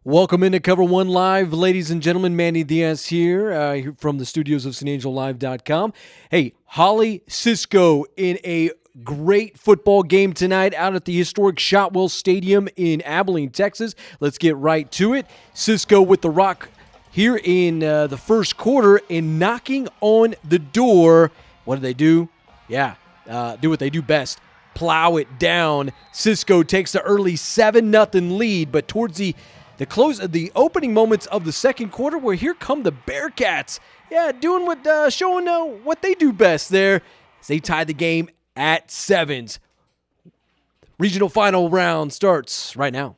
Welcome into Cover One Live, ladies and gentlemen. Manny Diaz here from the studios of StAngelLive.com. Hey, Hawley, Cisco in a great football game tonight out at the historic Shotwell Stadium in Abilene, Texas. Let's get right to it. Cisco with the rock here in the first quarter and knocking on the door. What do they do? Yeah, do what they do best. Plow it down. Cisco takes the early 7-0 lead, but towards the close of the opening moments of the second quarter, where here come the Bearcats. Yeah, doing what, showing what they do best there as they tie the game at 7s. Regional final round starts right now.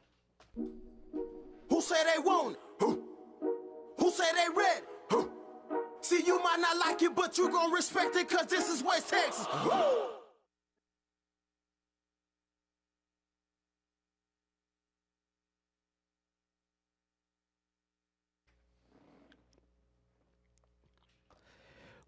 Who say they want it? Who say they ready? See, you might not like it, but you gon' respect it, cause this is West Texas.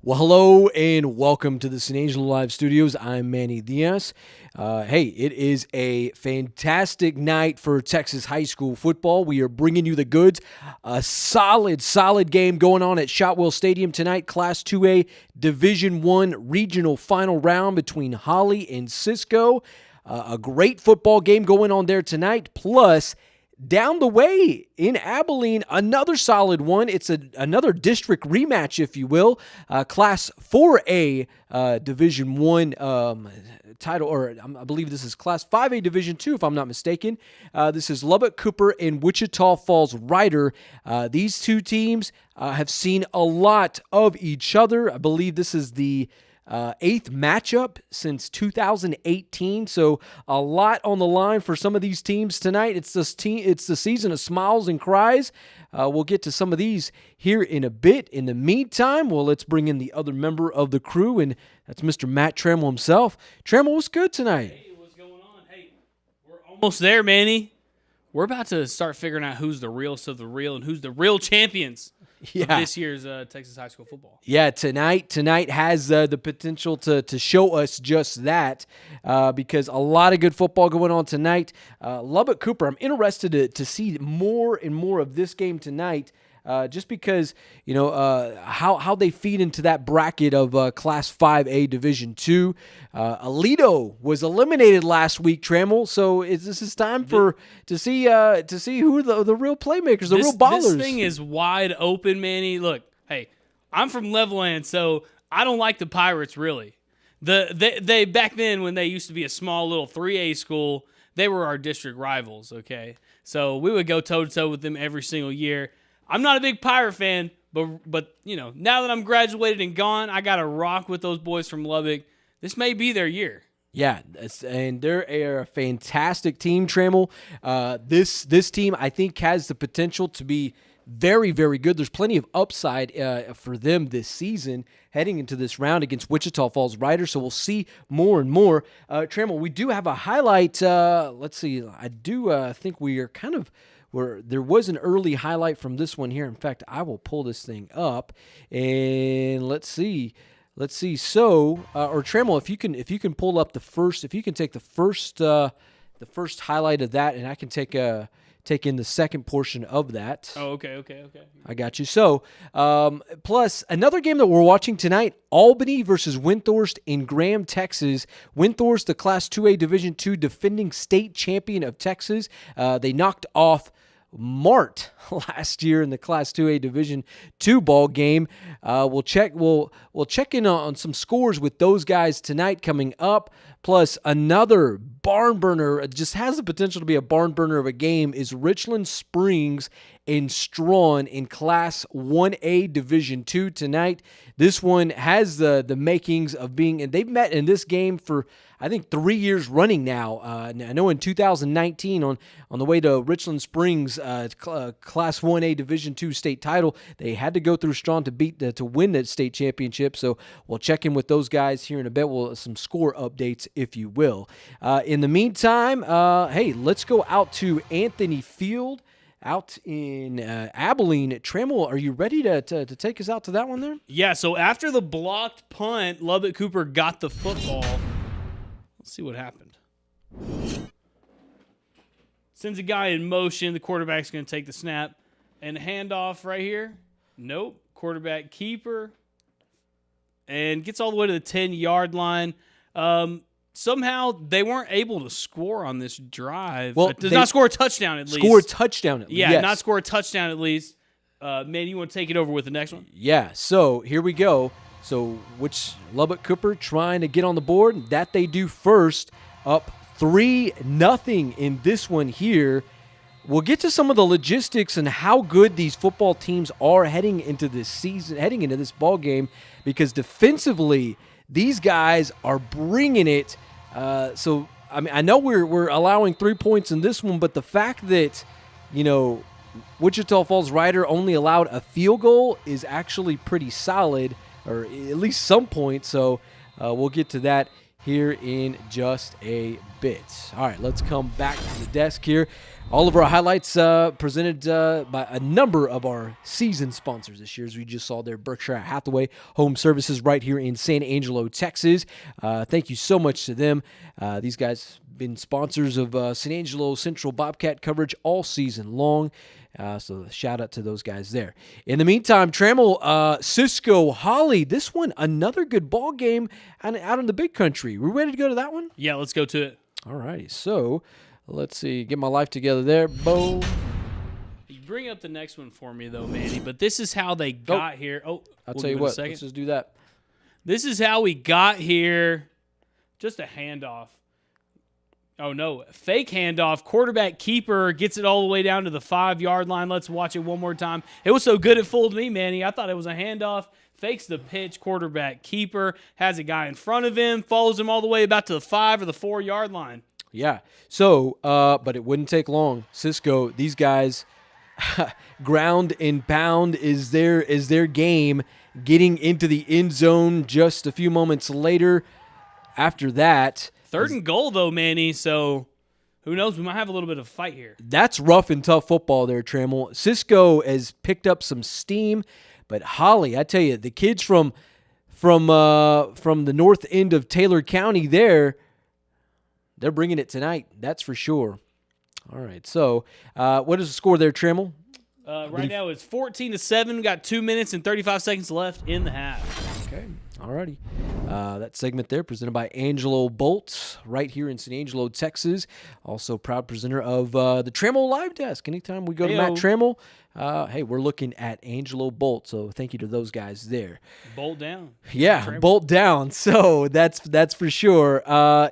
Well, hello and welcome to the StAngelo Live Studios. I'm Manny Diaz. Hey, it is a fantastic night for Texas high school football. We are bringing you the goods. A solid game going on at Shotwell Stadium tonight. Class 2A Division I regional final round between Hawley and Cisco. A great football game going on there tonight. Plus, down the way in Abilene, another solid one. It's another district rematch, if you will. Class 4A Division I title, or I believe this is Class 5A Division II, if I'm not mistaken. This is Lubbock Cooper and Wichita Falls Rider. These two teams have seen a lot of each other. I believe this is the 8th matchup since 2018, so a lot on the line for some of these teams tonight. It's the season of smiles and cries. We'll get to some of these here in a bit. In the meantime, well, let's bring in the other member of the crew, and that's Mr. Matt Trammell himself. Trammell, what's good tonight? Hey, what's going on? Hey, we're almost there, Manny. We're about to start figuring out who's the realest of the real and who's the real champions. Of this year's Texas high school football. Yeah, tonight has the potential to show us just that because a lot of good football going on tonight. Lubbock Cooper, I'm interested to see more and more of this game tonight. Just because, you know, how they feed into that bracket of Class 5A Division II. Alito was eliminated last week, Trammell, so this is time to see who are the real playmakers, the real ballers. This thing is wide open, Manny. Look, hey, I'm from Levelland, so I don't like the Pirates, really. They back then, when they used to be a small little 3A school, they were our district rivals, okay? So we would go toe-to-toe with them every single year. I'm not a big Pirate fan, but you know, now that I'm graduated and gone, I got to rock with those boys from Lubbock. This may be their year. Yeah, and they're a fantastic team, Trammell. This team, I think, has the potential to be very, very good. There's plenty of upside for them this season heading into this round against Wichita Falls Riders, so we'll see more and more. Trammell, we do have a highlight. Let's see. I do think we are kind of... there was an early highlight from this one here. In fact, I will pull this thing up and let's see. So, or Trammell, if you can pull up if you can take the first highlight of that, and I can take in the second portion of that. Oh, okay. I got you. So, plus another game that we're watching tonight: Albany versus Windthorst in Graham, Texas. Windthorst, the Class 2A Division II defending state champion of Texas. They knocked off Mart last year in the Class 2A Division II ball game. We'll check in on some scores with those guys tonight coming up. Plus another barn burner, just has the potential to be a barn burner of a game, is Richland Springs and Strawn in Class 1A Division II tonight. This one has the makings of being, and they've met in this game for, I think, 3 years running now. I know in 2019 on the way to Richland Springs Class 1A Division II state title, they had to go through Strawn to win that state championship. So we'll check in with those guys here in a bit. Some score updates, if you will. In the meantime, hey, let's go out to Anthony Field out in Abilene. Trammell, are you ready to take us out to that one there? Yeah, so after the blocked punt, Lubbock Cooper got the football. Let's see what happened. Sends a guy in motion. The quarterback's going to take the snap. And handoff right here. Nope. Quarterback keeper. And gets all the way to the 10-yard line. Somehow they weren't able to score on this drive. Well, does not score a touchdown at least. Score a touchdown at least. Yeah, yes. not score a touchdown at least. Man, you want to take it over with the next one? Yeah, so here we go. So which Lubbock Cooper trying to get on the board? That they do first, up 3-0 in this one here. We'll get to some of the logistics and how good these football teams are heading into this season, heading into this ball game, because defensively these guys are bringing it. So I mean, I know we're allowing 3 points in this one, but the fact that Wichita Falls Rider only allowed a field goal is actually pretty solid, or at least some points. So we'll get to that here in just a bit. All right, let's come back to the desk here. All of our highlights presented by a number of our season sponsors this year, as we just saw there, Berkshire Hathaway Home Services right here in San Angelo, Texas. Thank you so much to them. These guys been sponsors of San Angelo Central Bobcat coverage all season long. So shout out to those guys there. In the meantime, Trammell, Cisco, Hawley, this one, another good ball game out in the big country. We ready to go to that one? Yeah, let's go to it. All righty, so let's see, get my life together there. Boom. You bring up the next one for me, though, Manny, but this is how they got here. Oh, I'll tell you what, let's just do that. This is how we got here. Just a handoff. Oh, no. Fake handoff. Quarterback keeper gets it all the way down to the 5-yard line. Let's watch it one more time. It was so good it fooled me, Manny. I thought it was a handoff. Fakes the pitch. Quarterback keeper has a guy in front of him. Follows him all the way about to the 5 or the 4-yard line. Yeah. So, but it wouldn't take long. Cisco, these guys, ground and pound is their game. Getting into the end zone just a few moments later. After that, 3rd and goal, though, Manny, so who knows? We might have a little bit of a fight here. That's rough and tough football there, Trammell. Cisco has picked up some steam, but Hawley, I tell you, the kids from the north end of Taylor County there, they're bringing it tonight. That's for sure. All right, so what is the score there, Trammell? Right now it's 14-7. We got 2 minutes and 35 seconds left in the half. Okay, all righty. That segment there presented by Angelo Bolt right here in San Angelo, Texas. Also proud presenter of the Trammell Live Desk. Anytime we go to Matt Trammell, hey, we're looking at Angelo Bolt. So thank you to those guys there. Bolt down. Yeah, bolt down. So that's for sure.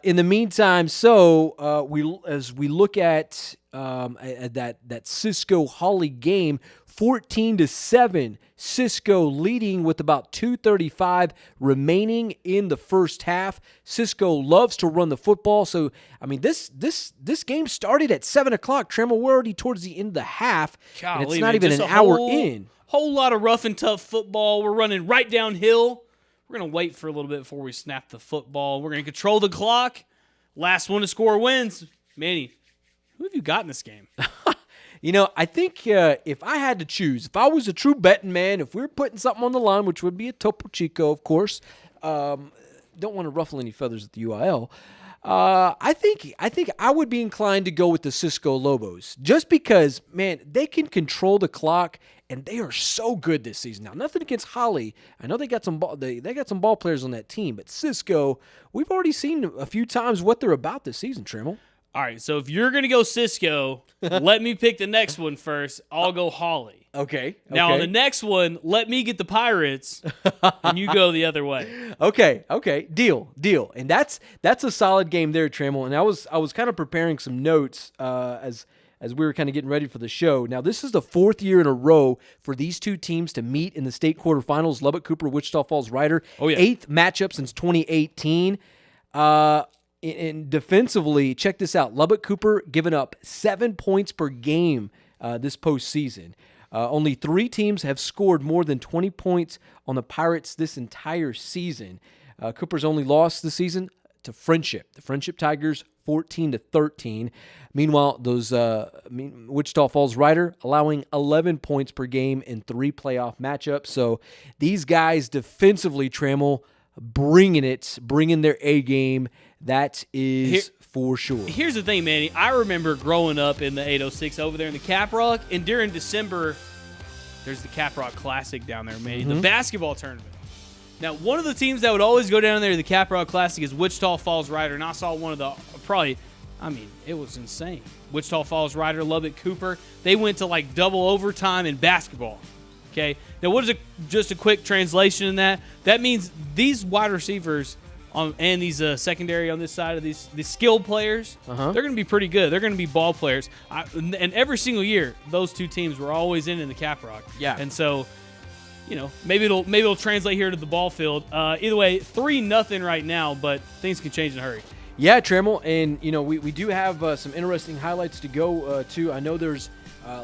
In the meantime, so as we look at that Cisco Hawley game, 14-7. Cisco leading with about 2:35 remaining in the first half. Cisco loves to run the football, so I mean this game started at 7 o'clock. Trammell, we're already towards the end of the half, and it's not even an hour in. Whole lot of rough and tough football. We're running right downhill. We're gonna wait for a little bit before we snap the football. We're gonna control the clock. Last one to score wins. Manny, who have you got in this game? I think if I had to choose, if I was a true betting man, if we were putting something on the line, which would be a Topo Chico, of course, don't want to ruffle any feathers at the UIL, I think I would be inclined to go with the Cisco Lobos, just because, man, they can control the clock, and they are so good this season. Now, nothing against Hawley. I know they got some ball players on that team, but Cisco, we've already seen a few times what they're about this season, Trammell. All right, so if you're going to go Cisco, let me pick the next one first. I'll go Hawley. Okay. Now, on the next one, let me get the Pirates, and you go the other way. Okay. Deal. And that's a solid game there, Trammell. And I was kind of preparing some notes as we were kind of getting ready for the show. Now, this is the 4th year in a row for these two teams to meet in the state quarterfinals. Lubbock Cooper, Wichita Falls Rider. Oh, yeah. 8th matchup since 2018. And defensively, check this out. Lubbock Cooper giving up 7 points per game this postseason. Only 3 teams have scored more than 20 points on the Pirates this entire season. Cooper's only lost this season to Friendship. The Friendship Tigers, 14-13. Meanwhile, those Wichita Falls Rider allowing 11 points per game in 3 playoff matchups. So these guys defensively, Trammell, bringing their A game. That is for sure. Here's the thing, Manny. I remember growing up in the 806 over there in the Cap Rock, and during December, there's the Cap Rock Classic down there, Manny, the basketball tournament. Now, one of the teams that would always go down there to the Cap Rock Classic is Wichita Falls Rider, and I saw one of the it was insane. Wichita Falls Rider, Lubbock Cooper, they went to like double overtime in basketball. Okay, now what is just a quick translation in that? That means these wide receivers and these secondary on this side of these skilled players, they're going to be pretty good. They're going to be ball players. And every single year, those two teams were always in the Cap Rock. Yeah. And so, maybe it'll translate here to the ball field. Either way, 3-0 right now, but things can change in a hurry. Yeah, Trammell, and we do have some interesting highlights to go to. I know there's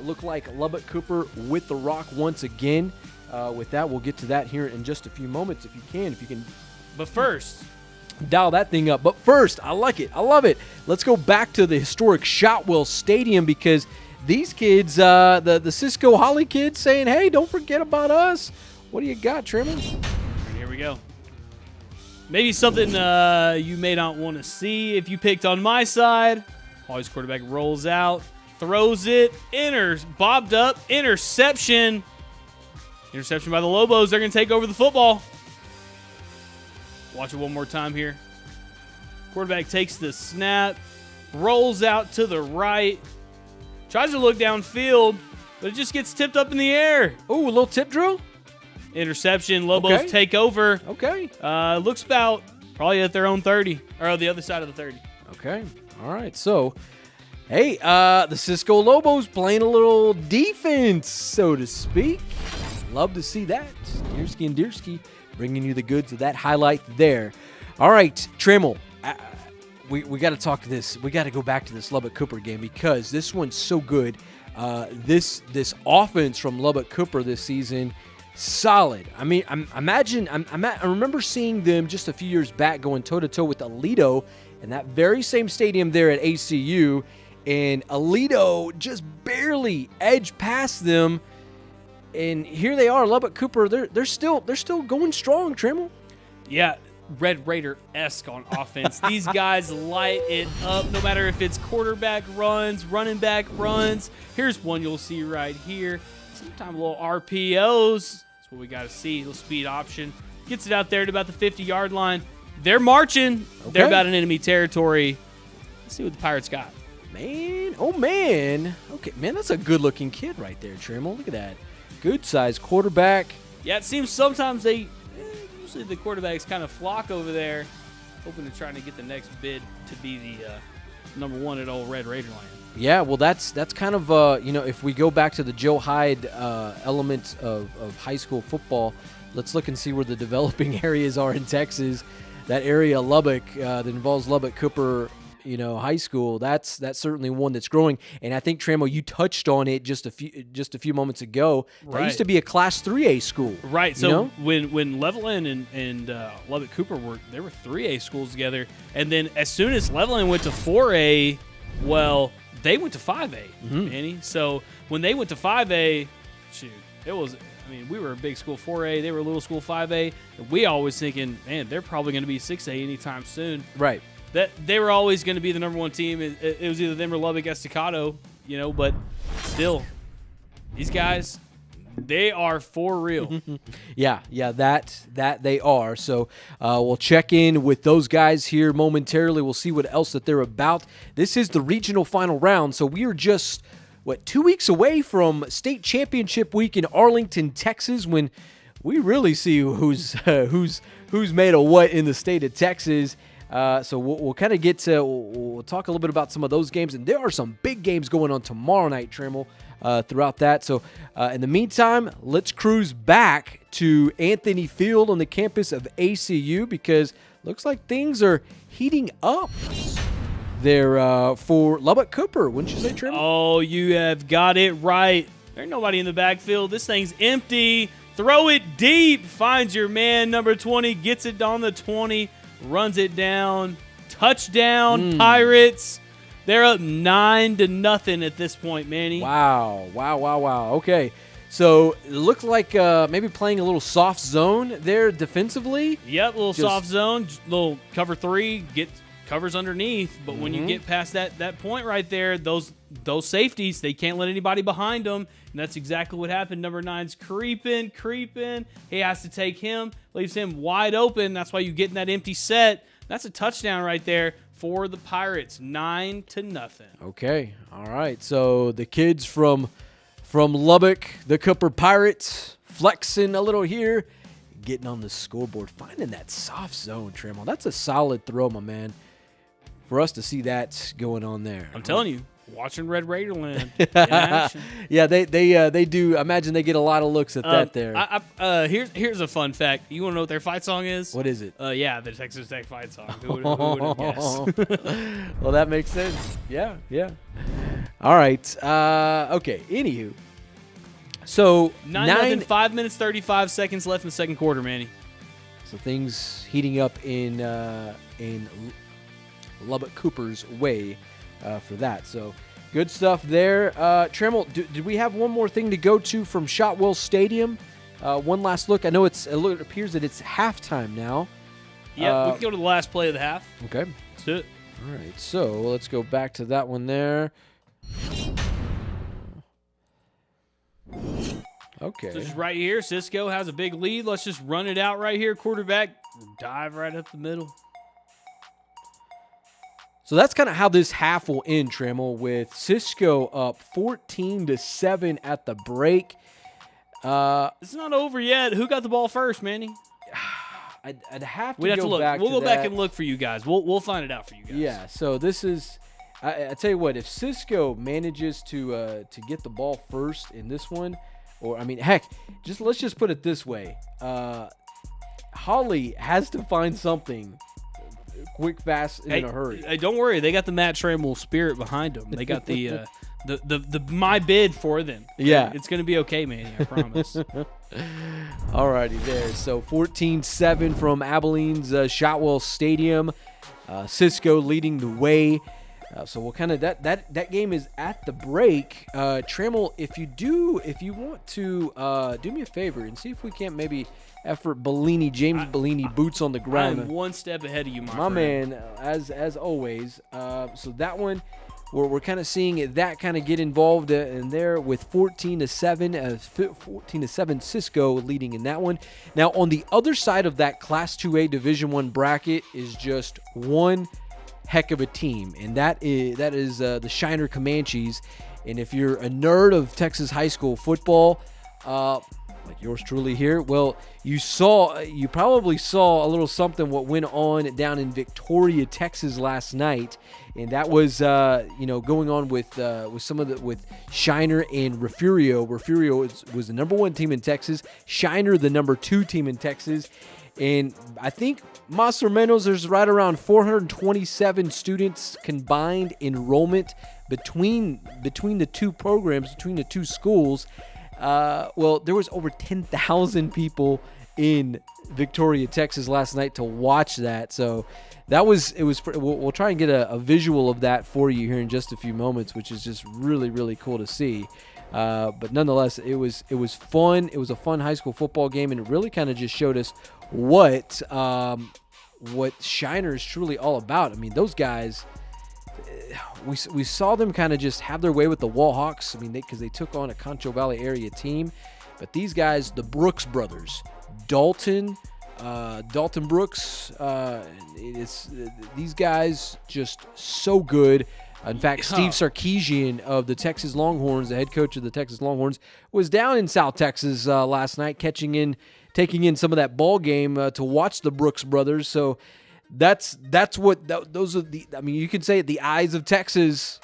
look like Lubbock Cooper with the rock once again. With that, we'll get to that here in just a few moments if you can. But first, dial that thing up. But first, I like it. I love it. Let's go back to the historic Shotwell Stadium because these kids, the Cisco Hawley kids saying, hey, don't forget about us. What do you got, Trammell? Here we go. Maybe something you may not want to see if you picked on my side. Hawley's quarterback rolls out, throws it, bobbed up, interception. Interception by the Lobos. They're going to take over the football. Watch it one more time here. Quarterback takes the snap, rolls out to the right, tries to look downfield, but it just gets tipped up in the air. Oh, a little tip drill? Interception. Lobos take over. Okay. Looks about probably at their own 30, or the other side of the 30. Okay. All right. So, hey, the Cisco Lobos playing a little defense, so to speak. Love to see that. Deersky and Deersky bringing you the goods of that highlight there. All right, Trammell, we got to talk to this. We got to go back to this Lubbock Cooper game because this one's so good. This offense from Lubbock Cooper this season, solid. I mean, I remember seeing them just a few years back going toe-to-toe with Alito in that very same stadium there at ACU, and Alito just barely edged past them. And here they are, Lubbock Cooper. They're still going strong, Trammell. Yeah, Red Raider-esque on offense. These guys light it up, no matter if it's quarterback runs, running back runs. Here's one you'll see right here. Sometimes a little RPOs. That's what we got to see. A little speed option. Gets it out there to about the 50-yard line. They're marching. Okay. They're about in enemy territory. Let's see what the Pirates got. Man, oh man. Okay, man, that's a good-looking kid right there, Trammell. Look at that. Good-sized quarterback. Yeah, it seems sometimes usually the quarterbacks kind of flock over there, hoping to try to get the next bid to be the number one at old Red Raider land. Yeah, well, that's kind of, if we go back to the Joe Hyde element of high school football, let's look and see where the developing areas are in Texas. That area, Lubbock, that involves Lubbock Cooper, high school, that's certainly one that's growing. And I think, Trammell, you touched on it just a few moments ago. Right. That used to be a Class 3A school. Right. So when Levelland and Lubbock Cooper they were 3A schools together. And then as soon as Levelland went to 4A, well, they went to 5A, Manny. So when they went to 5A, we were a big school 4A. They were a little school 5A. And we always thinking, man, they're probably going to be 6A anytime soon. Right. That they were always going to be the number one team. It was either them or Lubbock Estacado, but still, these guys, they are for real. Yeah, that they are. So we'll check in with those guys here momentarily. We'll see what else that they're about. This is the regional final round, so we are just 2 weeks away from state championship week in Arlington, Texas, when we really see who's made of what in the state of Texas. So we'll kind of we'll talk a little bit about some of those games, and there are some big games going on tomorrow night, Trammell, throughout that. So in the meantime, let's cruise back to Anthony Field on the campus of ACU because looks like things are heating up there for Lubbock Cooper. Wouldn't you say, Trammell? Oh, you have got it right. There's nobody in the backfield. This thing's empty. Throw it deep. Finds your man, number 20, gets it on the 20. Runs it down. Touchdown, Pirates. They're up 9-0 at this point, Manny. Wow. Okay. So it looks like maybe playing a little soft zone there defensively. Yep, soft zone, little cover 3. covers underneath, but when you get past that point right there, those safeties, they can't let anybody behind them, and that's exactly what happened. Number 9's creeping. He has to take him, leaves him wide open. That's why you get in that empty set. That's a touchdown right there for the Pirates, 9-0. Okay, all right. So the kids from Lubbock, the Cooper Pirates, flexing a little here, getting on the scoreboard, finding that soft zone, Trammell. That's a solid throw, my man, for us to see that going on there. I'm telling you, watching Red Raiderland in action. Yeah, they do. I imagine they get a lot of looks at that there. Here's a fun fact. You want to know what their fight song is? What is it? Yeah, the Texas Tech fight song. Who would have guessed? Well, that makes sense. Yeah. All right. Okay. Anywho, so 9-0, 5 minutes 35 seconds left in the second quarter, Manny. So things heating up in Lubbock Cooper's way for that. So good stuff there. Trammell, did we have one more thing to go to from Shotwell Stadium? One last look. I know it appears that it's halftime now. Yeah, we can go to the last play of the half. Okay. Let's do it. All right, so let's go back to that one there. Okay. So just right here, Cisco has a big lead. Let's just run it out right here. Quarterback, dive right up the middle. So that's kind of how this half will end, Trammell, with Cisco up 14-7 at the break. It's not over yet. Who got the ball first, Manny? I'd have to We'd have to look. back We'll to go back that. and look for you guys. We'll find it out for you guys. Yeah, so this is I tell you what, if Cisco manages to get the ball first in this one, or I mean, heck, let's just put it this way: Hawley has to find something quick, fast, and in a hurry. Hey, don't worry, they got the Matt Trammell spirit behind them. They got the my bid for them. Yeah, it's gonna be okay, Manny. I promise. Alrighty there. So 14-7 from Abilene's Shotwell Stadium. Cisco leading the way. So we'll kind of that game is at the break. Trammell, if you want to do me a favor and see if we can't maybe effort James Bellini boots on the ground. I'm one step ahead of you, my man, as always. So that one, we're kind of seeing that kind of get involved in there with 14-7 Cisco leading in that one. Now on the other side of that Class 2A Division I bracket is just one heck of a team, and that is the Shiner Comanches. And if you're a nerd of Texas high school football, like yours truly here, well, you probably saw a little something what went on down in Victoria, Texas last night, and that was going on with Shiner and Refugio. Refugio was the number 1 team in Texas, Shiner the number 2 team in Texas. And I think más o menos there's right around 427 students combined enrollment between the two programs, between the two schools. Well, there was over 10,000 people in Victoria, Texas last night to watch that. So we'll try and get a visual of that for you here in just a few moments, which is just really, really cool to see. But nonetheless, it was fun. It was a fun high school football game, and it really kind of just showed us what Shiner is truly all about. I mean, those guys, we saw them kind of just have their way with the Wallhawks. I mean, because they took on a Concho Valley area team, but these guys, the Brooks brothers, Dalton Brooks, these guys just so good. In fact, Steve Sarkeesian of the Texas Longhorns, the head coach of the Texas Longhorns, was down in South Texas last night, taking in some of that ball game to watch the Brooks brothers. So those are the. I mean, you can say it, the eyes of Texas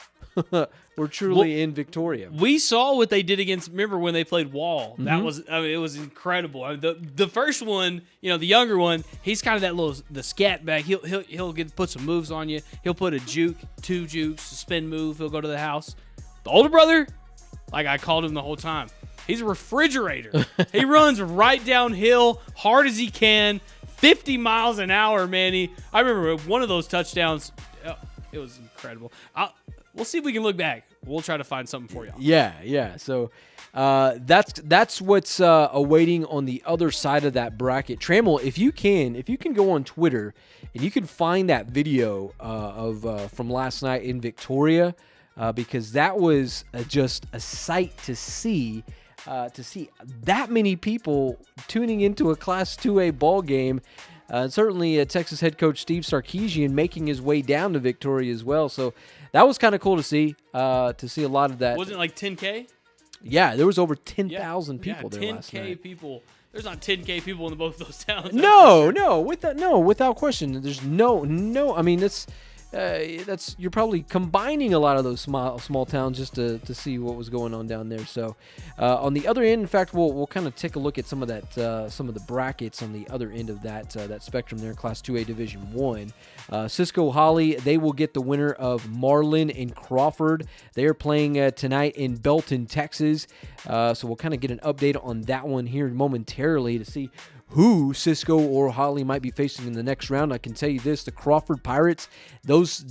were truly in Victoria. We saw what they did against. Remember when they played Wall? Mm-hmm. That was. I mean, it was incredible. I mean, the first one, the younger one, he's kind of the scat back. He'll put some moves on you. He'll put a juke, 2 jukes, a spin move. He'll go to the house. The older brother, like I called him the whole time, he's a refrigerator. He runs right downhill, hard as he can, 50 miles an hour, Manny. I remember one of those touchdowns. It was incredible. We'll see if we can look back. We'll try to find something for y'all. Yeah. So that's what's awaiting on the other side of that bracket. Trammell, if you can go on Twitter and you can find that video of from last night in Victoria, because that was just a sight to see that many people tuning into a Class 2A ball game. Certainly, Texas head coach Steve Sarkisian making his way down to Victoria as well. So that was kind of cool to see a lot of that. Wasn't it like 10K? Yeah, there was over 10,000 people there 10K last night. people. There's not 10K people in both those towns. No, without question. There's no. I mean, you're probably combining a lot of those small towns just to see what was going on down there. So on the other end, in fact, we'll kind of take a look at some of the brackets on the other end of that spectrum there, Class 2A Division 1. Cisco Hawley, they will get the winner of Marlin and Crawford. They are playing tonight in Belton, Texas. So we'll kind of get an update on that one here momentarily to see who Cisco or Hawley might be facing in the next round. I can tell you this, the Crawford Pirates, those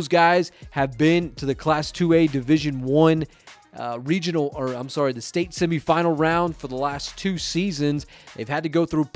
guys have been to the Class 2A Division 1 the state semifinal round for the last 2 seasons. They've had to go through the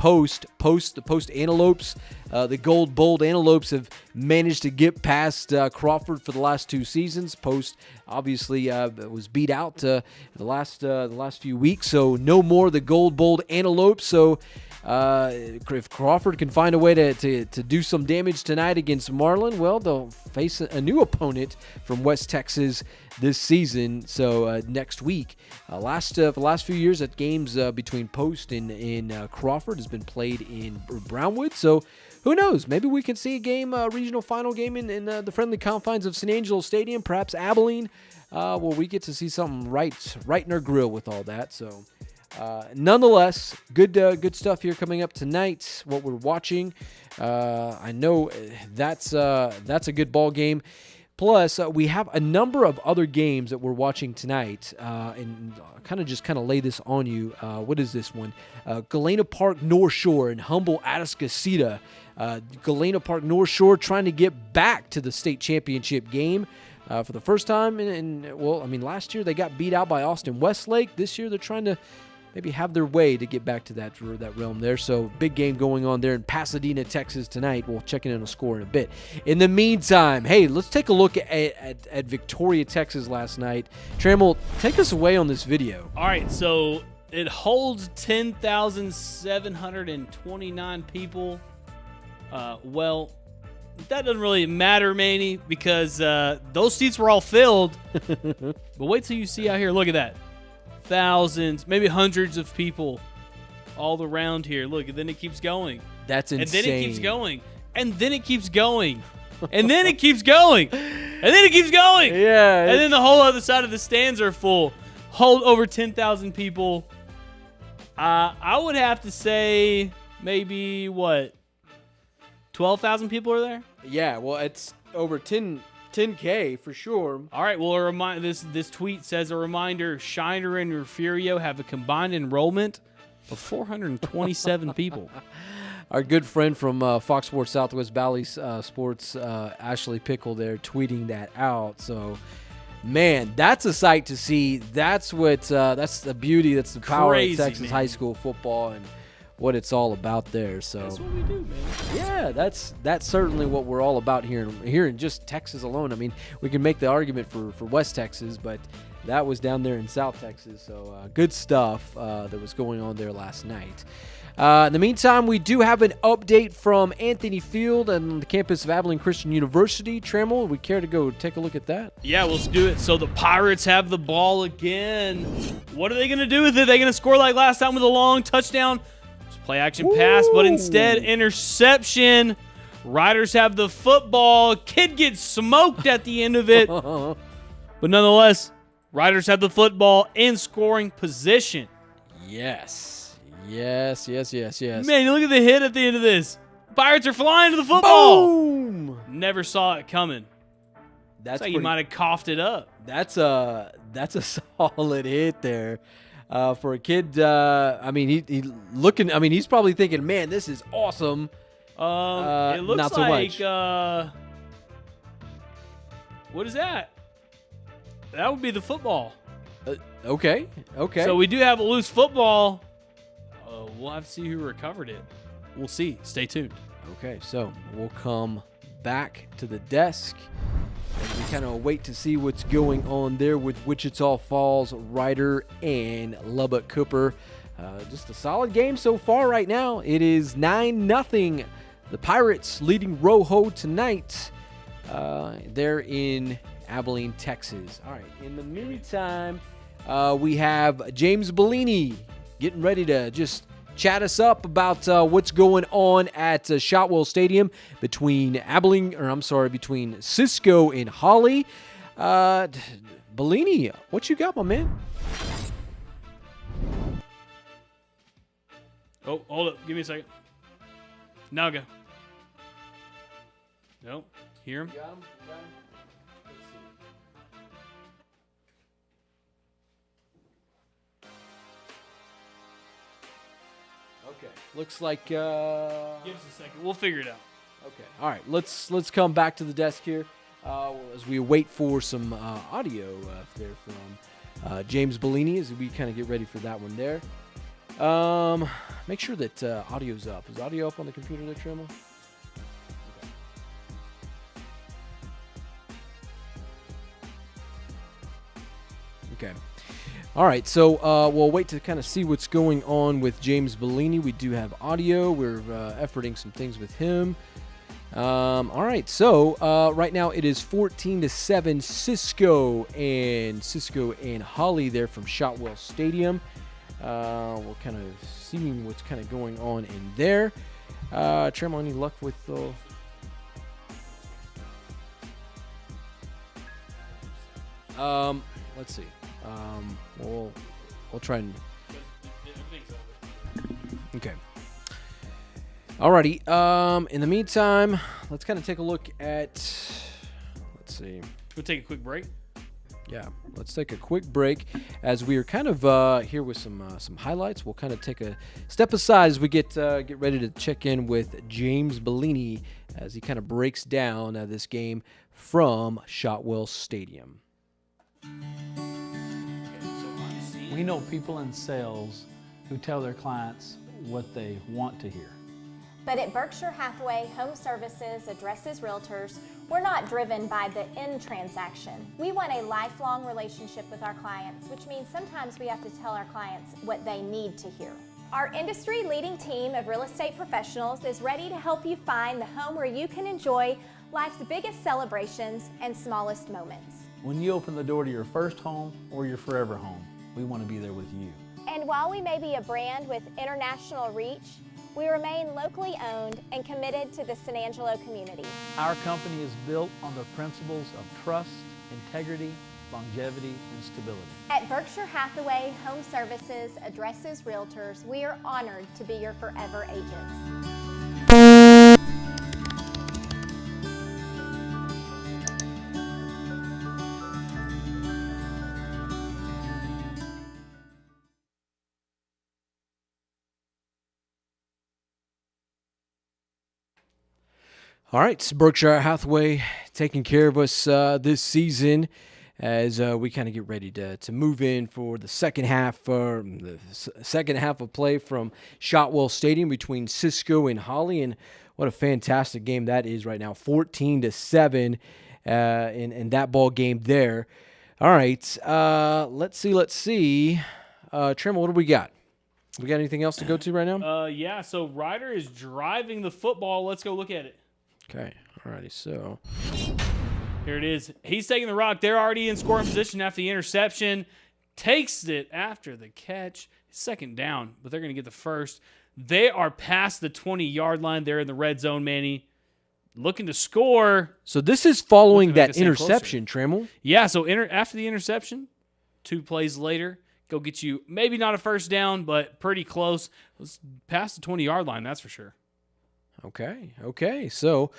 Post Antelopes. The Gold Bold Antelopes have managed to get past Crawford for the last 2 seasons. Post obviously was beat out the last few weeks, so no more the Gold Bold Antelopes. So if Crawford can find a way to do some damage tonight against Marlin, well, they'll face a new opponent from West Texas this season. So next week, for the last few years, that games between Post and Crawford has been played in Brownwood. So who knows? Maybe we can see a game, regional final game in the friendly confines of St. Angelo Stadium, perhaps Abilene, where we get to see something right in our grill with all that. So. Nonetheless, good stuff here coming up tonight. What we're watching, I know that's a good ball game. Plus, we have a number of other games that we're watching tonight, and kind of lay this on you. What is this one? Galena Park North Shore and Humble Atascocita. Galena Park North Shore trying to get back to the state championship game. For the first time, last year they got beat out by Austin Westlake. This year they're trying to maybe have their way to get back to that realm there. So big game going on there in Pasadena, Texas tonight. We'll check in on a score in a bit. In the meantime, hey, let's take a look at Victoria, Texas last night. Trammell, take us away on this video. All right, so it holds 10,729 people. Well, that doesn't really matter, Manny, because those seats were all filled. But wait till you see out here. Look at that. Thousands, maybe hundreds of people all around here. Look, and then it keeps going. That's insane. And then it keeps going. And then it keeps going. And then it keeps going. And then it keeps going. Yeah. And then the whole other side of the stands are full. Hold over 10,000 people. I would have to say maybe, 12,000 people are there? Yeah, well, it's over 10K for sure. All right, well, this tweet says a reminder, Shiner and Refugio have a combined enrollment of 427 people. Our good friend from Fox Sports Southwest Valley Sports, Ashley Pickle there, tweeting that out. So, man, that's a sight to see. That's that's the beauty, that's the power of Texas high school football and what it's all about there. So that's what we do, man. Yeah, that's certainly what we're all about here in just Texas alone. I mean, we can make the argument for West Texas, but that was down there in South Texas. So good stuff that was going on there last night. In the meantime, we do have an update from Anthony Field and the campus of Abilene Christian University. Trammell, we care to go take a look at that? Yeah, let's do it. So the Pirates have the ball again. What are they going to do with it? Are they going to score like last time with a long touchdown? Play action pass, but instead interception. Riders have the football. Kid gets smoked at the end of it. But nonetheless, Riders have the football in scoring position. Yes. Man, you look at the hit at the end of this. Pirates are flying to the football. Boom! Never saw it coming. That's like you might have coughed it up. That's a solid hit there. For a kid, he's probably thinking, man, this is awesome. It looks not so like, much. What is that? That would be the football. Okay. So we do have a loose football. We'll have to see who recovered it. We'll see. Stay tuned. Okay, so we'll come back to the desk as we kind of wait to see what's going on there with Wichita Falls, Ryder, and Lubbock Cooper. Just a solid game so far right now. It is 9-0. The Pirates leading Rojo tonight. They're in Abilene, Texas. All right, in the meantime, we have James Bellini getting ready to just chat us up about what's going on at Shotwell Stadium between Cisco and Hawley. Bellini, what you got, my man? Oh, hold up. Give me a second. Now go. Nope. Hear him? Got him. Okay. Looks like. Give us a second. We'll figure it out. Okay. All right. Let's come back to the desk here as we wait for some audio there from James Bellini as we kind of get ready for that one there. Make sure that audio's up. Is audio up on the computer there, Trammell? Okay. All right, so we'll wait to kind of see what's going on with James Bellini. We do have audio. We're efforting some things with him. All right, so right now it is 14-7 Cisco and Hawley there from Shotwell Stadium. We're kind of seeing what's kind of going on in there. Trammell, any luck with the... let's see. We'll try and... Okay. Alrighty. In the meantime, let's kind of take a look at... Let's see. We'll take a quick break. Yeah, let's take a quick break as we are kind of here with some highlights. We'll kind of take a step aside as we get ready to check in with James Bellini as he kind of breaks down this game from Shotwell Stadium. We know people in sales who tell their clients what they want to hear. But at Berkshire Hathaway Home Services Addresses Realtors, we're not driven by the end transaction. We want a lifelong relationship with our clients, which means sometimes we have to tell our clients what they need to hear. Our industry-leading team of real estate professionals is ready to help you find the home where you can enjoy life's biggest celebrations and smallest moments. When you open the door to your first home or your forever home, we want to be there with you. And while we may be a brand with international reach, we remain locally owned and committed to the San Angelo community. Our company is built on the principles of trust, integrity, longevity, and stability. At Berkshire Hathaway Home Services Addresses Realtors, we are honored to be your forever agents. All right, so Berkshire Hathaway taking care of us this season as we kind of get ready to move in for the second half of play from Shotwell Stadium between Cisco and Hawley, and what a fantastic game that is right now, 14-7 in that ball game there. All right, let's see. Trammell, what do we got? We got anything else to go to right now? Yeah, so Ryder is driving the football. Let's go look at it. Okay, alrighty, so here it is. He's taking the rock. They're already in scoring position after the interception. Takes it after the catch. Second down, but they're going to get the first. They are past the 20-yard line. They're in the red zone, Manny. Looking to score. So this is following that interception, Trammell? Yeah, so after the interception, 2 plays later, go get you maybe not a first down, but pretty close. Let's past the 20-yard line, that's for sure. Okay. So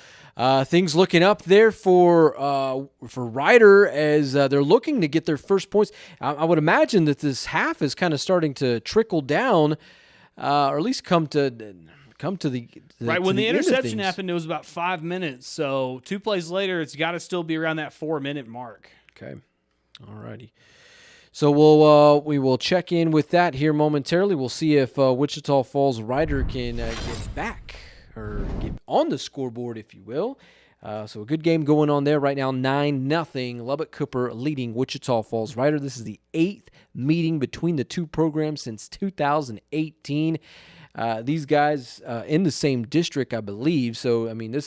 things looking up there for Ryder as they're looking to get their first points. I would imagine that this half is kind of starting to trickle down, or at least come to the right when the end of interception things. happened. It was about 5 minutes. So 2 plays later, it's got to still be around that 4-minute mark. Okay, alrighty. So we will check in with that here momentarily. We'll see if Wichita Falls Rider can get back or get on the scoreboard, if you will. So a good game going on there right now. 9-0. Lubbock Cooper leading Wichita Falls Rider. This is the 8th meeting between the two programs since 2018. These guys in the same district, I believe. So I mean,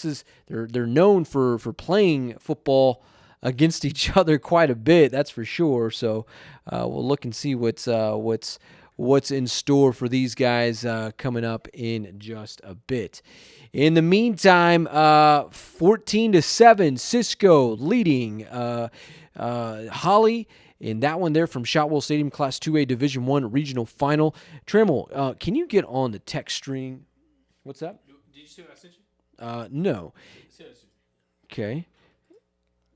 they're known for playing football against each other quite a bit, that's for sure. So we'll look and see what's in store for these guys coming up in just a bit. In the meantime, 14-7, Cisco leading Hawley in that one there from Shotwell Stadium, Class 2A Division I Regional Final. Trammell, can you get on the text string? What's that? Did you see what I sent you? No. Okay.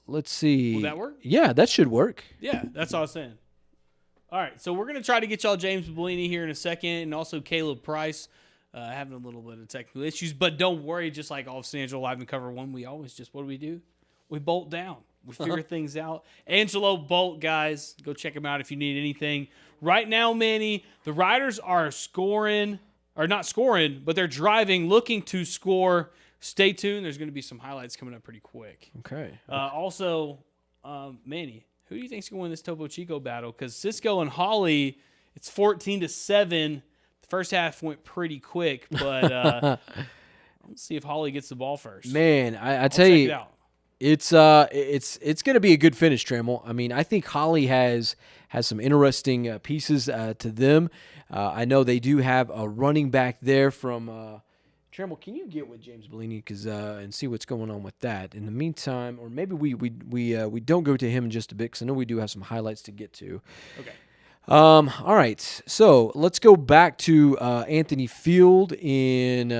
Let's see. Will that work? Yeah, that should work. Yeah, that's all I was saying. All right, so we're going to try to get y'all James Bellini here in a second, and also Caleb Price having a little bit of technical issues. But don't worry, just like all of San Angelo Live and Cover 1, we always just, what do? We bolt down. We figure things out. Angelo Bolt, guys, go check him out if you need anything. Right now, Manny, the Riders are scoring, or not scoring, but they're driving, looking to score. Stay tuned. There's going to be some highlights coming up pretty quick. Okay. Also, Manny, who do you think's going to win this Topo Chico battle? Because Cisco and Hawley, it's 14-7. The first half went pretty quick, but let's see if Hawley gets the ball first. Man, I tell you, it's going to be a good finish, Trammell. I mean, I think Hawley has some interesting pieces to them. I know they do have a running back there from. Trammell, can you get with James Bellini and see what's going on with that? In the meantime, or maybe we don't go to him in just a bit because I know we do have some highlights to get to. Okay. All right, so let's go back to Anthony Field in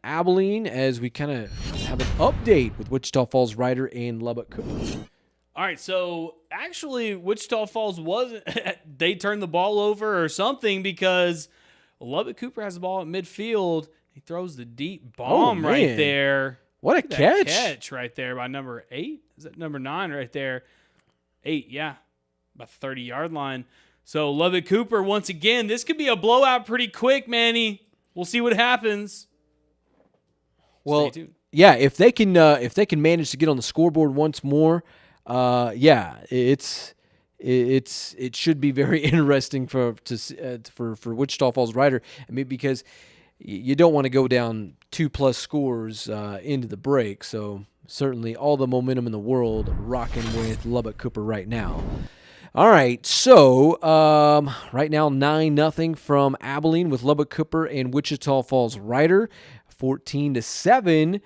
Abilene as we kind of have an update with Wichita Falls Rider and Lubbock Cooper. All right, so actually Wichita Falls they turned the ball over or something because Lubbock Cooper has the ball at midfield. He throws the deep bomb right there. What a catch. Catch right there by number 8. Is that number 9 right there? 8, yeah. About the 30-yard line. So Lubbock Cooper, once again, this could be a blowout pretty quick, Manny. We'll see what happens. Well, yeah, if they can manage to get on the scoreboard once more, it should be very interesting for Wichita Falls Rider. I mean, because you don't want to go down 2+ scores into the break. So certainly all the momentum in the world rocking with Lubbock Cooper right now. All right, so right now 9-0 from Abilene with Lubbock Cooper and Wichita Falls Rider. 14-7,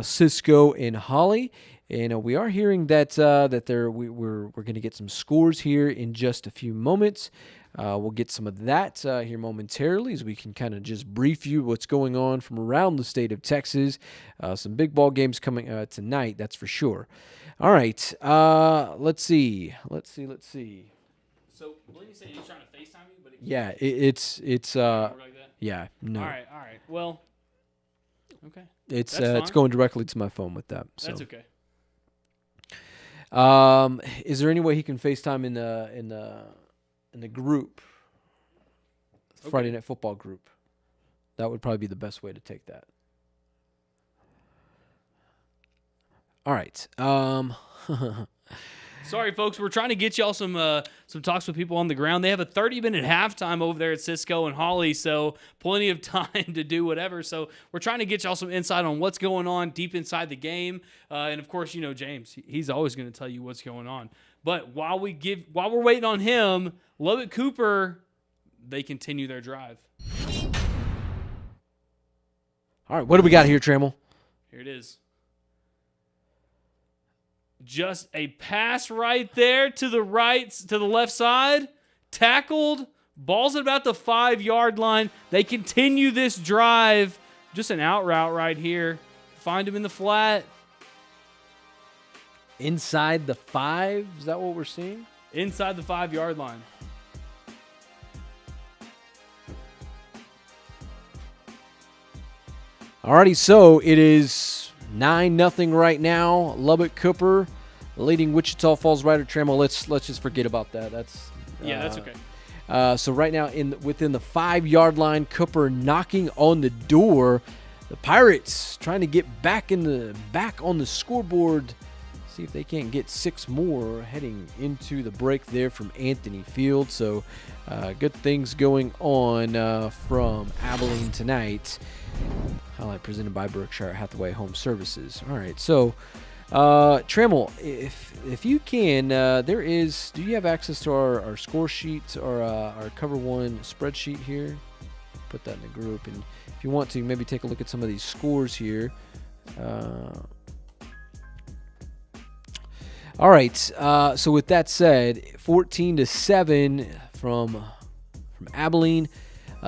Cisco and Hawley. And we are hearing that we're going to get some scores here in just a few moments. We'll get some of that here momentarily as we can kind of just brief you what's going on from around the state of Texas. Some big ball games coming tonight, that's for sure. All right, let's see. So, Bellini said he was trying to FaceTime you, but it's work like that? yeah, no. All right. Well, okay. It's going directly to my phone with that. So. That's okay. Is there any way he can FaceTime in the group, Friday Night Football group? That would probably be the best way to take that. All right. Sorry, folks. We're trying to get y'all some talks with people on the ground. They have a 30-minute halftime over there at Cisco and Hawley, so plenty of time to do whatever. So we're trying to get y'all some insight on what's going on deep inside the game. And, of course, James, he's always going to tell you what's going on. But while we're waiting on him, Lubbock Cooper, they continue their drive. All right, what do we got here, Trammell? Here it is. Just a pass right there to the left side. Tackled. Ball's at about the 5-yard line. They continue this drive. Just an out route right here. Find him in the flat. Inside the 5? Is that what we're seeing? Inside the 5-yard line. Alrighty, so it is 9-0 right now. Lubbock Cooper leading Wichita Falls Rider. Trammell, let's just forget about that. Yeah, that's okay. So right now, within the 5-yard line, Cooper knocking on the door. The Pirates trying to get back on the scoreboard. See if they can't get 6 more heading into the break there from Anthony Field. So good things going on from Abilene tonight. Highlight presented by Berkshire Hathaway Home Services. All right, so Trammell, if you can, do you have access to our score sheet or our COVER1 spreadsheet here? Put that in the group, and if you want to, maybe take a look at some of these scores here. All right, so with that said, 14-7 from Abilene.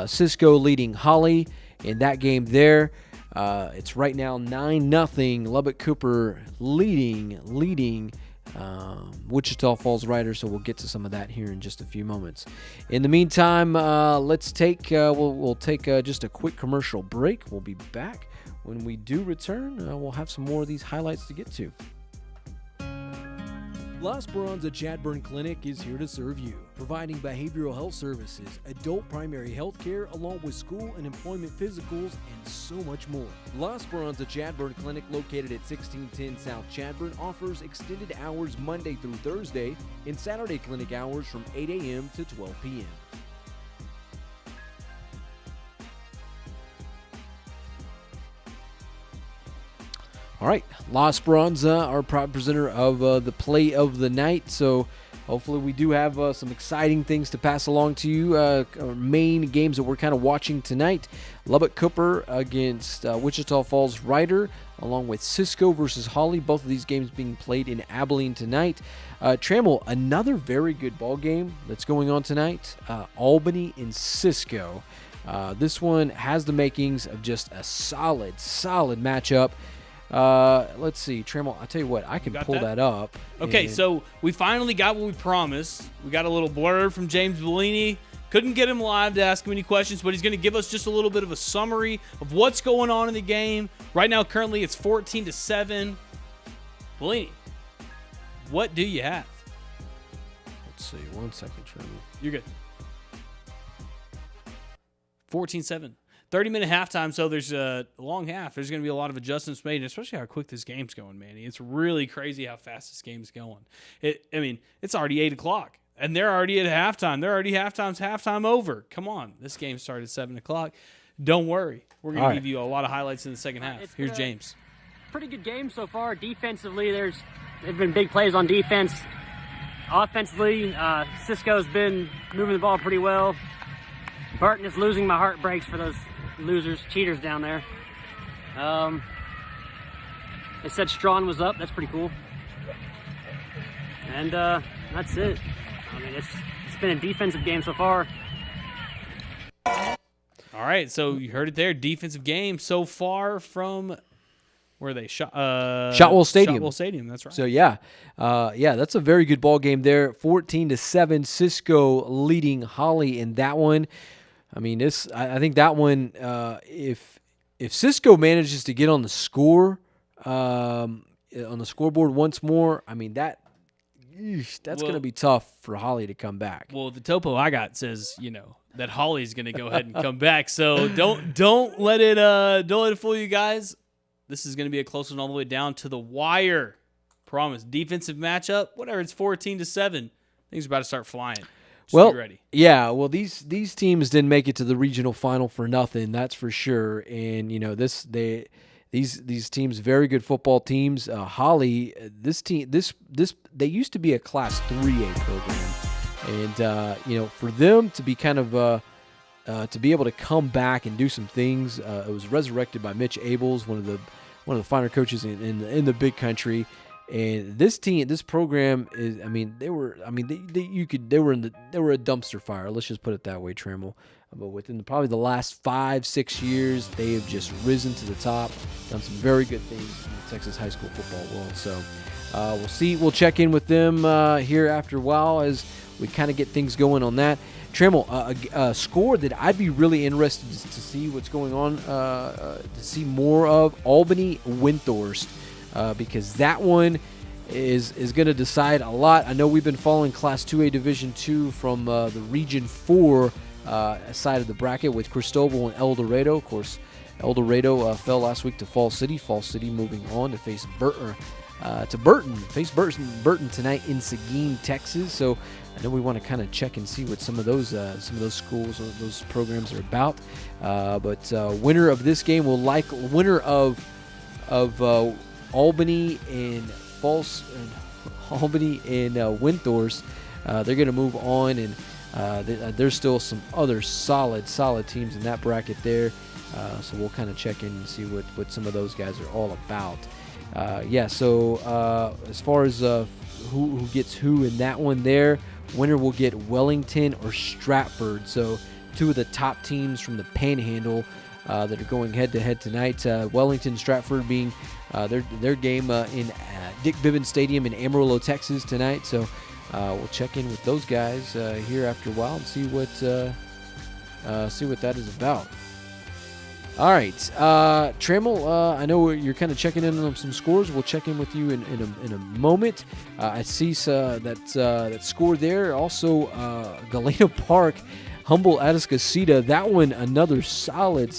Cisco leading Hawley in that game there. It's right now 9-0. Lubbock Cooper leading Wichita Falls Riders, so we'll get to some of that here in just a few moments. In the meantime, let's take we'll take just a quick commercial break. We'll be back. When we do return, we'll have some more of these highlights to get to. La Esperanza Chadburn Clinic is here to serve you, providing behavioral health services, adult primary health care, along with school and employment physicals, and so much more. La Esperanza Chadburn Clinic, located at 1610 South Chadburn, offers extended hours Monday through Thursday and Saturday clinic hours from 8 a.m. to 12 p.m. All right, La Esperanza, our proud presenter of the play of the night. So hopefully we do have some exciting things to pass along to you. Our main games that we're kind of watching tonight: Lubbock Cooper against Wichita Falls Rider, along with Cisco versus Hawley. Both of these games being played in Abilene tonight. Trammell, another very good ball game that's going on tonight. Albany and Cisco. This one has the makings of just a solid matchup. Let's see, Trammell, I'll tell you what, I can pull that up. Okay, so we finally got what we promised. We got a little blurb from James Bellini. Couldn't get him live to ask him any questions, but he's going to give us just a little bit of a summary of what's going on in the game. Right now, currently, it's 14-7. Bellini, what do you have? Let's see, 1 second, Trammell. You're good. 14-7. 30-minute halftime, so there's a long half. There's going to be a lot of adjustments made, and especially how quick this game's going, Manny. It's really crazy how fast this game's going. It's already 8 o'clock, and they're already at halftime. They're already halftime over. Come on. This game started at 7 o'clock. Don't worry. We're going to give you a lot of highlights in the second half. Here's James. Pretty good game so far. Defensively, there's been big plays on defense. Offensively, Cisco's been moving the ball pretty well. Burton is losing my heart breaks for those cheaters down there. They said Strawn was up. That's pretty cool. And that's it. I mean, it's been a defensive game so far. All right, so you heard it there. Defensive game so far from where they Shotwell Stadium. Shotwell Stadium, that's right. So that's a very good ball game there. 14-7, Cisco leading Hawley in that one. I mean, I think that one, if Cisco manages to get on the score, on the scoreboard once more, I mean that's going to be tough for Hawley to come back. Well, the topo I got says that Hawley's going to go ahead and come back. So don't let it fool you guys. This is going to be a close one all the way down to the wire. Promise. Defensive matchup, whatever. It's 14-7. Things are about to start flying. Just be ready. Yeah. Well, these teams didn't make it to the regional final for nothing. That's for sure. And these teams, very good football teams. Hawley, they used to be a Class 3A program, and for them to be kind of to be able to come back and do some things, it was resurrected by Mitch Abels, one of the finer coaches in the big country. And this program is, they were a dumpster fire. Let's just put it that way, Trammell. But within probably the last 5-6 years, they have just risen to the top, done some very good things in the Texas high school football world. So we'll see. We'll check in with them here after a while as we kind of get things going on that. Trammell, a score that I'd be really interested to see what's going on, to see more of, Albany Windthorst. Because that one, is going to decide a lot. I know we've been following Class 2A Division II from the Region 4 side of the bracket with Cristobal and El Dorado. Of course, El Dorado fell last week to Fall City. Fall City moving on to face Burton tonight in Seguin, Texas. So I know we want to kind of check and see what some of those schools, those programs are about. But winner of this game will winner of Albany and Windthorst. They're going to move on, and there's still some other solid teams in that bracket there. So we'll kind of check in and see what some of those guys are all about. So as far as who gets who in that one there, winner will get Wellington or Stratford. So two of the top teams from the Panhandle that are going head-to-head tonight. Wellington, Stratford being their game in Dick Bivens Stadium in Amarillo, Texas tonight. So we'll check in with those guys here after a while and see what that is about. All right, Trammell, I know you're kind of checking in on some scores. We'll check in with you in a moment. I see that score there. Also, Galena Park, Humboldt Atascocita. That one, another solid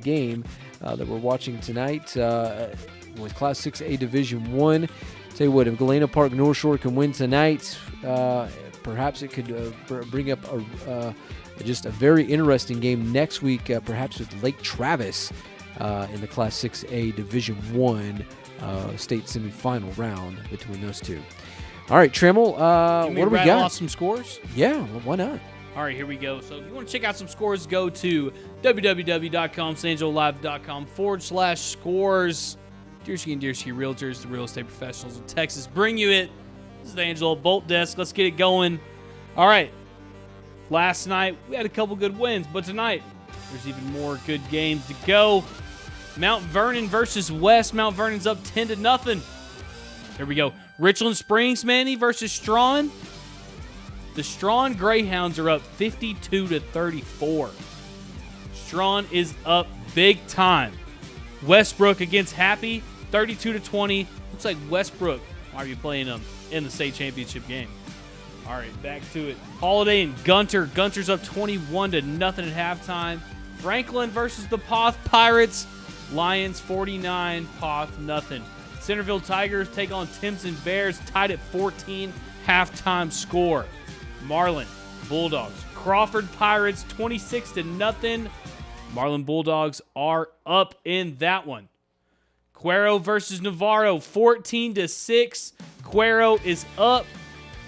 game that we're watching tonight with Class 6A Division 1. Tell you what, if Galena Park North Shore can win tonight, perhaps it could bring up just a very interesting game next week, perhaps with Lake Travis in the Class 6A Division 1 state semifinal round between those two. All right, Trammell, what do we got? Off some scores? Yeah, why not? All right, here we go. So if you want to check out some scores, go to www.sanjolive.com/scores. Deersky and Deersky Realtors, the real estate professionals of Texas, bring you it. This is the Angelo Bolt Desk. Let's get it going. All right. Last night, we had a couple good wins, but tonight, there's even more good games to go. Mount Vernon versus West. Mount Vernon's up 10-0. Here we go. Richland Springs, Manny, versus Strawn. The Strawn Greyhounds are up 52-34. Strawn is up big time. Westbrook against Happy, 32-20. Looks like Westbrook might be playing them in the state championship game. All right, back to it. Holiday and Gunter. Gunter's up 21-0 at halftime. Franklin versus the Poth Pirates. Lions 49, Poth nothing. Centerville Tigers take on Timpson Bears, tied at 14, halftime score. Marlin Bulldogs. Crawford Pirates 26-0. Marlin Bulldogs are up in that one. Cuero versus Navarro, 14-6. Cuero is up.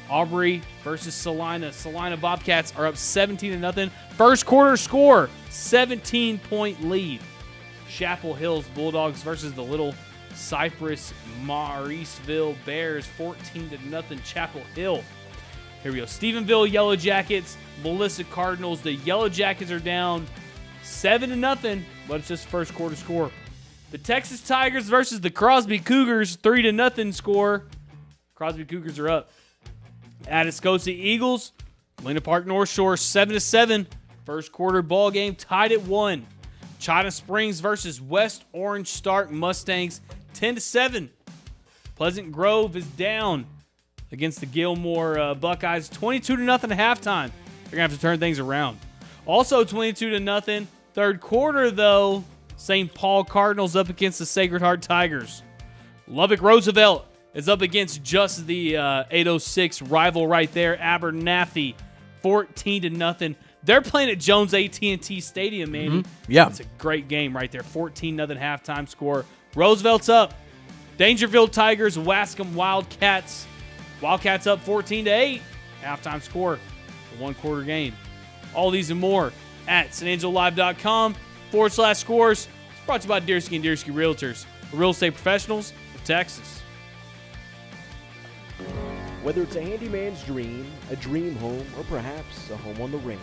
Aubrey versus Salina. Salina Bobcats are up 17-0. First quarter score, 17-point lead. Chapel Hills Bulldogs versus the Little Cypress Mauriceville Bears, 14-0 Chapel Hill. Here we go. Stephenville Yellow Jackets, Melissa Cardinals. The Yellow Jackets are down 7-0, but it's just first quarter score. The Texas Tigers versus the Crosby Cougars, 3-0 score. Crosby Cougars are up. Atascosa Eagles, Galena Park North Shore, 7-7. First quarter ball game tied at 1. China Springs versus West Orange Stark Mustangs, 10-7. Pleasant Grove is down against the Gilmore Buckeyes, 22-0 at halftime. They're gonna have to turn things around. Also 22-0. Third quarter though, St. Paul Cardinals up against the Sacred Heart Tigers. Lubbock Roosevelt is up against just the 806 rival right there, Abernathy, 14-0. They're playing at Jones AT&T Stadium, Manny. Mm-hmm. Yeah. It's a great game right there. 14-0 halftime score. Roosevelt's up. Dangerville Tigers, Wascom Wildcats. Wildcats up 14-8. Halftime score. The one-quarter game. All these and more at sanangelolive.com/scores. It's brought to you by Deersky and Deersky Realtors, the real estate professionals of Texas. Whether it's a handyman's dream, a dream home, or perhaps a home on the range,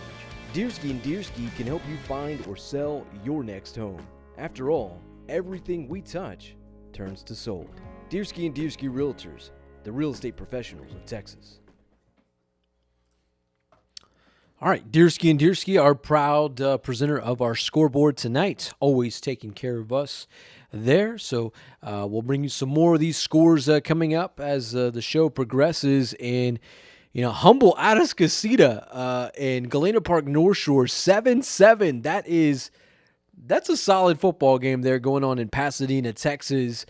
Deersky and Deersky can help you find or sell your next home. After all, everything we touch turns to sold. Deersky and Deersky Realtors, the real estate professionals of Texas. All right, Deersky and Deersky, our proud presenter of our scoreboard tonight, always taking care of us there. So we'll bring you some more of these scores coming up as the show progresses. And, Humble Atascocita and Galena Park North Shore 7-7. That's a solid football game there going on in Pasadena, Texas.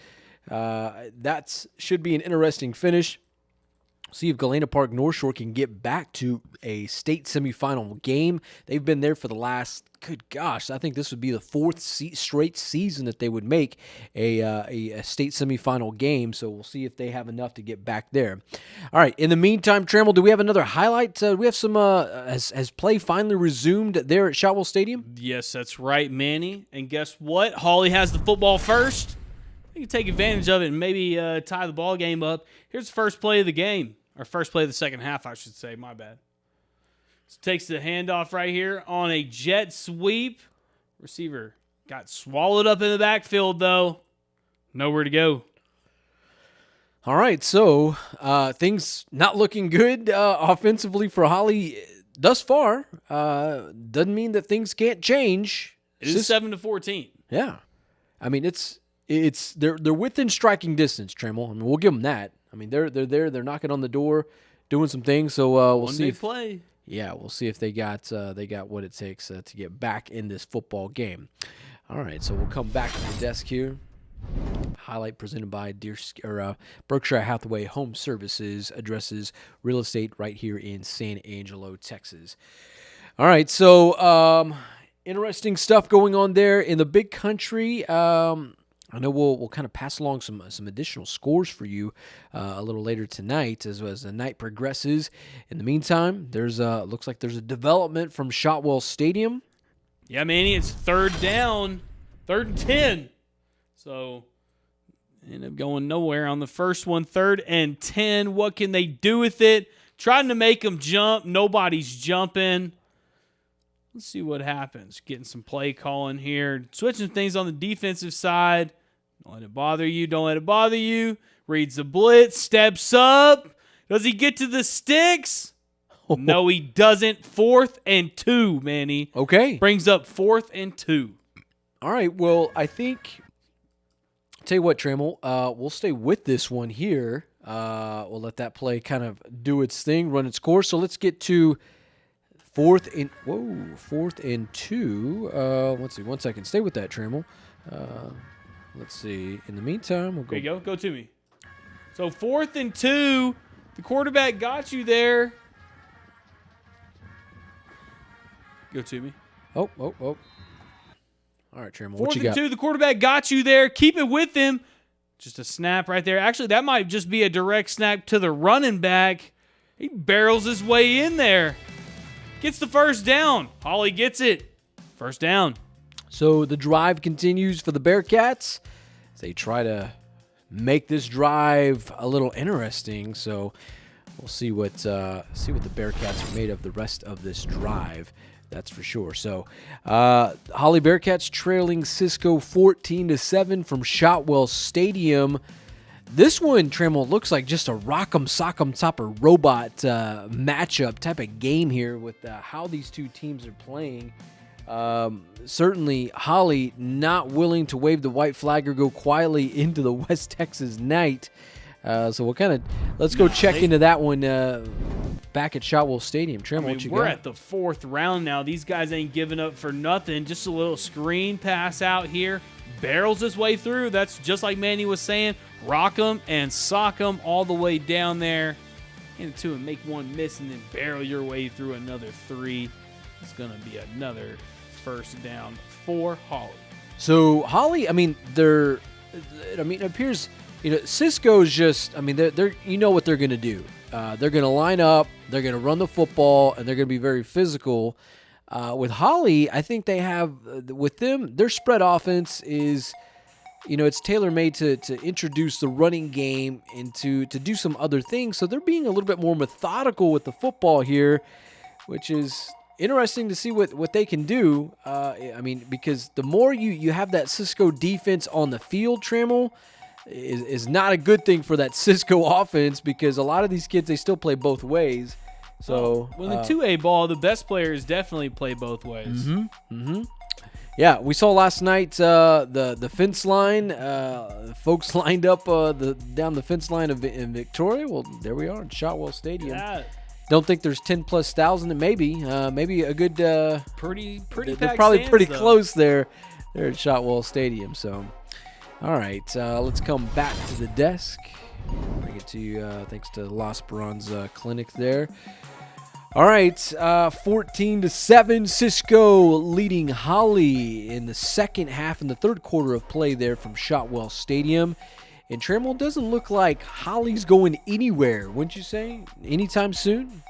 That should be an interesting finish. See if Galena Park North Shore can get back to a state semifinal game. They've been there for the last, good gosh, I think this would be the fourth straight season that they would make a state semifinal game. So we'll see if they have enough to get back there. All right. In the meantime, Trammell, do we have another highlight? We have some. Has play finally resumed there at Shotwell Stadium? Yes, that's right, Manny. And guess what? Hawley has the football first. You can take advantage of it and maybe tie the ball game up. Here's the first play of the game. Or first play of the second half, I should say. My bad. So takes the handoff right here on a jet sweep. Receiver got swallowed up in the backfield, though. Nowhere to go. All right, so things not looking good offensively for Hawley thus far. Doesn't mean that things can't change. It is 7-14. Yeah. I mean, they're within striking distance, Trammell. I mean, we'll give them that. I mean, they're there. They're knocking on the door, doing some things. So we'll see. Play. Yeah, we'll see if they got what it takes to get back in this football game. All right, so we'll come back to the desk here. Highlight presented by Berkshire Hathaway Home Services, addresses real estate right here in San Angelo, Texas. All right, so interesting stuff going on there in the big country. I know we'll kind of pass along some additional scores for you a little later tonight as the night progresses. In the meantime, looks like there's a development from Shotwell Stadium. Yeah, Manny, it's third down, 3rd and 10. So end up going nowhere on the first one, 3rd and 10. What can they do with it? Trying to make them jump. Nobody's jumping. Let's see what happens. Getting some play calling here. Switching things on the defensive side. Don't let it bother you. Don't let it bother you. Reads the blitz. Steps up. Does he get to the sticks? No, he doesn't. 4th and 2, Manny. Okay. Brings up 4th and 2. All right. Well, I think, tell you what, Trammell, we'll stay with this one here. We'll let that play kind of do its thing, run its course. So let's get to 4th and 2. Let's see. 1 second. Stay with that, Trammell. Let's see. In the meantime, we'll go. There you go. Go to me. So 4th and 2. The quarterback got you there. Go to me. Oh. All right, Trammell. 4th What you and got? 2. The quarterback got you there. Keep it with him. Just a snap right there. Actually, that might just be a direct snap to the running back. He barrels his way in there. Gets the first down. Hawley gets it. First down. So the drive continues for the Bearcats as they try to make this drive a little interesting. So we'll see what the Bearcats are made of the rest of this drive. That's for sure. So Hawley Bearcats trailing Cisco 14-7 from Shotwell Stadium. This one, Trammell, looks like just a rock'em sock'em topper robot matchup type of game here with how these two teams are playing. Certainly, Hawley not willing to wave the white flag or go quietly into the West Texas night. So let's go check into that one back at Shotwell Stadium. Trammell, what you got? We're at the 4th round now. These guys ain't giving up for nothing. Just a little screen pass out here. Barrels his way through. That's just like Manny was saying. Rock 'em and sock 'em all the way down there. Hand it to him, make one miss, and then barrel your way through another 3. It's going to be another first down for Hawley. So Hawley, it appears, Cisco's just, they're you know what they're going to do. They're going to line up, they're going to run the football, and they're going to be very physical. With Hawley, I think they have, with them, their spread offense is, it's tailor-made to introduce the running game and to do some other things. So they're being a little bit more methodical with the football here, which is interesting to see what they can do. Because the more you have that Cisco defense on the field, Trammell, is not a good thing for that Cisco offense, because a lot of these kids, they still play both ways. So when the 2A ball, the best players definitely play both ways. yeah, we saw last night the fence line. Folks lined up down the fence line in Victoria. Well, there we are in Shotwell Stadium. Yeah, Don't think there's 10,000+. Maybe a good. pretty They're packed probably stands, pretty though. close there. They're at Shotwell Stadium. So, all right, let's come back to the desk. Bring it to you. Thanks to Las Esperanza Clinic there. All right, 14-7, Cisco leading Hawley in the second half in the third quarter of play there from Shotwell Stadium. And Trammell, doesn't look like Hawley's going anywhere, wouldn't you say? Anytime soon?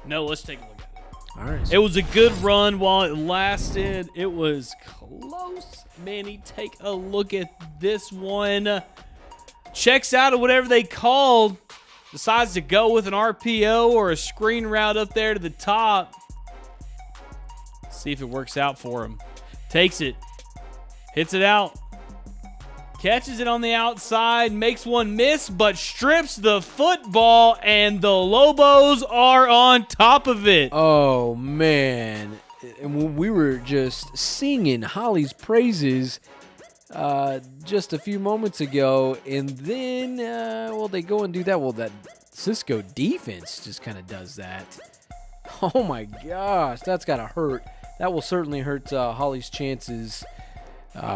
No, let's take a look at it. All right. It was a good run while it lasted. It was close. Manny, take a look at this one. Checks out of whatever they called. Decides to go with an RPO or a screen route up there to the top. See if it works out for him. Takes it. Hits it out. Catches it on the outside. Makes one miss, but strips the football, and the Lobos are on top of it. Oh, man. And when we were just singing Hawley's praises just a few moments ago, and then, they go and do that. Well, that Cisco defense just kind of does that. Oh, my gosh. That's got to hurt. That will certainly hurt Hawley's chances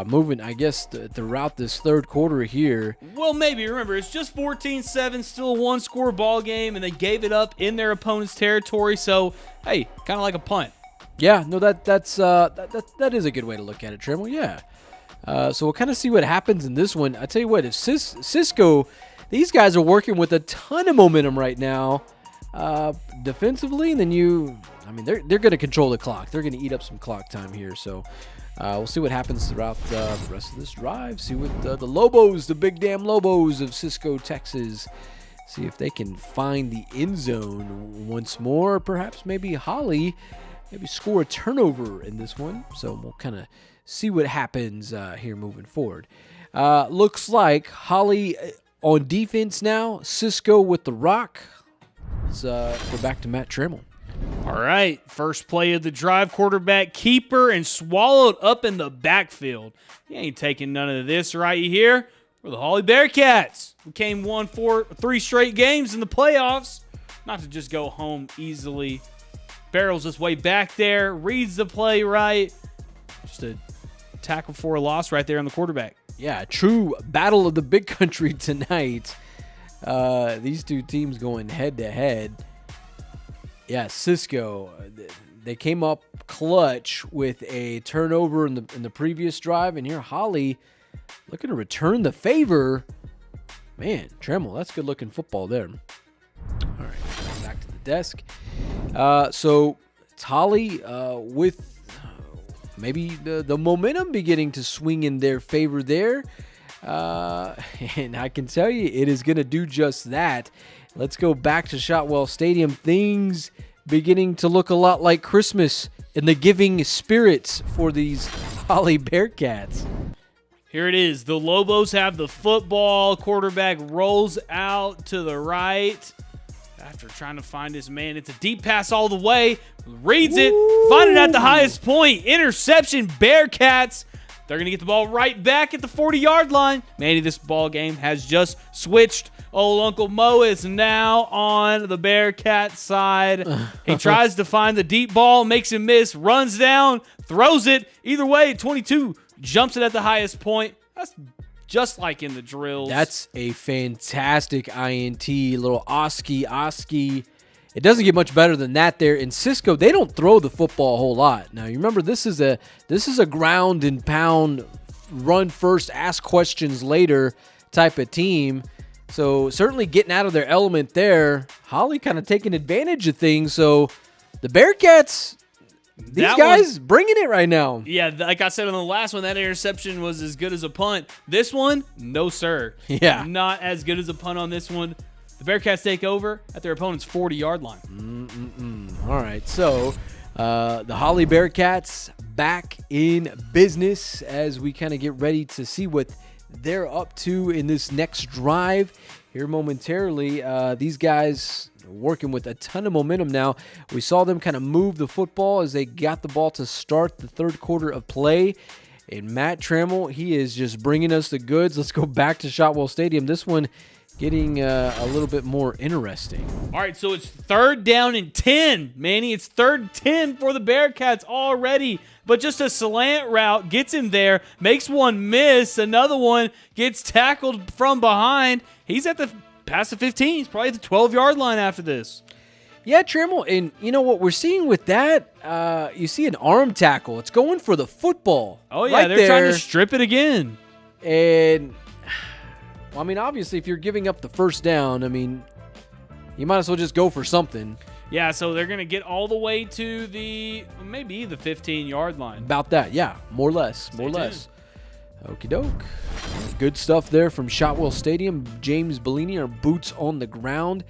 moving, I guess, throughout this third quarter here. Well, maybe. Remember, it's just 14-7, still a one-score ball game, and they gave it up in their opponent's territory. So, hey, kind of like a punt. Yeah, no, that is a good way to look at it, Trammell. Yeah. So we'll kind of see what happens in this one. I tell you what, if Cisco, these guys are working with a ton of momentum right now defensively, then they're going to control the clock. They're going to eat up some clock time here. So we'll see what happens throughout the rest of this drive. See what the Lobos, the big damn Lobos of Cisco, Texas, see if they can find the end zone once more. Perhaps maybe Hawley score a turnover in this one. So we'll kind of see what happens here moving forward. Looks like Hawley on defense now. Cisco with the rock. Let's go back to Matt Trammell. All right, first play of the drive, quarterback keeper and swallowed up in the backfield. He ain't taking none of this right here. We're the Hawley Bearcats. We won 3 straight games in the playoffs. Not to just go home easily. Barrels his way back there, reads the play right. Just a tackle for a loss right there on the quarterback. Yeah, true battle of the big country tonight. These two teams going head to head. Yeah, Cisco, they came up clutch with a turnover in the previous drive, and here Hawley looking to return the favor. Man, Trammell, that's good looking football there. All right, back to the desk. So it's Hawley with maybe the momentum beginning to swing in their favor there. And I can tell you it is going to do just that. Let's go back to Shotwell Stadium. Things beginning to look a lot like Christmas in the giving spirits for these Hawley Bearcats. Here it is. The Lobos have the football. Quarterback rolls out to the right. After trying to find his man, it's a deep pass all the way. Reads it. Find it at the highest point. Interception. Bearcats. They're going to get the ball right back at the 40-yard line. Manny, this ball game has just switched. Old Uncle Mo is now on the Bearcat side. He tries to find the deep ball, makes him miss, runs down, throws it. Either way, 22 jumps it at the highest point. That's just like in the drills. That's a fantastic INT, little Oski. It doesn't get much better than that there. In Cisco, they don't throw the football a whole lot. Now, you remember, this is a ground and pound, run first, ask questions later type of team. So certainly getting out of their element there. Hawley kind of taking advantage of things. So the Bearcats, these guys bringing it right now. Yeah, like I said on the last one, that interception was as good as a punt. This one, no sir. Yeah. Not as good as a punt on this one. The Bearcats take over at their opponent's 40-yard line. All right, so the Hawley Bearcats back in business as we kind of get ready to see what they're up to in this next drive here momentarily. These guys working with a ton of momentum now. We saw them kind of move the football as they got the ball to start the third quarter of play. And Matt Trammell, he is just bringing us the goods. Let's go back to Shotwell Stadium. This one getting a little bit more interesting. All right, so it's 3rd down and 10, Manny. It's 3rd and 10 for the Bearcats already. But just a slant route gets him there, makes one miss. Another one gets tackled from behind. He's at the past the 15. He's probably at the 12-yard line after this. Yeah, Trammell, and you know what we're seeing with that? You see an arm tackle. It's going for the football. Oh, yeah, right they're trying there. to strip it again. And, well, I mean, obviously, if you're giving up the first down, I mean, you might as well just go for something. Yeah, so they're going to get all the way to maybe the 15-yard line. About that, yeah, more or less, more or less. Okie doke. Good stuff there from Shotwell Stadium. James Bellini, our boots on the ground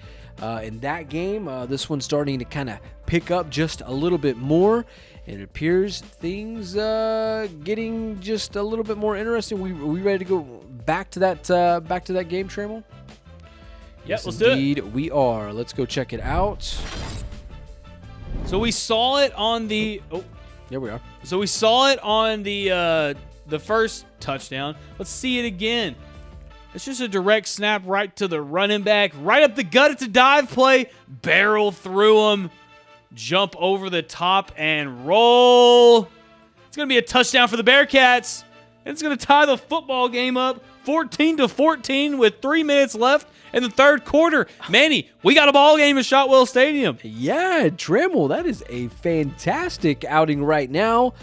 in that game. This one's starting to kind of pick up just a little bit more. It appears things getting just a little bit more interesting. We ready to go back to that game, Trammell? Yes, let's do it. Indeed, we are. Let's go check it out. So we saw it on the. Oh, there we are. So we saw it on the first touchdown. Let's see it again. It's just a direct snap right to the running back, right up the gut. It's a dive play, barrel through him, jump over the top and roll. It's gonna be a touchdown for the Bearcats. And it's gonna tie the football game up, 14-14 with 3 minutes left in the third quarter. Manny, we got a ball game at Shotwell Stadium. Yeah, Trammell, that is a fantastic outing right now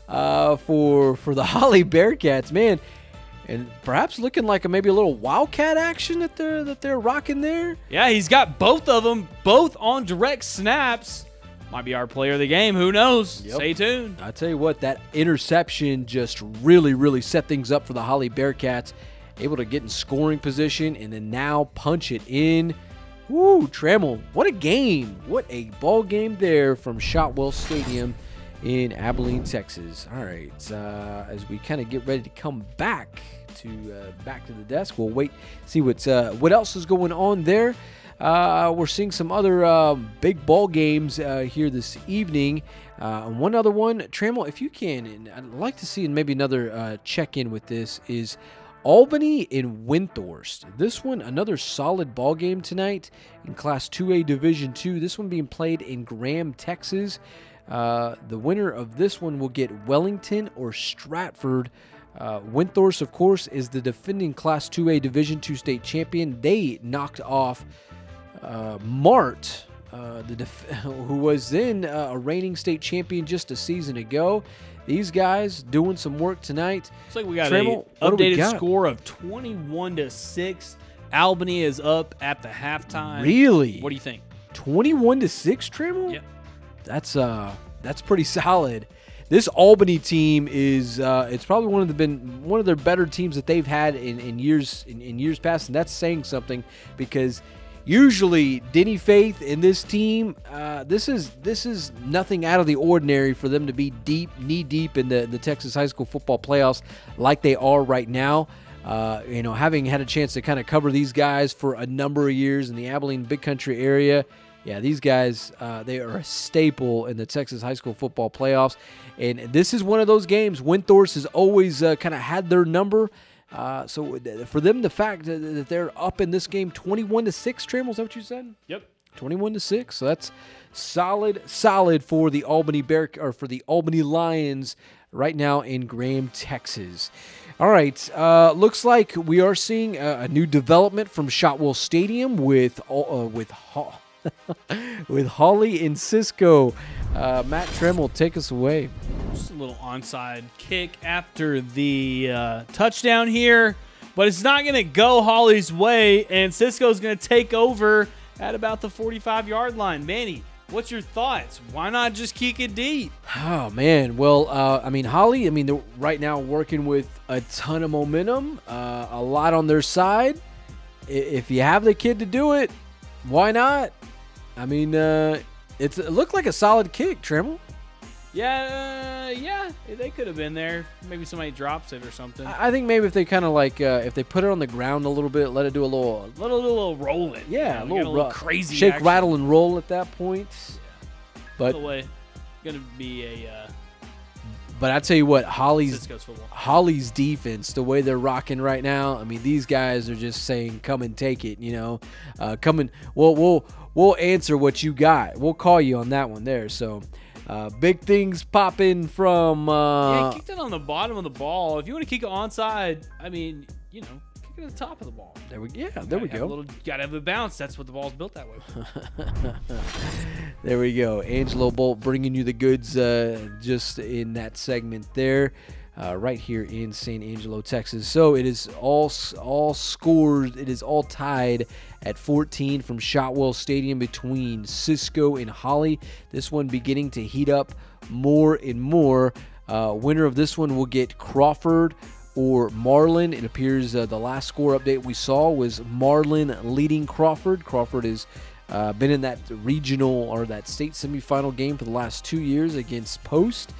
for the Hawley Bearcats, man. And perhaps looking like maybe a little Wildcat action that they're rocking there. Yeah, he's got both of them, both on direct snaps. Might be our player of the game. Who knows? Yep. Stay tuned. I tell you what, that interception just really, really set things up for the Hawley Bearcats. Able to get in scoring position and then now punch it in. Woo, Trammell, what a game. What a ball game there from Shotwell Stadium in Abilene, Texas. All right, as we kind of get ready to come back to the desk, we'll wait, see what else is going on there. We're seeing some other big ball games here this evening. One other one, Trammell, if you can, and I'd like to see maybe another check-in with this, is Albany and Windthorst. This one, another solid ball game tonight in Class 2A Division II. This one being played in Graham, Texas. The winner of this one will get Wellington or Stratford. Windthorst, of course, is the defending Class 2A Division II state champion. They knocked off Mart, who was then a reigning state champion just a season ago. These guys doing some work tonight. Looks like we got Trammell, an updated score of 21-6. Albany is up at the halftime. Really? What do you think? 21-6, Trammell? Yep. That's pretty solid. This Albany team is it's probably one of their better teams that they've had in years past, and that's saying something because usually Denny Faith and this team, this is nothing out of the ordinary for them to be knee deep in the Texas high school football playoffs like they are right now. Having had a chance to kind of cover these guys for a number of years in the Abilene Big Country area. Yeah, these guys, they are a staple in the Texas high school football playoffs. And this is one of those games. Windthorst has always kind of had their number. So for them, the fact that they're up in this game 21-6, Trammell, is that what you said? Yep. 21-6. So that's solid for the Albany Lions right now in Graham, Texas. All right, looks like we are seeing a new development from Shotwell Stadium with Hawley and Cisco. Matt Trammell, take us away. Just a little onside kick after the touchdown here, but it's not going to go Hawley's way, and Cisco's going to take over at about the 45-yard line. Manny, what's your thoughts? Why not just kick it deep? Oh, man. Well, Hawley, they're right now working with a ton of momentum, a lot on their side. If you have the kid to do it, why not? It looked like a solid kick, Trammell. Yeah, they could have been there. Maybe somebody drops it or something. I think maybe if they kind of like if they put it on the ground a little bit, let it do a little rolling. Yeah, you know, a little crazy shake, action. rattle, and roll at that point. By But the way, gonna be a I tell you what, Cisco's football. Hawley's defense, the way they're rocking right now. I mean, these guys are just saying, "Come and take it," you know. Come and we'll answer what you got. We'll call you on that one there. So. Big things popping from. Yeah, he kicked it on the bottom of the ball. If you want to kick it onside, I mean, you know, kick it at the top of the ball. There we go. Gotta have a bounce. That's what the ball's built that way. There we go. Angelo Bolt bringing you the goods just in that segment there. Right here in San Angelo, Texas. So it is all scores. It is all tied at 14 from Shotwell Stadium between Cisco and Hawley. This one beginning to heat up more and more. Winner of this one will get Crawford or Marlin. It appears the last score update we saw was Marlin leading Crawford. Crawford has been in that regional or that state semifinal game for the last 2 years against Post.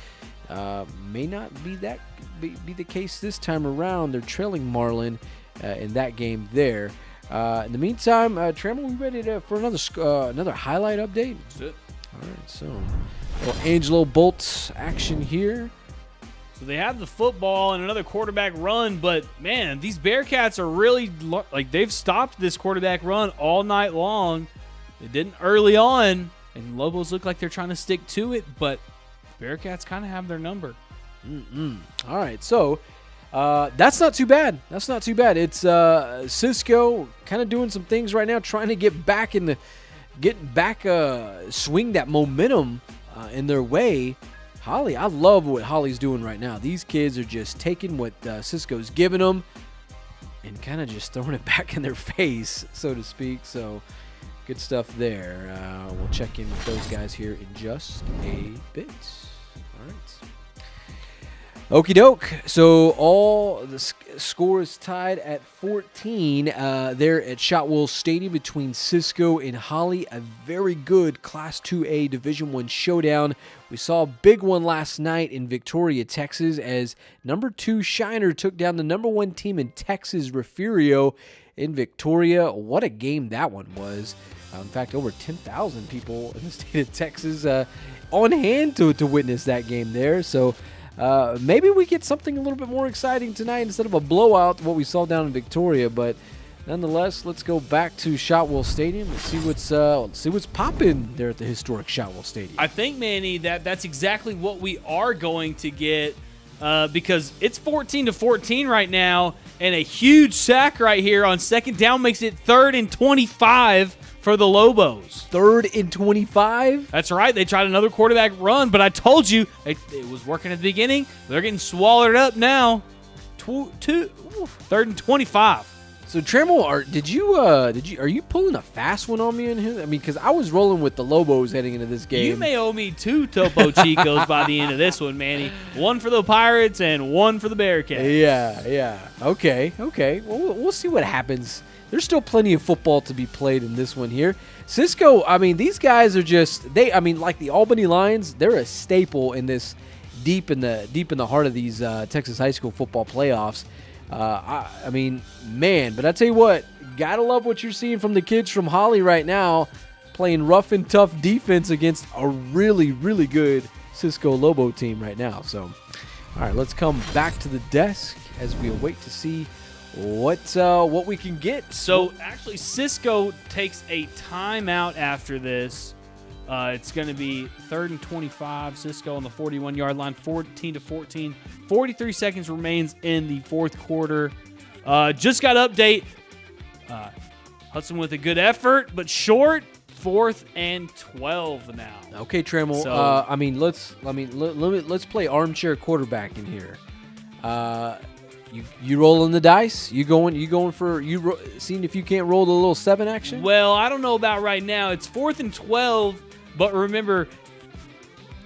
May not be the case this time around. They're trailing Marlin in that game there. In the meantime, Trammell, we ready for another highlight update? That's it. All right, so Angelo Bolt action here. So they have the football and another quarterback run, but man, these Bearcats are really they've stopped this quarterback run all night long. They didn't early on, and Lobos look like they're trying to stick to it, but Bearcats kind of have their number. All right, so that's not too bad. It's Cisco kind of doing some things right now, trying to get back swing that momentum in their way. Hawley, I love what Hawley's doing right now. These kids are just taking what Cisco's giving them and kind of just throwing it back in their face, so to speak. So good stuff there. We'll check in with those guys here in just a bit. All right. Okie doke. So all the score is tied at 14 there at Shotwell Stadium between Cisco and Hawley. A very good Class 2A Division I showdown. We saw a big one last night in Victoria, Texas, as number 2 Shiner took down the number 1 team in Texas, Refugio, in Victoria. What a game that one was. In fact, over 10,000 people in the state of Texas on hand to witness that game there. So maybe we get something a little bit more exciting tonight instead of a blowout, what we saw down in Victoria. But nonetheless, let's go back to Shotwell Stadium and see what's popping there at the historic Shotwell Stadium. I think, Manny, that's exactly what we are going to get because it's 14-14 right now, and a huge sack right here on second down makes it 3rd and 25 for the Lobos. 3rd and 25? That's right. They tried another quarterback run, but I told you it was working at the beginning. They're getting swallowed up now. 3rd and 25. So Trammell, are you pulling a fast one on me in here? I mean, because I was rolling with the Lobos heading into this game. You may owe me 2 Topo Chicos by the end of this one, Manny. 1 for the Pirates and 1 for the Bearcats. Yeah. Okay. Well, we'll see what happens. There's still plenty of football to be played in this one here. Cisco, I mean, these guys are like the Albany Lions, they're a staple in this deep in the heart of these Texas high school football playoffs. I mean, man, but I tell you what, gotta love what you're seeing from the kids from Hawley right now, playing rough and tough defense against a really, really good Cisco Lobo team right now. So, all right, let's come back to the desk as we await to see what we can get. So actually, Cisco takes a timeout after this. It's going to be 3rd and 25. Cisco on the 41-yard line, 14-14. 43 seconds remains in the fourth quarter. Just got update. Hudson with a good effort, but short. 4th and 12 now. Okay, Trammell. So, let's play armchair quarterback in here. You rolling the dice? You going for seeing if you can't roll the little 7 action? Well, I don't know about right now. It's 4th and 12, but remember,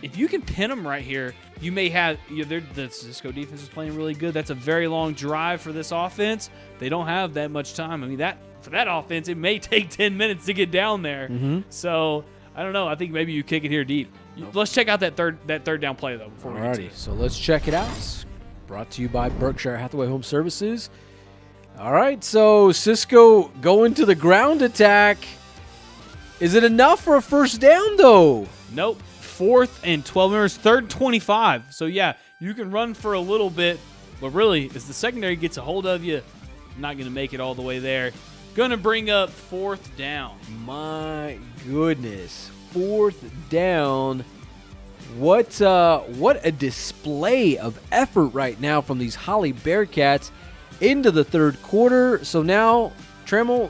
if you can pin them right here, you may have the Cisco defense is playing really good. That's a very long drive for this offense. They don't have that much time. I mean, for that offense, it may take 10 minutes to get down there. Mm-hmm. So I don't know. I think maybe you kick it here deep. Let's check out that third down play, though, before we get to Alrighty, it. so let's check it out. Brought to you by Berkshire Hathaway Home Services. All right, so Cisco going to the ground attack. Is it enough for a first down, though? Nope. 4th and 12. Remember, 3rd and 25. So, yeah, you can run for a little bit, but really, as the secondary gets a hold of you, not going to make it all the way there. Going to bring up 4th down. My goodness, 4th down. What a display of effort right now from these Hawley Bearcats into the third quarter. So now, Trammell,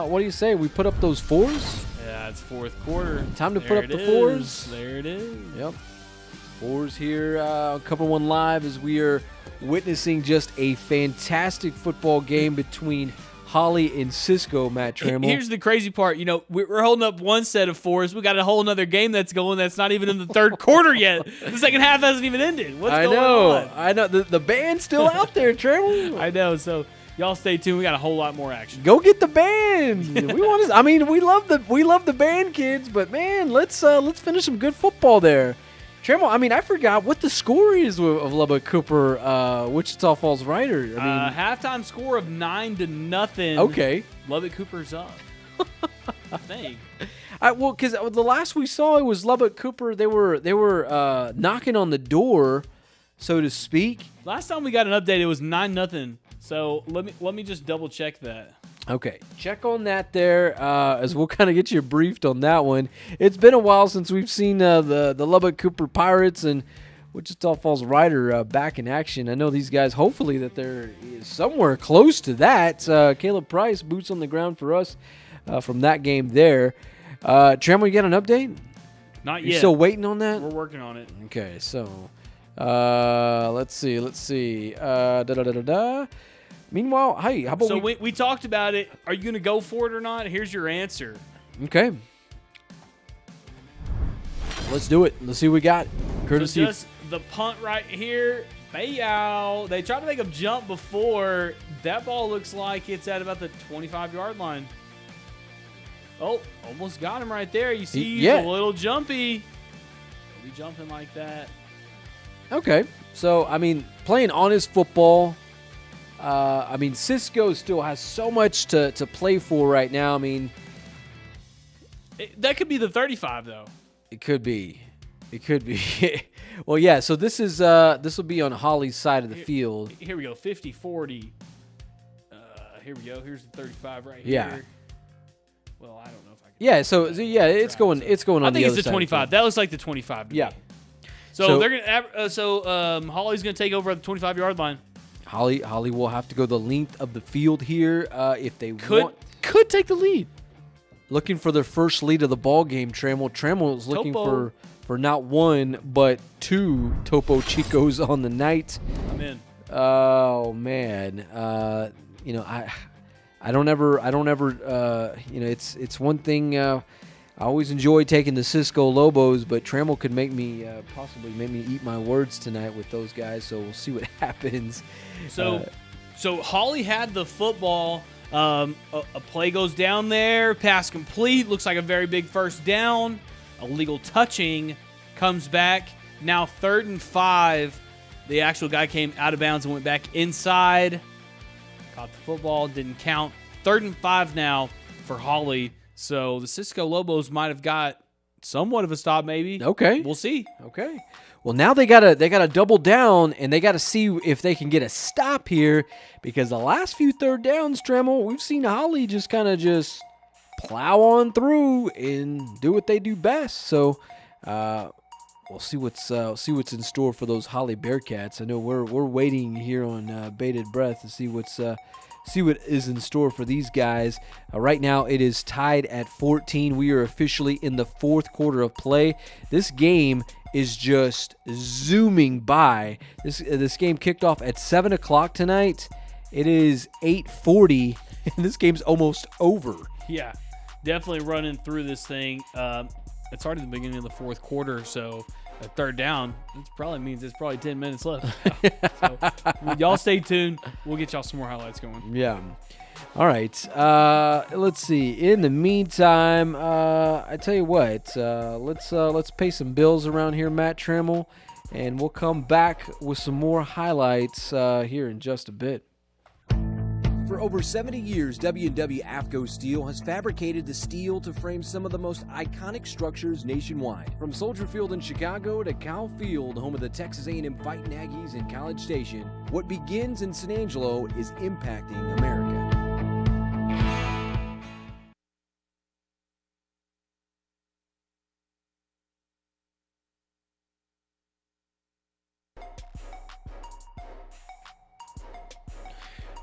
what do you say? We put up those 4s? Yeah, it's 4th quarter. Time to There put up it the is. 4s. There it is. Yep. 4s here, COVER1 Live, as we are witnessing just a fantastic football game between Hawley and Cisco, Matt Trammell. Here's the crazy part. You know, we're holding up one set of 4s. We got a whole other game that's going that's not even in the third quarter yet. The second half hasn't even ended. What's going on? I know. The band's still out there, Trammell. I know. So y'all stay tuned. We got a whole lot more action. Go get the band. We want to. I mean, we love the band, kids. But man, let's finish some good football there. Trammell, I mean, I forgot what the score is of Lubbock Cooper, Wichita Falls Rider. I mean, Halftime score of 9-0. okay. Lubbock Cooper's up. I think. Well, because the last we saw it was Lubbock Cooper. They were knocking on the door, so to speak. Last time we got an update, it was 9-0. So let me just double check that. Okay, check on that there, as we'll kind of get you briefed on that one. It's been a while since we've seen the Lubbock Cooper Pirates and Wichita Falls Rider back in action. I know these guys, hopefully that they're somewhere close to that. Caleb Price, boots on the ground for us from that game there. Trammell, you got an update? Not You yet. still waiting on that? We're working on it. Okay, so let's see. Meanwhile, hey, how about So we talked about it. Are you going to go for it or not? Here's your answer. Okay. Let's do it. Let's see what we got. Courtesy. So just the punt right here. Bayout. They tried to make him jump before. That ball looks like it's at about the 25-yard line. Oh, almost got him right there. You see he's Yeah. a little jumpy. He'll be jumping like that. Okay. So, I mean, playing honest football. I mean, Cisco still has so much to play for right now. I mean, That could be the 35, though. it could be. It could be. Well, yeah, so this will be on Hawley's side of the field. Here we go, 50-40. Here we go. Here's the 35 right Yeah. here. Well, I don't know if I can. Yeah, so yeah, it's going on I the think other it's the side. 25. That looks like the 25 to Yeah. me. So they're gonna. Hawley's gonna take over at the 25-yard line. Hawley will have to go the length of the field here if they want. Could take the lead. Looking for their first lead of the ball game, Trammell. Trammell is looking Topo. for not one but two Topo Chicos on the night. I'm in. Oh man, you know I don't ever you know it's one thing. I always enjoy taking the Cisco Lobos, but Trammell could possibly make me eat my words tonight with those guys. So we'll see what happens. So Hawley had the football. A play goes down there. Pass complete. Looks like a very big first down. Illegal touching comes back. Now 3rd and 5. The actual guy came out of bounds and went back inside. Caught the football. Didn't count. 3rd and 5 now for Hawley. So the Cisco Lobos might have got somewhat of a stop, maybe. Okay. We'll see. Okay. Well, now they gotta double down, and they gotta see if they can get a stop here, because the last few third downs, Trammell, we've seen Hawley just plow on through and do what they do best. So we'll see what's in store for those Hawley Bearcats. I know we're waiting here on bated breath to see what is in store for these guys. Right now, it is tied at 14. We are officially in the fourth quarter of play. This game is just zooming by. This game kicked off at 7 o'clock tonight. It is 8:40, and this game's almost over. Yeah, definitely running through this thing. It's already the beginning of the fourth quarter, so a third down, it probably means it's probably 10 minutes left. So, y'all stay tuned. We'll get y'all some more highlights going. Yeah. All right. Let's see. In the meantime, I tell you what. Let's pay some bills around here, Matt Trammell, and we'll come back with some more highlights here in just a bit. For over 70 years, W&W AFCO Steel has fabricated the steel to frame some of the most iconic structures nationwide. From Soldier Field in Chicago to Cal Field, home of the Texas A&M Fighting Aggies and College Station, what begins in San Angelo is impacting America.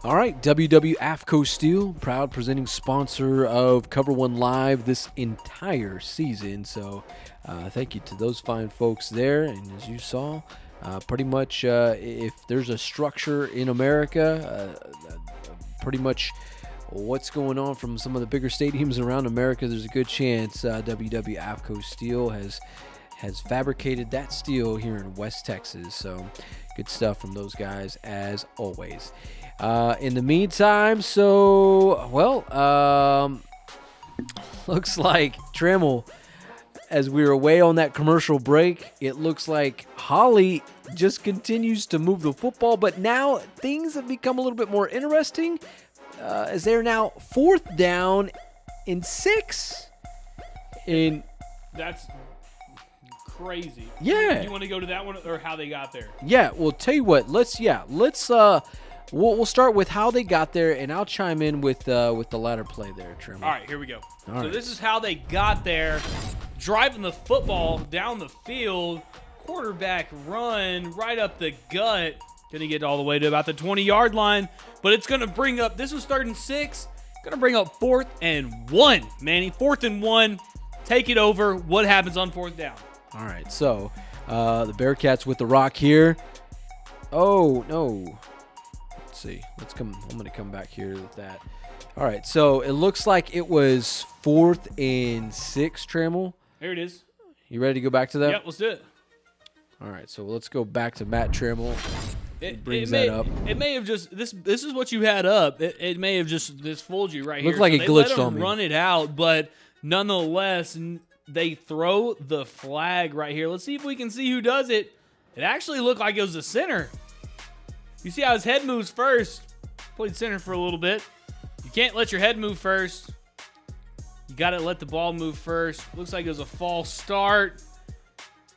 All right, WW AFCO Steel, proud presenting sponsor of COVER1 Live this entire season. So thank you to those fine folks there. And as you saw, pretty much if there's a structure in America, pretty much what's going on from some of the bigger stadiums around America, there's a good chance WW AFCO Steel has fabricated that steel here in West Texas. So good stuff from those guys as always. In the meantime, looks like Trammell, as we were away on that commercial break, it looks like Hawley just continues to move the football, but now things have become a little bit more interesting as they're now 4th down and 6. That's crazy. Yeah. You want to go to that one or how they got there? Yeah, well, tell you what, let's we'll start with how they got there, and I'll chime in with the latter play there, Trammell. All right, here we go. All so right. this is how they got there. Driving the football down the field, quarterback run right up the gut. Going to get all the way to about the 20-yard line, but it's going to bring up, this was 3rd and 6, going to bring up 4th and 1, Manny. 4th and 1, take it over. What happens on 4th down? All right, so the Bearcats with the rock here. Oh, no. Let's see. I'm going to come back here with that. All right, so it looks like it was 4th and 6, Trammell. Here it is. You ready to go back to that? Yep, let's do it. All right, so let's go back to Matt Trammell. It brings may, that up. It may have just this is what you had up. It may have just this fooled you right here. Looked like it they glitched let them on me. Run it out, but nonetheless, they throw the flag right here. Let's see if we can see who does it. It actually looked like it was the center. You see how his head moves first. Played center for a little bit. You can't let your head move first. You got to let the ball move first. Looks like it was a false start.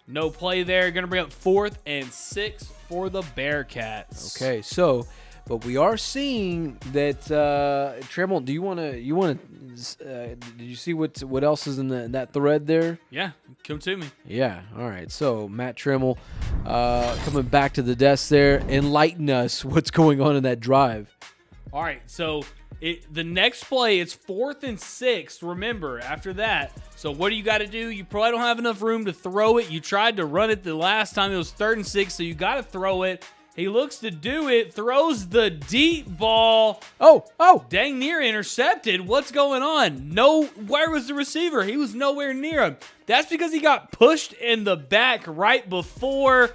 No play there. Going to bring up 4th and 6 for the Bearcats. Okay, so, but we are seeing that Trammell. Do you want to? Did you see what else is in that thread there? Yeah, come to me. Yeah. All right. So Matt Trammell coming back to the desk there. Enlighten us. What's going on in that drive? All right. So the next play, it's 4th and 6. Remember, after that. So what do you got to do? You probably don't have enough room to throw it. You tried to run it the last time. It was 3rd and 6, so you got to throw it. He looks to do it, throws the deep ball. Oh. Dang near intercepted. What's going on? No, where was the receiver? He was nowhere near him. That's because he got pushed in the back right before,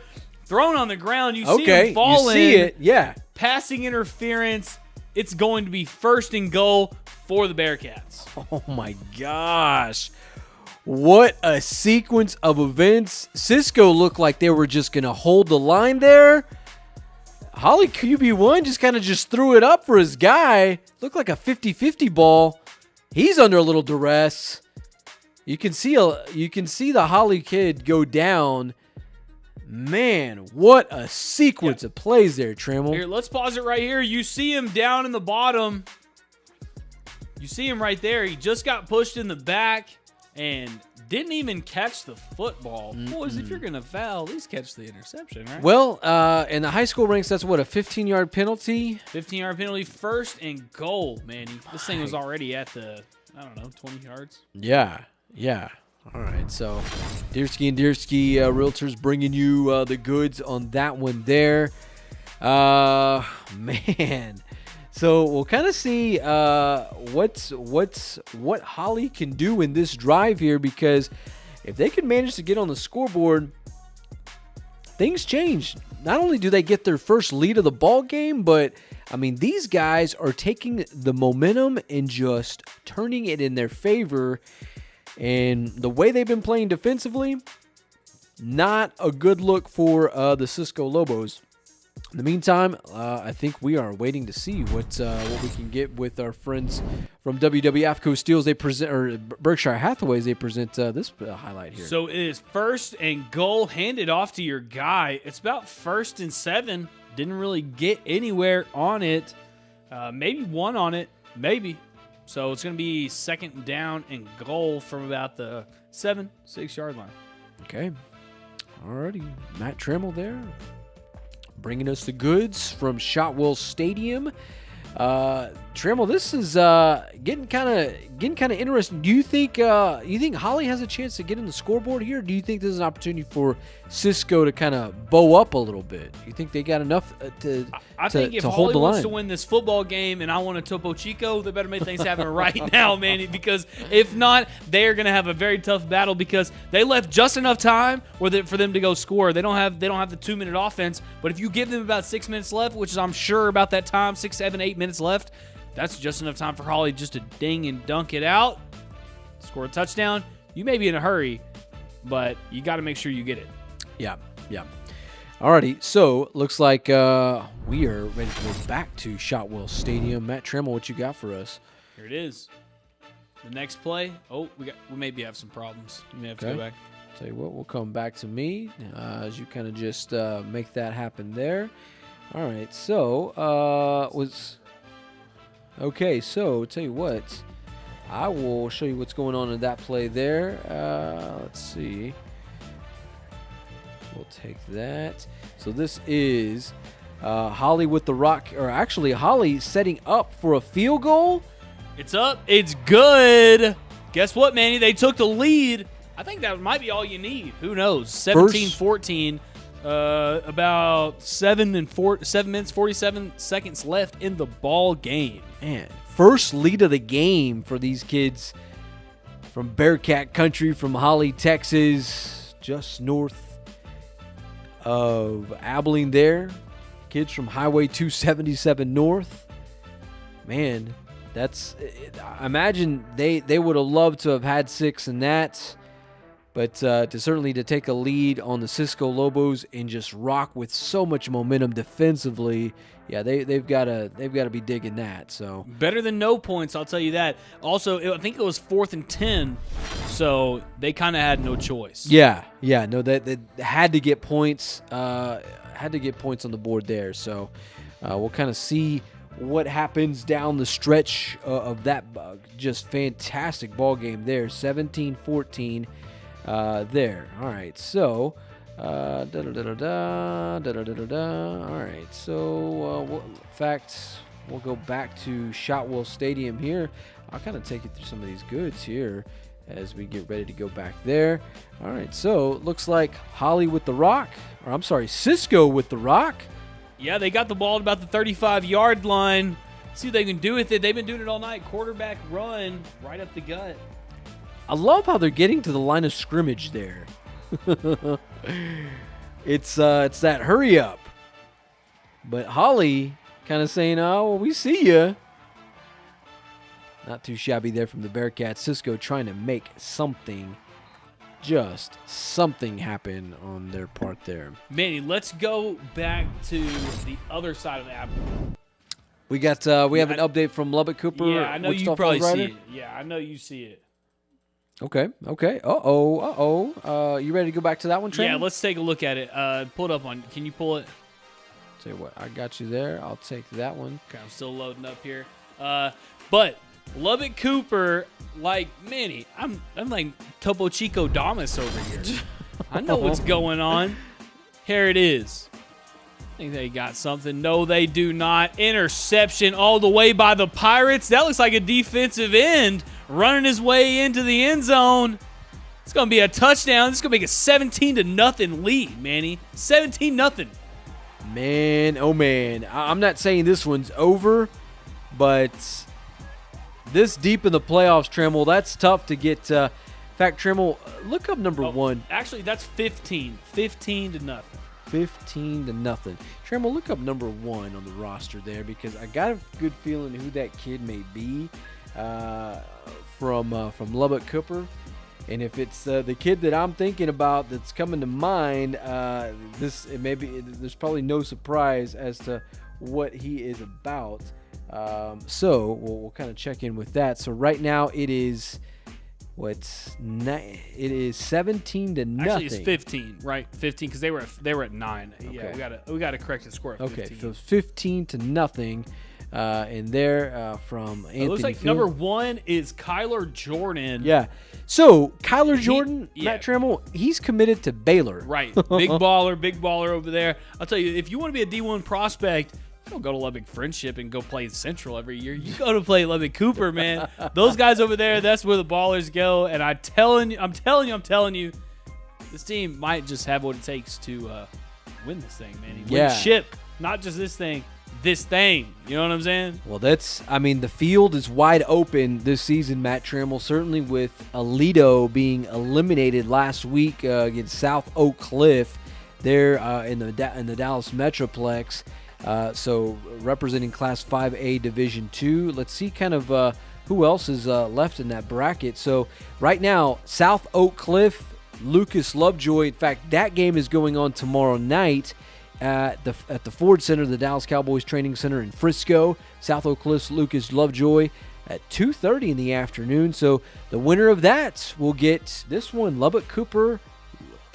thrown on the ground. You see him falling. You see it, yeah. Passing interference. It's going to be 1st and goal for the Bearcats. Oh, my gosh. What a sequence of events. Cisco looked like they were just going to hold the line there. Hawley QB1 just threw it up for his guy. Looked like a 50-50 ball. He's under a little duress. You can see the Hawley kid go down. Man, what a sequence of plays there, Trammell. Here, let's pause it right here. You see him down in the bottom. You see him right there. He just got pushed in the back and didn't even catch the football. Boys, if you're going to foul, at least catch the interception, right? Well, in the high school ranks, that's what, a 15-yard penalty? 15-yard penalty, 1st and goal, Manny. This thing was already at the, 20 yards. Yeah. All right, so Deersky and Deersky Realtors bringing you the goods on that one there. Man. So we'll kind of see what Hawley can do in this drive here, because if they can manage to get on the scoreboard, things change. Not only do they get their first lead of the ball game, but I mean, these guys are taking the momentum and just turning it in their favor. And the way they've been playing defensively, not a good look for the Cisco Lobos. In the meantime, I think we are waiting to see what we can get with our friends from WWF Steels. They present, or Berkshire Hathaways, they present this highlight here. So it is 1st and goal, handed off to your guy. It's about 1st and 7. Didn't really get anywhere on it. Maybe one on it, maybe. So it's going to be 2nd down and goal from about the 6-yard line. Okay. Alrighty. Matt Trammell there, bringing us the goods from Shotwell Stadium. Trammell, this is getting kind of interesting. Do you think Hawley has a chance to get in the scoreboard here? Or do you think this is an opportunity for Cisco to kind of bow up a little bit? Do you think they got enough I think if Hawley wants to win this football game and I want a Topo Chico, they better make things happen right now, Manny, because if not, they are going to have a very tough battle because they left just enough time for them to go score. They don't have the 2-minute offense, but if you give them about 6 minutes left, which is I'm sure about that time, 6, 7, 8 minutes left, that's just enough time for Hawley just to ding and dunk it out, score a touchdown. You may be in a hurry, but you got to make sure you get it. Yeah. Alrighty, so looks like we are ready to go back to Shotwell Stadium. Matt Trammell, what you got for us? Here it is. The next play. Oh, we maybe have some problems. You may have to go back. Tell you what, we'll come back to me as you kind of just make that happen there. All right, so so tell you what, I will show you what's going on in that play there. Let's see. We'll take that. So this is Hawley with the rock, or actually Hawley setting up for a field goal. It's up. It's good. Guess what, Manny? They took the lead. I think that might be all you need. Who knows? 17-14. About 7 minutes, 47 seconds left in the ball game. Man, first lead of the game for these kids from Bearcat Country, from Hawley, Texas, just north of Abilene there. Kids from Highway 277 North. Man, I imagine they would have loved to have had 6 in that. But to take a lead on the Cisco Lobos and just rock with so much momentum defensively, yeah, they've got to be digging that. So better than no points, I'll tell you that. Also, I think it was 4th and 10, so they kind of had no choice. Yeah, no, they had to get points. Had to get points on the board there. So we'll kind of see what happens down the stretch of that just fantastic ball game there. 17-14. There. All right. So, All right. So, in fact, we'll go back to Shotwell Stadium here. I'll kind of take you through some of these goods here as we get ready to go back there. All right. So, it looks like Hawley with the rock, or I'm sorry, Cisco with the rock. Yeah, they got the ball at about the 35-yard line. See what they can do with it. They've been doing it all night. Quarterback run right up the gut. I love how they're getting to the line of scrimmage there. It's that hurry up. But Hawley kind of saying, oh, well, we see you. Not too shabby there from the Bearcats. Cisco trying to make something happen on their part there. Manny, let's go back to the other side of the avenue. We have an update from Lubbock Cooper. Yeah, I know you probably see it. Yeah, I know you see it. Okay. You ready to go back to that one, Trammell? Yeah, let's take a look at it. Pull it up on. Can you pull it? Tell you what, I got you there. I'll take that one. Okay, I'm still loading up here. But Lubbock Cooper, like Manny, I'm like Topo Chico Damas over here. I know what's going on. Here it is. I think they got something. No, they do not. Interception all the way by the Pirates. That looks like a defensive end running his way into the end zone. It's going to be a touchdown. This is going to make a 17-0 lead, Manny. 17-0. Man, oh man. I'm not saying this one's over, but this deep in the playoffs, Trammell, that's tough to get. In fact, Trammell, look up number one. Actually, that's 15. 15-0. 15-0. Trammell, look up number 1 on the roster there, because I got a good feeling who that kid may be from Lubbock Cooper. And if it's the kid that I'm thinking about that's coming to mind, there's probably no surprise as to what he is about. So we'll kind of check in with that. So right now it is it is 17-0. Actually, it's 15, right? 15 because they were at 9. Okay. Yeah, we got to correct the score. At 15. Okay, so 15-0. And there from Anthony. It looks like Field. number 1 is Kyler Jordan. Yeah. So Kyler Jordan, yeah. Matt Trammell, he's committed to Baylor. Right. Big baller over there. I'll tell you, if you want to be a D1 prospect, you don't go to Lubbock Friendship and go play Central every year. You go to play Lubbock Cooper, man. Those guys over there, that's where the ballers go. And I'm telling you, this team might just have what it takes to win this thing, man. Win ship, not just this thing. This thing, you know what I'm saying? Well, the field is wide open this season, Matt Trammell, certainly with Aledo being eliminated last week against South Oak Cliff there in the Dallas Metroplex. So representing Class 5A Division II. Let's see kind of who else is left in that bracket. So right now, South Oak Cliff, Lucas Lovejoy. In fact, that game is going on tomorrow night at the Ford Center, the Dallas Cowboys Training Center in Frisco. South Oak Cliff's Lucas Lovejoy at 2:30 in the afternoon. So the winner of that will get this one, Lubbock Cooper,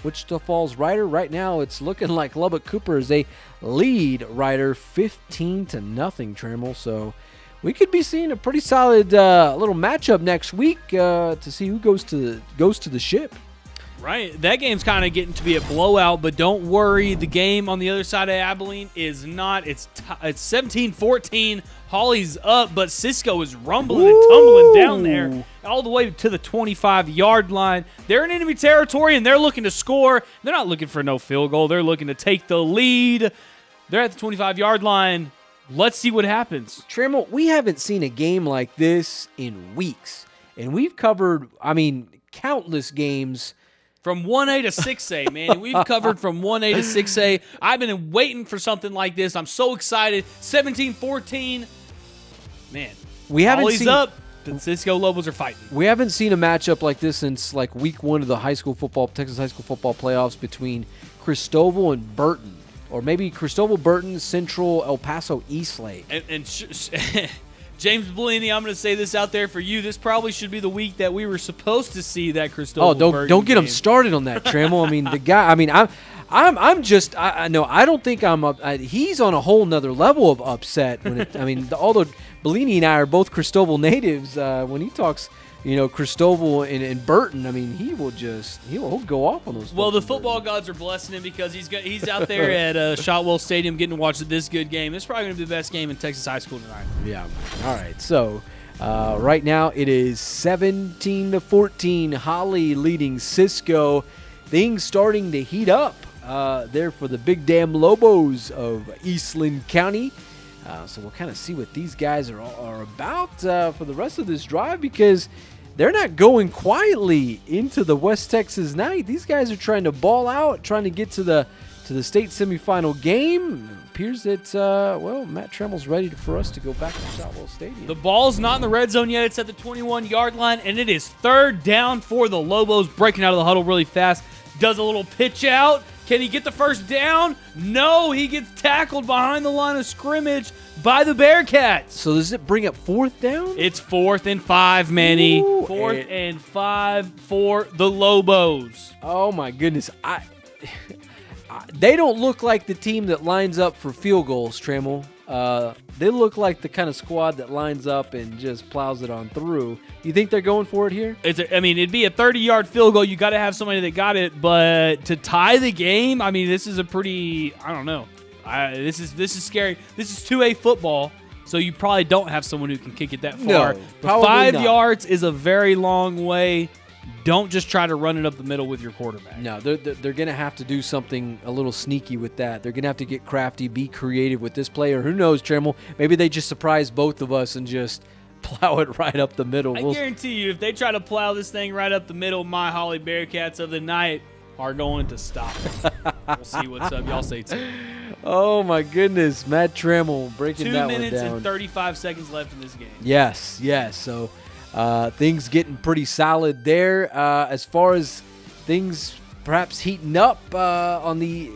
Wichita Falls Rider. Right now, it's looking like Lubbock Cooper is a lead rider, 15-0, Trammell. So we could be seeing a pretty solid little matchup next week to see who goes to the ship. Right. That game's kind of getting to be a blowout, but don't worry. The game on the other side of Abilene is not. It's 17-14. Hawley's up, but Cisco is rumbling and tumbling down there all the way to the 25-yard line. They're in enemy territory, and they're looking to score. They're not looking for no field goal. They're looking to take the lead. They're at the 25-yard line. Let's see what happens. Trammell, we haven't seen a game like this in weeks, and we've covered, countless games. From 1A to 6A, man. We've covered from 1A to 6A. I've been waiting for something like this. I'm so excited. 17-14. Man. We haven't Hawley's seen up. The Cisco Lobos are fighting. We haven't seen a matchup like this since like week 1 of the Texas high school football playoffs between Cristobal and Burton. Or maybe Cristobal, Burton, Central, El Paso, Eastlake. And James Bellini, I'm going to say this out there for you. This probably should be the week that we were supposed to see that Cristobal. Don't get him started on that, Trammell. The guy. I don't think I'm up. He's on a whole nother level of upset. Although Bellini and I are both Cristobal natives, when he talks, Cristobal and Burton, he'll go off on those. Well, the football gods are blessing him because he's out there at Shotwell Stadium getting to watch this good game. It's probably going to be the best game in Texas high school tonight. Yeah. All right. So right now it is 17-14. Hawley leading Cisco. Things starting to heat up there for the Big Damn Lobos of Eastland County. So we'll kind of see what these guys are about for the rest of this drive, because they're not going quietly into the West Texas night. These guys are trying to ball out, trying to get to the state semifinal game. It appears that Matt Trammell's ready for us to go back to Shotwell Stadium. The ball's not in the red zone yet. It's at the 21-yard line, and it is 3rd down for the Lobos. Breaking out of the huddle really fast. Does a little pitch out. Can he get the first down? No, he gets tackled behind the line of scrimmage by the Bearcats. So does it bring up 4th down? It's 4th and 5, Manny. Ooh, 4th and 5 for the Lobos. Oh, my goodness. They don't look like the team that lines up for field goals, Trammell. They look like the kind of squad that lines up and just plows it on through. You think they're going for it here? It'd be a 30-yard field goal. You got to have somebody that got it, but to tie the game, this is a pretty. I don't know. This is scary. This is 2A football, so you probably don't have someone who can kick it that far. No, but 5 yards is a very long way. Don't just try to run it up the middle with your quarterback. No, they're going to have to do something a little sneaky with that. They're going to have to get crafty, be creative with this player. Who knows, Trammell? Maybe they just surprise both of us and just plow it right up the middle. I guarantee you, if they try to plow this thing right up the middle, my Hawley Bearcats of the night, are going to stop it. We'll see what's up. Y'all stay tuned. Oh, my goodness. Matt Trammell breaking 2 that one minutes down. and 35 seconds left in this game. Yes. So things getting pretty solid there. As far as things perhaps heating up on the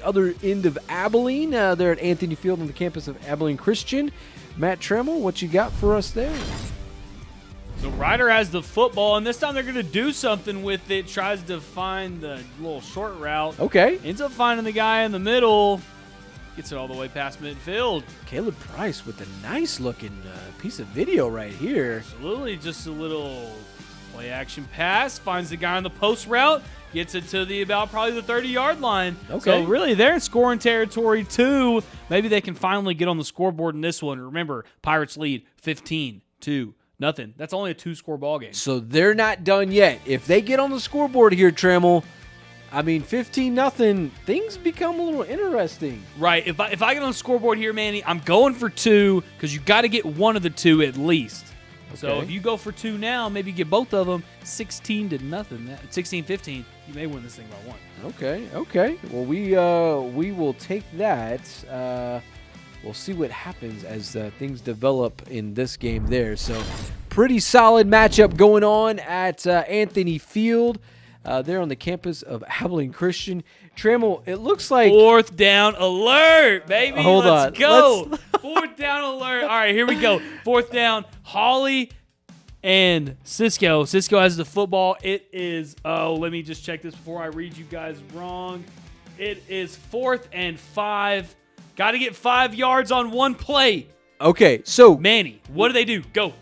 other end of Abilene, there at Anthony Field on the campus of Abilene Christian. Matt Trammell, what you got for us there? So Ryder has the football, and this time they're going to do something with it. Tries to find the little short route. Okay. Ends up finding the guy in the middle. Gets it all the way past midfield. Caleb Price with a nice-looking piece of video right here. Absolutely, just a little play-action pass. Finds the guy on the post route. Gets it to probably the 30-yard line. Okay. So really, they're in scoring territory too. Maybe they can finally get on the scoreboard in this one. Remember, Pirates lead 15-2. Nothing. That's only a 2-score ball game. So they're not done yet. If they get on the scoreboard here, Trammell, 15-0, things become a little interesting. Right. If I get on the scoreboard here, Manny, I'm going for 2 because you got to get one of the 2 at least. So Okay. if you go for 2 now, maybe get both of them 16-0. 16-15. You may win this thing by 1. Okay. Well, we will take that. We'll see what happens as things develop in this game there. So pretty solid matchup going on at Anthony Field there on the campus of Abilene Christian. Trammell, it looks like... 4th down alert, baby. Hold Let's on. go. 4th down alert. All right, here we go. 4th down. Hawley and Cisco. Cisco has the football. It is, let me just check this before I read you guys wrong. It is 4th and 5. Got to get 5 yards on one play. Okay, so... Manny, what do they do? Go.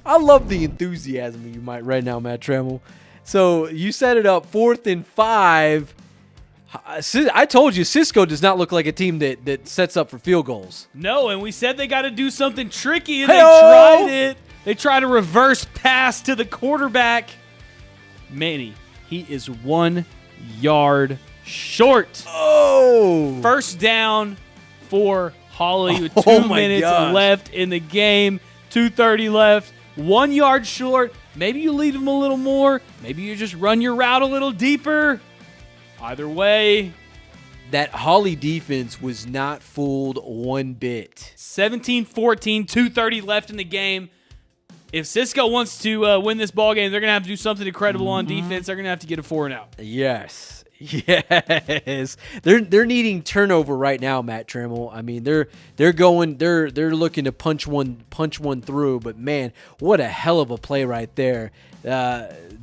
I love the enthusiasm you might right now, Matt Trammell. So you set it up 4th and 5. I told you, Cisco does not look like a team that sets up for field goals. No, and we said they got to do something tricky, and Hey-o! they tried it. They tried a reverse pass to the quarterback. Manny, he is 1 yard short. Oh! 1st down for Hawley with 2 Oh my minutes gosh. left in the game. 2:30 left. 1 yard short. Maybe you lead him a little more. Maybe you just run your route a little deeper. Either way, That Hawley defense was not fooled one bit. 17-14, 2:30 left in the game. If Cisco wants to win this ball game, they're going to have to do something incredible on defense. They're going to have to get a 4 and out. Yes. They're needing turnover right now, Matt Trammell. They're looking to punch one through, but man, what a hell of a play right there.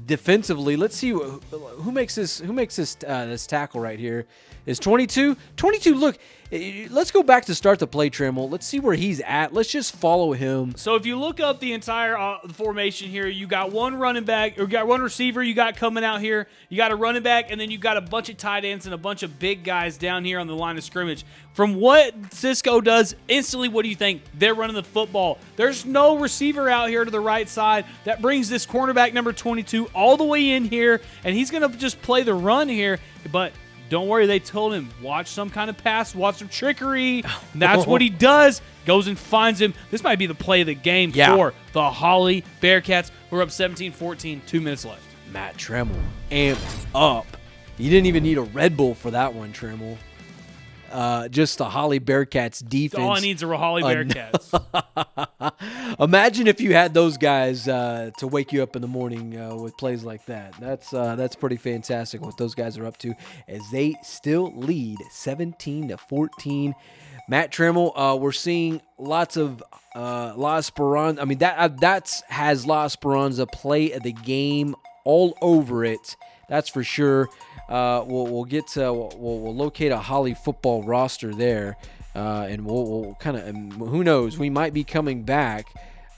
Defensively, let's see who makes this tackle right here. Is 22? 22, look, let's go back to start the play, Trammell. Let's see where he's at. Let's just follow him. So if you look up the entire formation here, you got one running back, or you got one receiver you got coming out here. You got a running back, and then you got a bunch of tight ends and a bunch of big guys down here on the line of scrimmage. From what Cisco does, instantly, what do you think? They're running the football. There's no receiver out here to the right side. That brings this cornerback number 22 all the way in here, and he's going to just play the run here, but don't worry, they told him, watch some kind of pass, watch some trickery. And that's what he does. Goes and finds him. This might be the play of the game for the Hawley Bearcats, who are up 17-14, 2 minutes left. Matt Trammell amped up. You didn't even need a Red Bull for that one, Trammell. Just the Hawley Bearcats defense. All I need is a Hawley Bearcats. Imagine if you had those guys to wake you up in the morning with plays like that. That's pretty fantastic what those guys are up to as they still lead 17-14. Matt Trammell, we're seeing lots of La Esperanza. I mean, that has La Esperanza play of the game all over it. That's for sure. We'll locate a Hawley football roster there, and we'll kind of, who knows, we might be coming back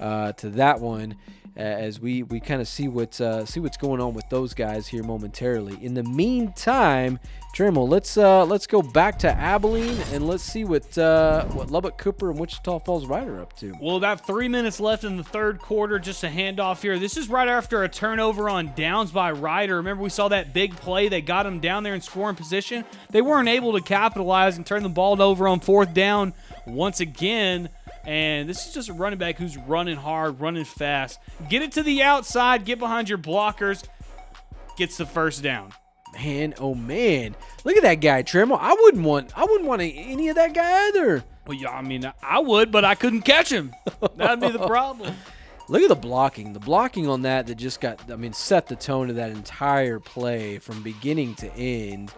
to that one as we kind of see what's going on with those guys here momentarily. In the meantime, Trammell, let's go back to Abilene and let's see what Lubbock Cooper and Wichita Falls Rider are up to. Well, about 3 minutes left in the third quarter. Just a handoff here. This is right after a turnover on downs by Ryder. Remember, we saw that big play. They got him down there in scoring position. They weren't able to capitalize and turn the ball over on 4th down once again. And this is just a running back who's running hard, running fast. Get it to the outside, get behind your blockers, gets the first down. Man, oh man. Look at that guy, Trammell. I wouldn't want any of that guy either. Well, yeah, I mean, I would, but I couldn't catch him. That'd be the problem. Look at the blocking. The blocking on that just set the tone of that entire play from beginning to end.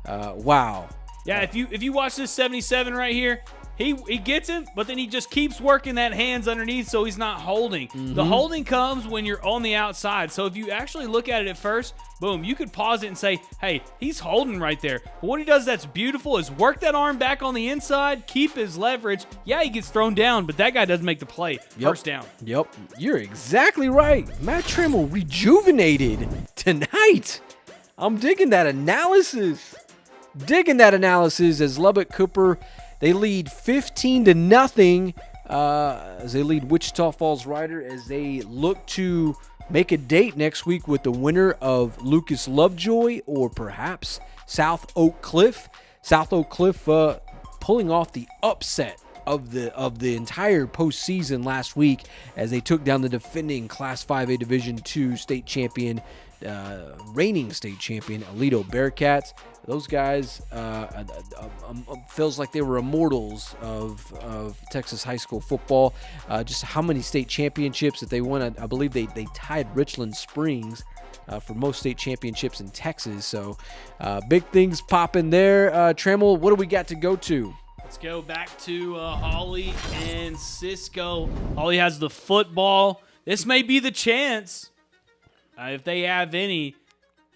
Wow. Yeah, if you watch this 77 right here, he gets him, but then he just keeps working that hands underneath so he's not holding. The holding comes when you're on the outside. So if you actually look at it at first, boom, you could pause it and say, hey, he's holding right there. But what he does that's beautiful is work that arm back on the inside, keep his leverage. Yeah, he gets thrown down, but that guy doesn't make the play. First down. Yep, you're exactly right. Matt Trammell rejuvenated tonight. I'm digging that analysis. As Lubbock Cooper, they lead 15-0 as they lead Wichita Falls Rider as they look to make a date next week with the winner of Lucas Lovejoy or perhaps South Oak Cliff. South Oak Cliff pulling off the upset of the entire postseason last week as they took down the defending Class 5A Division II state champion, reigning state champion Aledo Bearcats. Those guys feels like they were immortals of Texas high school football. Just how many state championships that they won. I believe they tied Richland Springs for most state championships in Texas. So big things popping there. Trammell, what do we got to go to? Let's go back to Hawley and Cisco. Hawley has the football. This may be the chance, if they have any.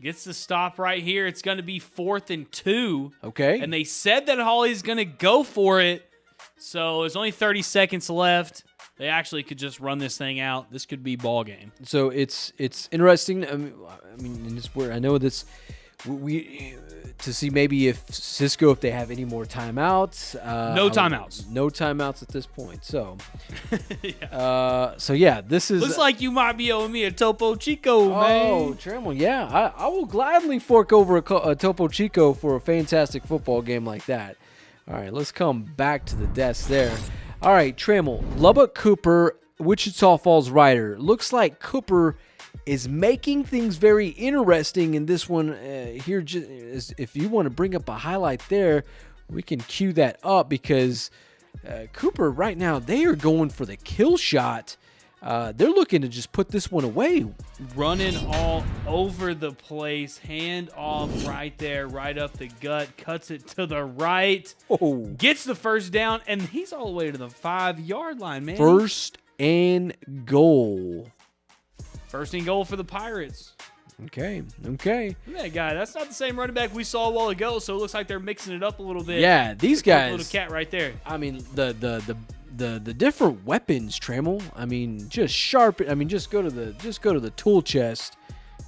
Gets the stop right here. It's going to be 4th and 2. Okay. And they said that Hawley's going to go for it. So there's only 30 seconds left. They actually could just run this thing out. This could be ball game. So it's interesting. I mean, it's where I know this. We to see maybe if Cisco, if they have any more timeouts. No timeouts. No timeouts at this point. So, yeah. This is looks like you might be owing me a Topo Chico, man. Oh, Trammell, yeah, I will gladly fork over a Topo Chico for a fantastic football game like that. All right, let's come back to the desk there. All right, Trammell, Lubbock Cooper, Wichita Falls Rider. Looks like Cooper is making things very interesting in this one here. If you want to bring up a highlight there, we can cue that up because Cooper right now, they are going for the kill shot. They're looking to just put this one away. Running all over the place. Hand off right there, right up the gut. Cuts it to the right. Oh. Gets the first down, and he's all the way to the 5-yard line, man. First and goal. First and goal for the Pirates. Okay. Look at that guy. That's not the same running back we saw a while ago, so it looks like they're mixing it up a little bit. Yeah, these guys. Little cat right there. I mean, the different weapons, Trammell. I mean, just sharp. I mean, just go to the tool chest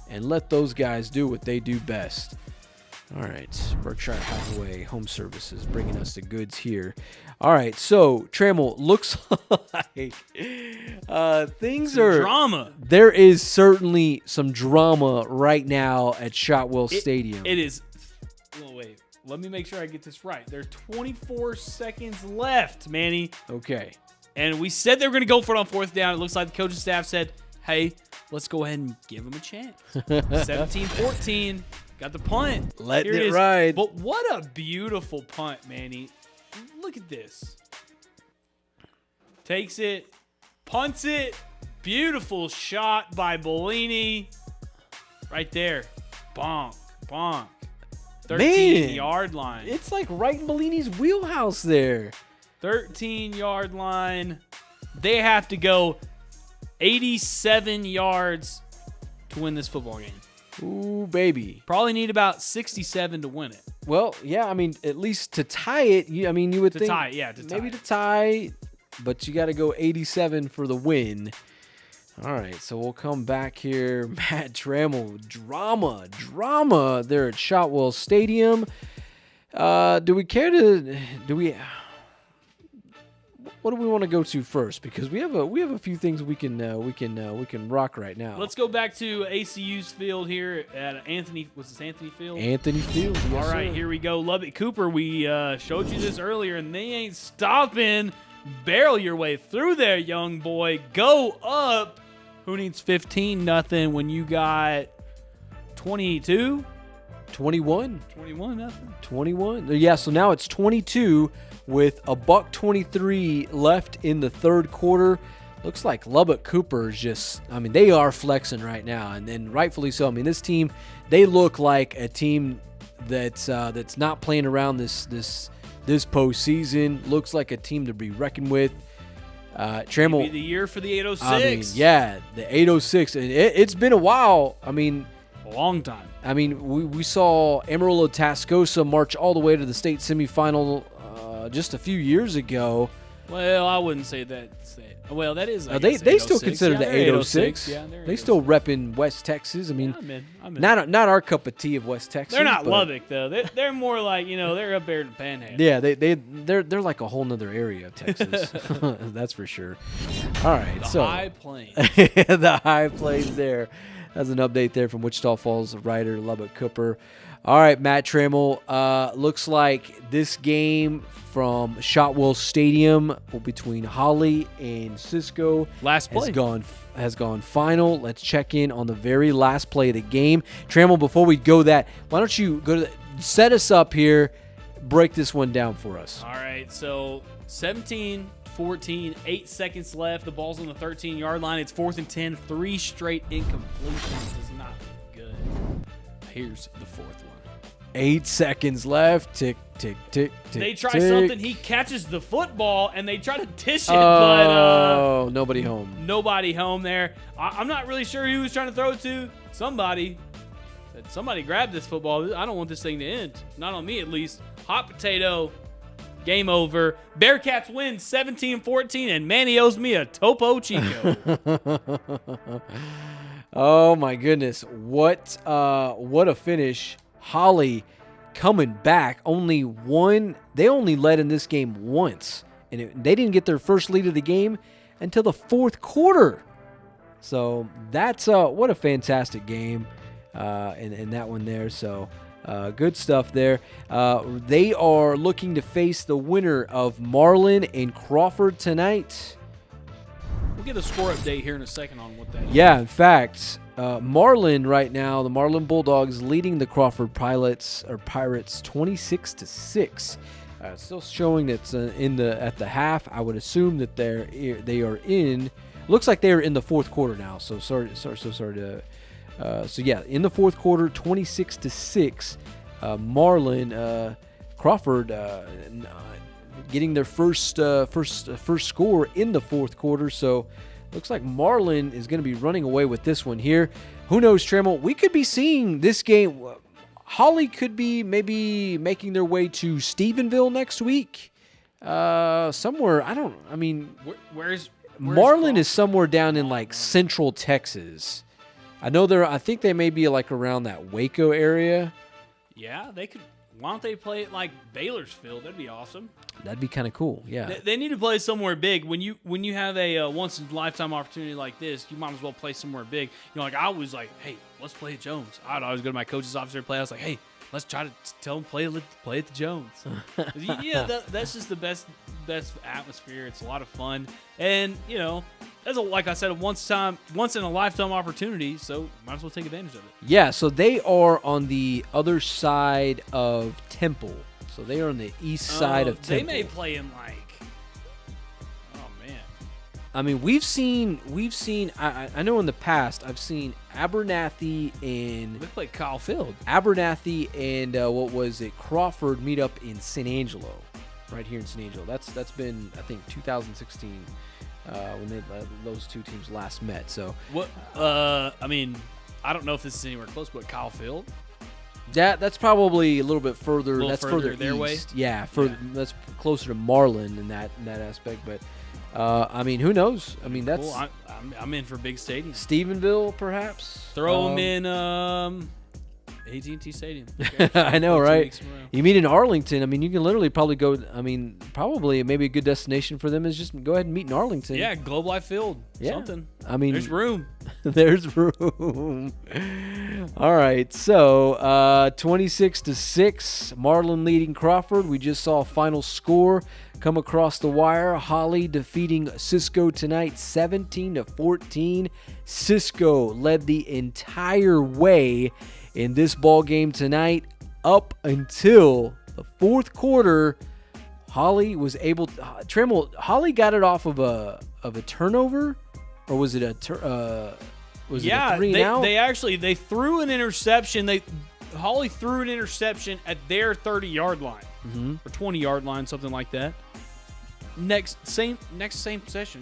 and let those guys do what they do best. All right, Berkshire Hathaway Home Services bringing us the goods here. All right, so Trammell, looks like things are drama. There is certainly some drama right now at Shotwell Stadium. It is. Well, wait. Let me make sure I get this right. There are 24 seconds left, Manny. Okay. And we said they were going to go for it on 4th down. It looks like the coaching staff said, hey, let's go ahead and give them a chance. 17-14. Got the punt. Letting it ride. But what a beautiful punt, Manny. Look at this. Takes it. Punts it. Beautiful shot by Bellini. Right there. Bonk. Bonk. 13-yard line. It's like right in Bellini's wheelhouse there. 13-yard line. They have to go 87 yards to win this football game. Ooh, baby. Probably need about 67 to win it. Well, yeah, I mean, at least to tie it, you would think. To tie, yeah, to tie. Maybe to tie, but you got to go 87 for the win. All right, so we'll come back here. Matt Trammell, drama there at Shotwell Stadium. What do we want to go to first? Because we have a few things we can rock right now. Let's go back to ACU's field here at Anthony. What's this, Anthony Field? Anthony Field. Yes, all right, sir. Here we go. Lubbock Cooper. We showed you this earlier, and they ain't stopping. Barrel your way through there, young boy. Go up. Who needs 15-0 when you got 22? 21. 21 nothing. 21. Yeah, so now it's 22 with $1:23 left in the third quarter. Looks like Lubbock Cooper is just, I mean, they are flexing right now, and rightfully so. I mean, this team, they look like a team that's not playing around this postseason. Looks like a team to be reckoned with. Trammell. Maybe the year for the 806. I mean, yeah, the 806. And it's been a while. I mean, a long time. I mean, we saw Amarillo Tascosa march all the way to the state semifinal just a few years ago. Well, I wouldn't say that. Well, that is. They still consider the 806. Yeah, they still repping West Texas. I mean, I'm in. not our cup of tea of West Texas. They're not but Lubbock though. They're more like, they're up there in the Panhandle. Yeah, they're like a whole nother area of Texas. That's for sure. All right, The High Plains. The High Plains there. That's an update there from Wichita Falls writer Lubbock Cooper. All right, Matt Trammell. Looks like this game from Shotwell Stadium between Hawley and Cisco Last play. has gone final. Let's check in on the very last play of the game. Trammell, before we go that, why don't you set us up here, break this one down for us. All right, so 17-14, 8 seconds left. The ball's on the 13-yard line. It's 4th and 10. 3 straight incompletions is not good. Here's the 4th one. 8 seconds left. Tick, tick, tick, tick. They try tick. something. He catches the football, and they try to dish it, but nobody home. Nobody home there. I'm not really sure who he was trying to throw it to. Somebody said, somebody grab this football. I don't want this thing to end. Not on me, at least. Hot potato. Game over. Bearcats win 17-14, and Manny owes me a Topo Chico. Oh, my goodness. What a finish. Hawley coming back. They only led in this game once, and they didn't get their first lead of the game until the fourth quarter. So that's what a fantastic game in that one there. So good stuff there. They are looking to face the winner of Marlin and Crawford tonight. We'll get a score update here in a second on what that is. Yeah, in fact, Marlin right now, the Marlin Bulldogs leading the Crawford Pirates 26-6. Still showing that's at the half. I would assume that they are in. Looks like they are in the fourth quarter now. So sorry to. So yeah, in the fourth quarter, 26-6. Marlin, Crawford, getting their first score in the fourth quarter. So looks like Marlin is going to be running away with this one here. Who knows, Trammell? We could be seeing this game. Hawley could be maybe making their way to Stephenville next week. Somewhere. Where's Marlin is somewhere down in like central Texas. I think they may be like around that Waco area. Yeah, they could. Why don't they play it like Baylor'sfield? That'd be awesome. That'd be kind of cool. Yeah. They need to play somewhere big. When you have a once in a lifetime opportunity like this, you might as well play somewhere big. Like I was like, hey, let's play at Jones. I'd always go to my coach's office and play. I was like, hey, let's try to tell them play at the Jones. Yeah, that's just the best atmosphere. It's a lot of fun, and that's like I said, a once in a lifetime opportunity. So might as well take advantage of it. Yeah. So they are on the other side of Temple. So they are on the east side of Temple. They may play in like. Oh man. I mean, we've seen. I know in the past I've seen Abernathy and They play Kyle Field. Abernathy and Crawford meet up in San Angelo, right here in San Angelo. That's been I think 2016 when those two teams last met. So what? I don't know if this is anywhere close, but Kyle Field. That's probably a little bit further. That's further their way. East. Yeah, that's closer to Marlin in that aspect. But who knows? I mean, that's cool. I'm in for big stadium. Stephenville, perhaps. Throw them in AT&T Stadium. I know, right? 2 weeks in a row. You mean in Arlington? I mean, you can literally probably go. I mean, probably maybe a good destination for them is just go ahead and meet in Arlington. Yeah, Globe Life Field. Yeah. Something. I mean, there's room. There's room. All right, so 26-6, Marlin leading Crawford. We just saw a final score come across the wire. Hawley defeating Cisco tonight, 17-14. Cisco led the entire way in this ball game tonight up until the fourth quarter. Hawley was able to, Hawley got it off of a turnover, or was it a three and out? They threw an interception. Hawley threw an interception at their 30-yard line or 20-yard line, something like that. Next same possession,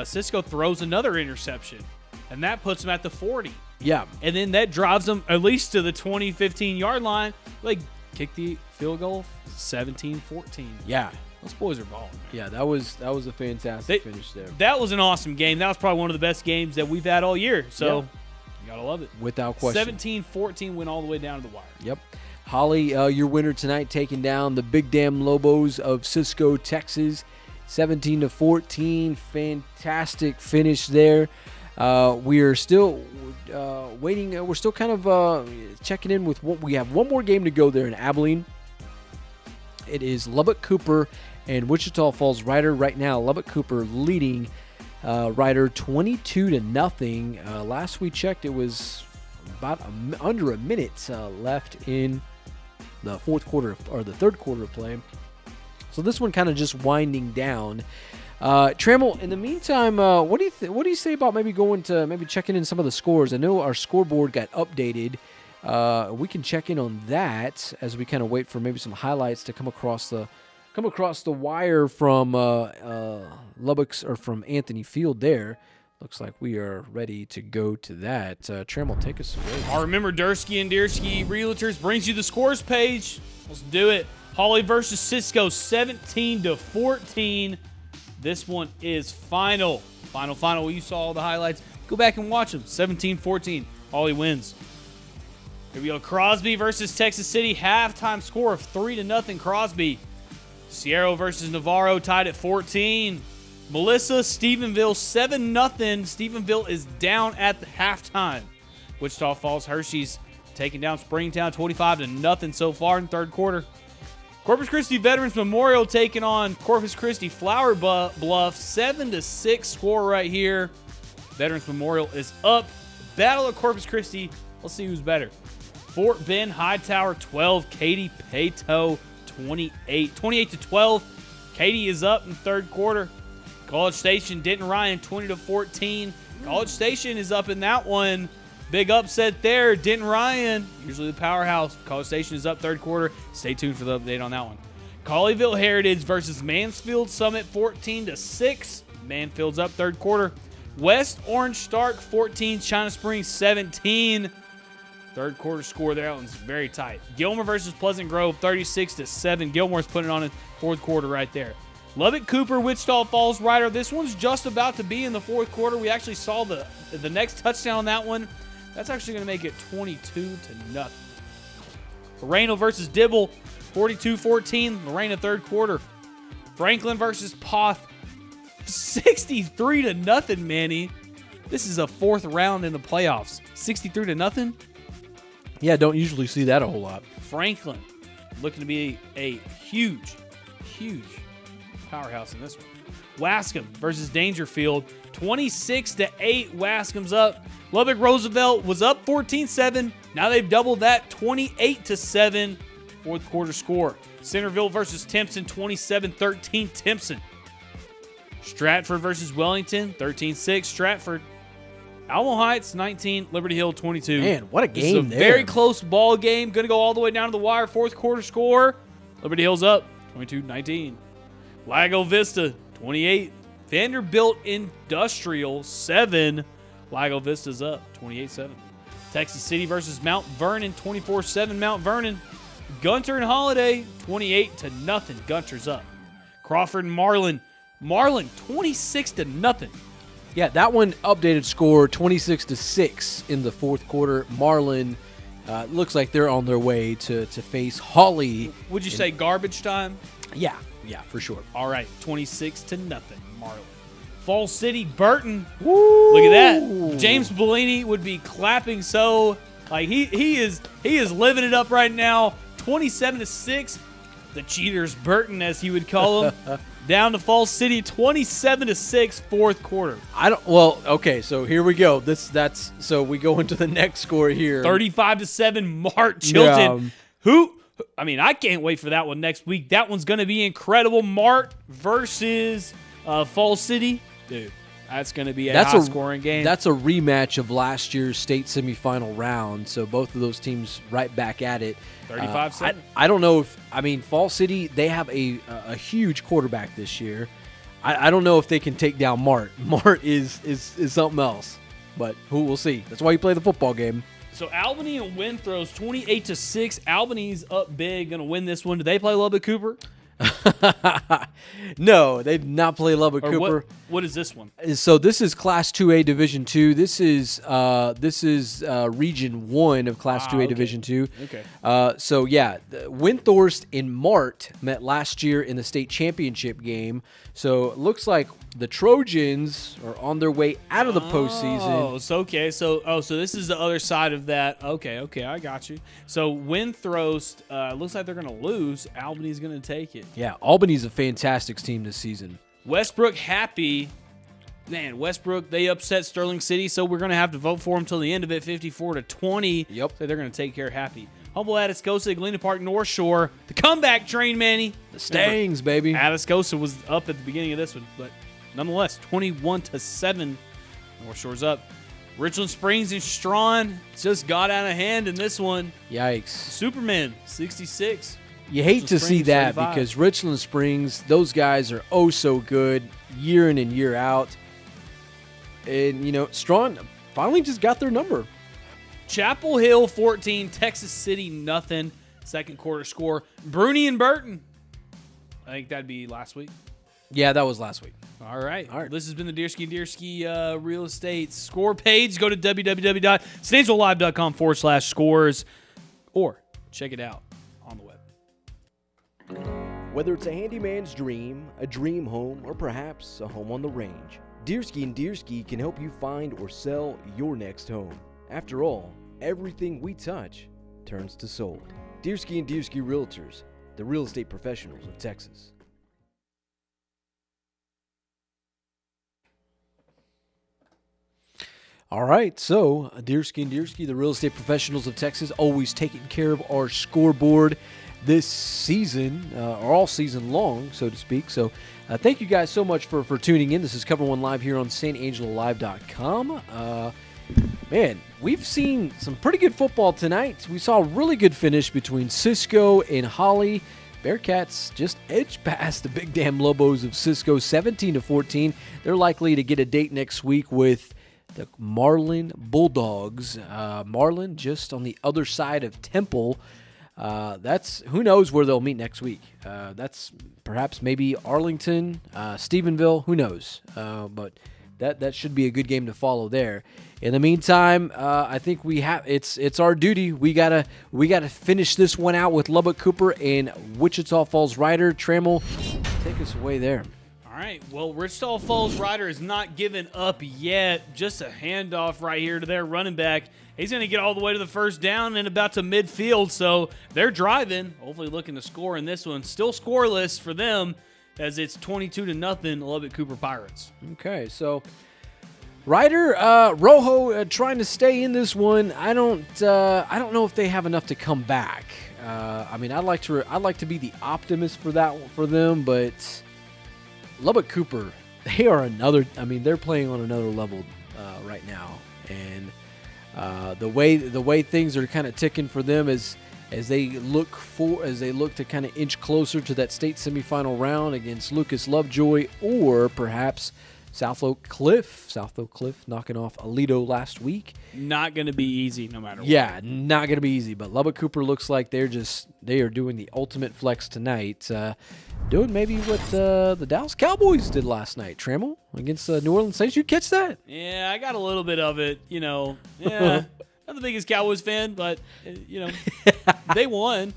Cisco throws another interception, and that puts them at the 40. Yeah, and then that drives them at least to the 15-yard line. Like, kick the field goal, 17-14. Yeah, those boys are balling. Yeah, that was a fantastic finish there. That was an awesome game. That was probably one of the best games that we've had all year. So you gotta love it. Without question. 17-14 went all the way down to the wire. Yep. Hawley, your winner tonight, taking down the Big Damn Lobos of Cisco, Texas, 17-14. Fantastic finish there. We are still waiting. We're still kind of checking in with what we have. One more game to go there in Abilene. It is Lubbock Cooper and Wichita Falls Rider. Right now, Lubbock Cooper leading Rider 22-0. Last we checked, it was about under a minute left in the fourth quarter or the third quarter of play. So this one kind of just winding down. Trammell, in the meantime, what do you say about maybe checking in some of the scores? I know our scoreboard got updated. We can check in on that as we kind of wait for maybe some highlights to come across the wire from Lubbock's or from Anthony Field there. Looks like we are ready to go to that. Trammell, take us away. I remember Dursky and Deersky Realtors brings you the scores page. Let's do it. Hawley versus Cisco, 17-14. This one is final. You saw all the highlights. Go back and watch them. 17-14. Hawley wins. Here we go. Crosby versus Texas City. Halftime score of 3-0 Crosby. Sierra versus Navarro tied at 14. Melissa, Stephenville, 7-0. Stephenville is down at the halftime. Wichita Falls, Hershey's taking down Springtown 25-0 so far in the third quarter. Corpus Christi Veterans Memorial taking on Corpus Christi Flower Bluff, 7-6 score right here. Veterans Memorial is up. Battle of Corpus Christi. Let's see who's better. Fort Bend Hightower 12, Katy Pato 28-12. Katy is up in the third quarter. College Station Denton Ryan 20-14. College Station is up in that one. Big upset there. Denton Ryan, usually the powerhouse. College Station is up third quarter. Stay tuned for the update on that one. Colleyville Heritage versus Mansfield Summit 14-6. Mansfield's up third quarter. West Orange Stark 14, China Springs 17. Third quarter score there. That one's very tight. Gilmer versus Pleasant Grove 36-7. Gilmore's putting it on in fourth quarter right there. Lubbock Cooper, Wichita Falls Rider. This one's just about to be in the fourth quarter. We actually saw the next touchdown on that one. That's actually going to make it 22-0. Lorena versus Dibble, 42-14. Lorena third quarter. Franklin versus Poth, 63-0, Manny. This is a fourth round in the playoffs. 63-0. Yeah, don't usually see that a whole lot. Franklin looking to be a huge powerhouse in this one. Wascom versus Dangerfield, 26-8. Wascom's up. Lubbock Roosevelt was up 14-7. Now they've doubled that, 28-7. Fourth quarter score. Centerville versus Timpson, 27-13. Timpson. Stratford versus Wellington, 13-6. Stratford. Alamo Heights, 19. Liberty Hill, 22. Man, what a game this is a there. Very close ball game. Going to go all the way down to the wire. Fourth quarter score. Liberty Hill's up, 22-19. Lago Vista, 28. Vanderbilt Industrial, 7. Lago Vista's up, 28-7. Texas City versus Mount Vernon, 24-7. Mount Vernon. Gunter and Holiday, 28-0. Gunter's up. Crawford and Marlin. Marlin, 26-0. Yeah, that one updated score 26-6 in the fourth quarter. Marlin looks like they're on their way to face Hawley. Would you say garbage time? Yeah, for sure. All right, 26-0, Marlin. Fall City, Burton. Woo! Look at that. James Bellini would be clapping so like he is living it up right now. 27-6. the cheaters, Burton, as he would call them, down to Falls City, 27-6, fourth quarter. Okay, so here we go. So we go into the next score here. 35-7, Mart Chilton. I can't wait for that one next week. That one's going to be incredible. Mart versus Falls City. Dude, that's going to be a high-scoring game. That's a rematch of last year's state semifinal round, so both of those teams right back at it. 35-7. I don't know Falls City, they have a huge quarterback this year. I don't know if they can take down Mart. Mart is something else, but we'll see. That's why you play the football game. So Albany and Winthrop's 28-6. Albany's up big, going to win this one. Do they play Lubbock Cooper? No, they did not play Lubbock Cooper. What is this one? So this is Class 2A Division 2. This is Region 1 of Class 2A Division 2. Okay. So yeah, Windthorst and Mart met last year in the state championship game. So it looks like the Trojans are on their way out of the postseason. So this is the other side of that. Okay, I got you. So Windthorst looks like they're going to lose. Albany's going to take it. Yeah, Albany's a fantastic team this season. Westbrook happy. Man, Westbrook, they upset Sterling City, so we're going to have to vote for them till the end of it, 54-20. Yep. So they're going to take care of Happy. Humble Atascosa, Galena Park, North Shore. The comeback train, Manny. The Stangs, baby. Atascosa was up at the beginning of this one, but nonetheless, 21-7. North Shore's up. Richland Springs and Strawn just got out of hand in this one. Yikes. Superman, 66. You hate to see that because Richland Springs, those guys are oh so good year in and year out. And, Strawn finally just got their number. Chapel Hill 14, Texas City nothing. Second quarter score. Bruni and Burton. I think that'd be last week. Yeah, that was last week. All right. This has been the Deerski Real Estate score page. Go to www.stainsvillelive.com/scores or check it out on the web. Whether it's a handyman's dream, a dream home, or perhaps a home on the range, Deerski and Deerski can help you find or sell your next home. After all, everything we touch turns to sold. Deerski and Deerski Realtors, the real estate professionals of Texas. All right, so Deerski and Deerski, the real estate professionals of Texas, always taking care of our scoreboard this season, or all season long, so to speak. So thank you guys so much for tuning in. This is COVER1 Live here on StAngeloLive.com. Man, we've seen some pretty good football tonight. We saw a really good finish between Cisco and Hawley. Bearcats just edged past the big damn Lobos of Cisco, 17-14. They're likely to get a date next week with the Marlin Bulldogs. Marlin just on the other side of Temple. Who knows where they'll meet next week. That's perhaps maybe Arlington, Stephenville, who knows. But that should be a good game to follow there. In the meantime, I think it's our duty. We gotta finish this one out with Lubbock Cooper and Wichita Falls Rider. Trammell, take us away there. All right. Well, Wichita Falls Rider is not giving up yet. Just a handoff right here to their running back. He's going to get all the way to the first down and about to midfield, so they're driving, hopefully looking to score in this one. Still scoreless for them as it's 22-0 Lubbock Cooper Pirates. Okay, so Ryder, Rojo trying to stay in this one. I don't know if they have enough to come back. I'd like to be the optimist for them, but Lubbock Cooper, they're playing on another level right now, and the way things are kind of ticking for them as they look to kind of inch closer to that state semifinal round against Lucas Lovejoy or perhaps South Oak Cliff knocking off Aledo last week. Not going to be easy no matter what. Yeah, not going to be easy, but Lubbock Cooper looks like they are doing the ultimate flex tonight. Doing maybe what the Dallas Cowboys did last night, Trammell, against New Orleans Saints. You catch that? Yeah, I got a little bit of it, Yeah, not the biggest Cowboys fan, but, they won.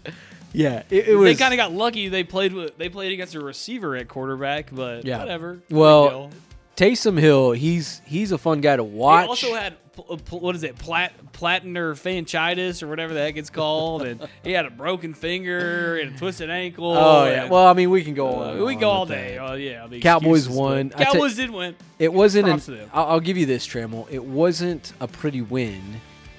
Yeah, it was. They kind of got lucky. They played against a receiver at quarterback, but whatever. Well, Taysom Hill, he's a fun guy to watch. They also had what is it, platinum fanchitis or whatever the heck it's called, and he had a broken finger and a twisted ankle. Oh yeah. and, Well, I mean, we can go on. we on go all with day. that. Oh yeah. I mean, Cowboys excuses, won. but Cowboys did win. It wasn't. Props to them. I'll give you this, Trammell. It wasn't a pretty win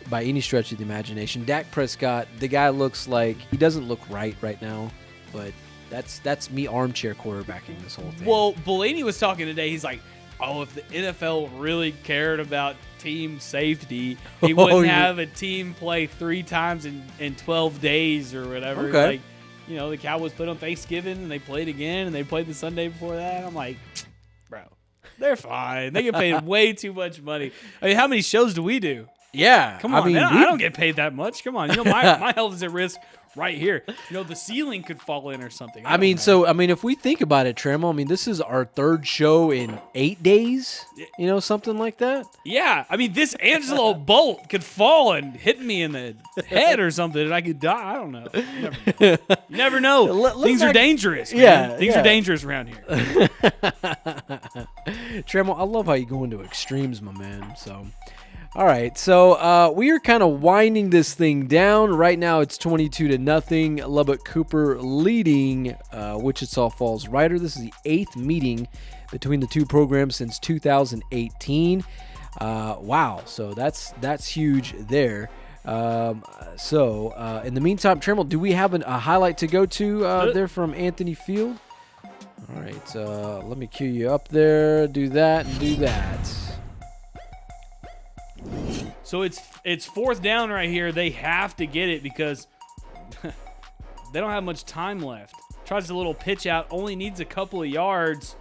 by any stretch of the imagination. Dak Prescott, the guy looks like he doesn't look right now, but that's me armchair quarterbacking this whole thing. Well, Bellini was talking today. He's like, oh, if the NFL really cared about team safety, he wouldn't have a team play 3 times in 12 days or whatever. Okay. Like, the Cowboys played on Thanksgiving and they played again and they played the Sunday before that. I'm like, bro, they're fine. They get paid way too much money. I mean, how many shows do we do? Yeah. Come on, I mean, man. I don't get paid that much. Come on. My health is at risk right here. The ceiling could fall in or something. I mean, if we think about it, Trammell, I mean, this is our 3rd show in 8 days, something like that. Yeah, I mean, this Angelo bolt could fall and hit me in the head or something, and I could die. I don't know. You never know. Things are dangerous, man. Yeah, Things are dangerous around here. Trammell, I love how you go into extremes, my man. So, all right. So we are kind of winding this thing down. Right now, it's 22-0. Lubbock Cooper leading Wichita Falls Rider. This is the 8th meeting between the two programs since 2018. Wow. So that's huge there. In the meantime, Trammell, do we have a highlight to go to there from Anthony Field? All right. Let me cue you up there. Do that and do that. So it's 4th down right here. They have to get it because they don't have much time left. Tries a little pitch out, only needs a couple of yards,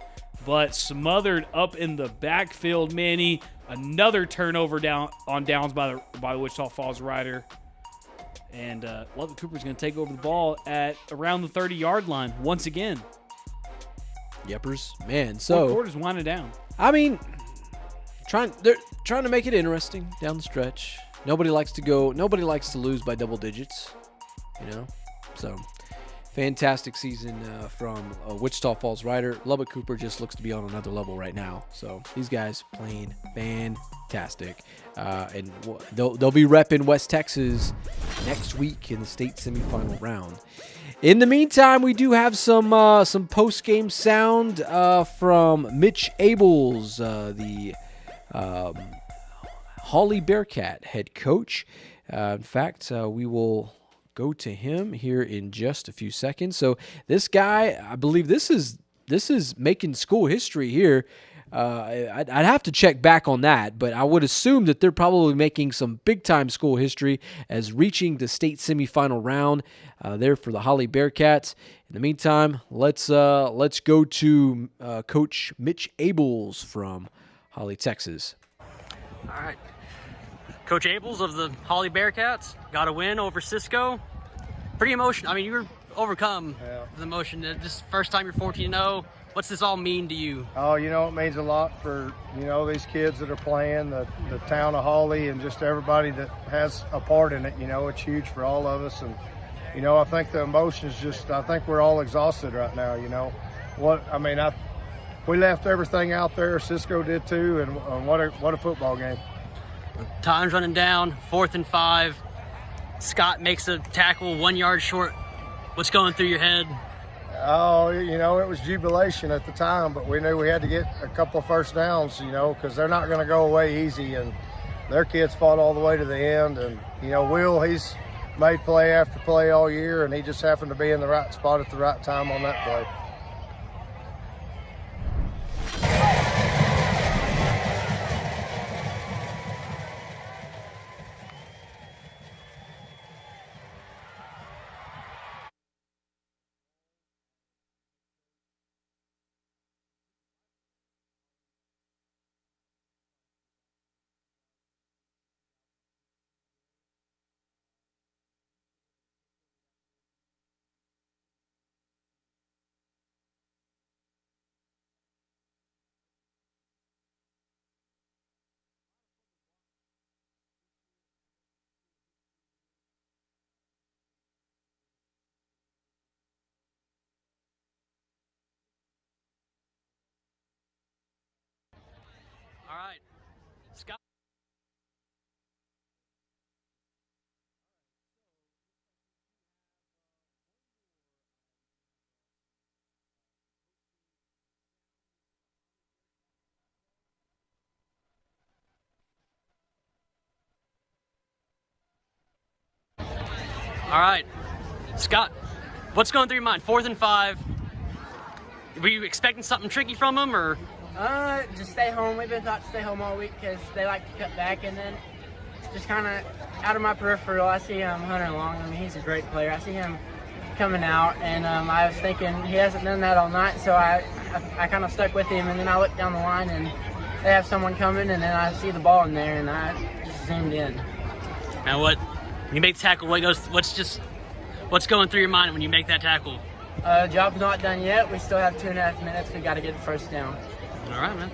but smothered up in the backfield. Manny, another turnover on downs by the Wichita Falls Rider. And Lubbock Cooper's going to take over the ball at around the 30-yard line once again. Yepers, man. So quarter's winding down. I mean, they're trying to make it interesting down the stretch. Nobody likes to lose by double digits, So, fantastic season from Wichita Falls Rider. Lubbock Cooper just looks to be on another level right now. So these guys playing fantastic, and they'll be repping West Texas next week in the state semifinal round. In the meantime, we do have some post-game sound from Mitch Abels, the Hawley Bearcat head coach. In fact, we will go to him here in just a few seconds. So this guy, I believe this is making school history here. I'd have to check back on that, but I would assume that they're probably making some big-time school history as reaching the state semifinal round there for the Hawley Bearcats. In the meantime, let's go to Coach Mitch Abels from Hawley, Texas. All right. Coach Abels of the Hawley Bearcats got a win over Cisco. Pretty emotional. I mean, you were overcome with emotion. This first time you're 14-0. What's this all mean to you? Oh, it means a lot for, these kids that are playing, the town of Hawley, and just everybody that has a part in it. It's huge for all of us. And, I think the emotions I think we're all exhausted right now, we left everything out there. Cisco did too. And what a football game. Time's running down, 4th and 5. Scott makes a tackle 1 yard short. What's going through your head? Oh, it was jubilation at the time, but we knew we had to get a couple of first downs, because they're not going to go away easy, and their kids fought all the way to the end. And, Will, he's made play after play all year, and he just happened to be in the right spot at the right time on that play. All right. Scott. All right, Scott, what's going through your mind? 4th and 5. Were you expecting something tricky from them, or? Just stay home. We've been taught to stay home all week because they like to cut back, and then just kind of out of my peripheral, I see Hunter Long. I mean, he's a great player. I see him coming out, and I was thinking he hasn't done that all night, so I kind of stuck with him, and then I looked down the line, and they have someone coming, and then I see the ball in there, and I just zoomed in. Now when you make the tackle, what's going through your mind when you make that tackle? Job's not done yet. We still have 2.5 minutes. We got to get the first down. All right, man.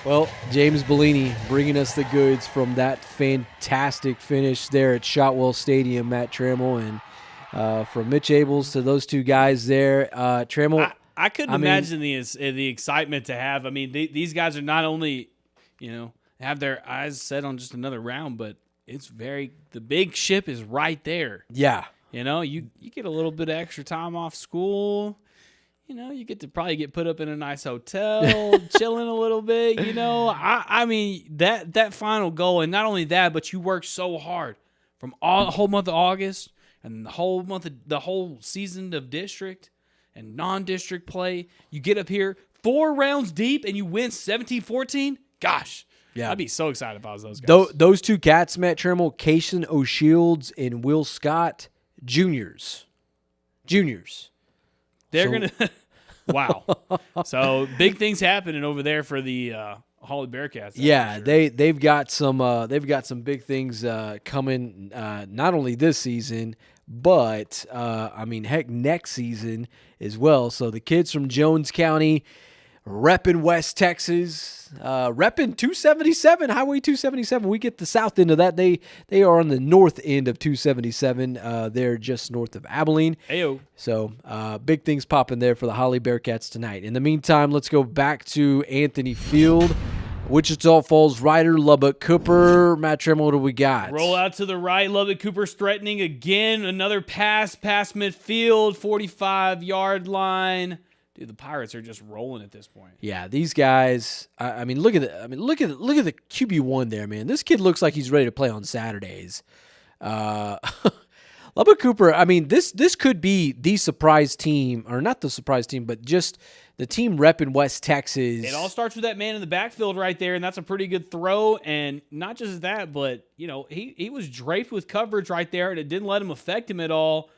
Well, James Bellini bringing us the goods from that fantastic finish there at Shotwell Stadium, Matt Trammell, and from Mitch Abels to those two guys there. Trammell, I couldn't imagine the excitement to have. I mean, these guys are not only, have their eyes set on just another round, but the big ship is right there. Yeah. You get a little bit of extra time off school. You get to probably get put up in a nice hotel, chilling a little bit. I mean that final goal, and not only that, but you work so hard from the whole month of August and the whole season of district and non-district play. You get up here 4 rounds deep and you win 17-14. Gosh, yeah, I'd be so excited if I was those guys. Those two cats, Matt Trammell, Kaysen O'Shields and Will Scott, juniors. They're going to – wow. So, big things happening over there for the Hawley Bearcats. Yeah, sure. they've got some big things coming not only this season, but heck, next season as well. So, the kids from Jones County repping West Texas, repping 277, Highway 277. We get the south end of that. They are on the north end of 277. They're just north of Abilene. Ayo. So big things popping there for the Hawley Bearcats tonight. In the meantime, let's go back to Anthony Field. Wichita Falls Rider, Lubbock Cooper. Matt Trammell, what do we got? Roll out to the right. Lubbock Cooper's threatening again. Another past midfield, 45-yard line. Dude, the Pirates are just rolling at this point. Yeah, these guys. Look at the QB1 there, man. This kid looks like he's ready to play on Saturdays. Lubbock Cooper. This could be the surprise team, or not the surprise team, but just the team repping West Texas. It all starts with that man in the backfield right there, and that's a pretty good throw. And not just that, but he was draped with coverage right there, and it didn't let him affect him at all.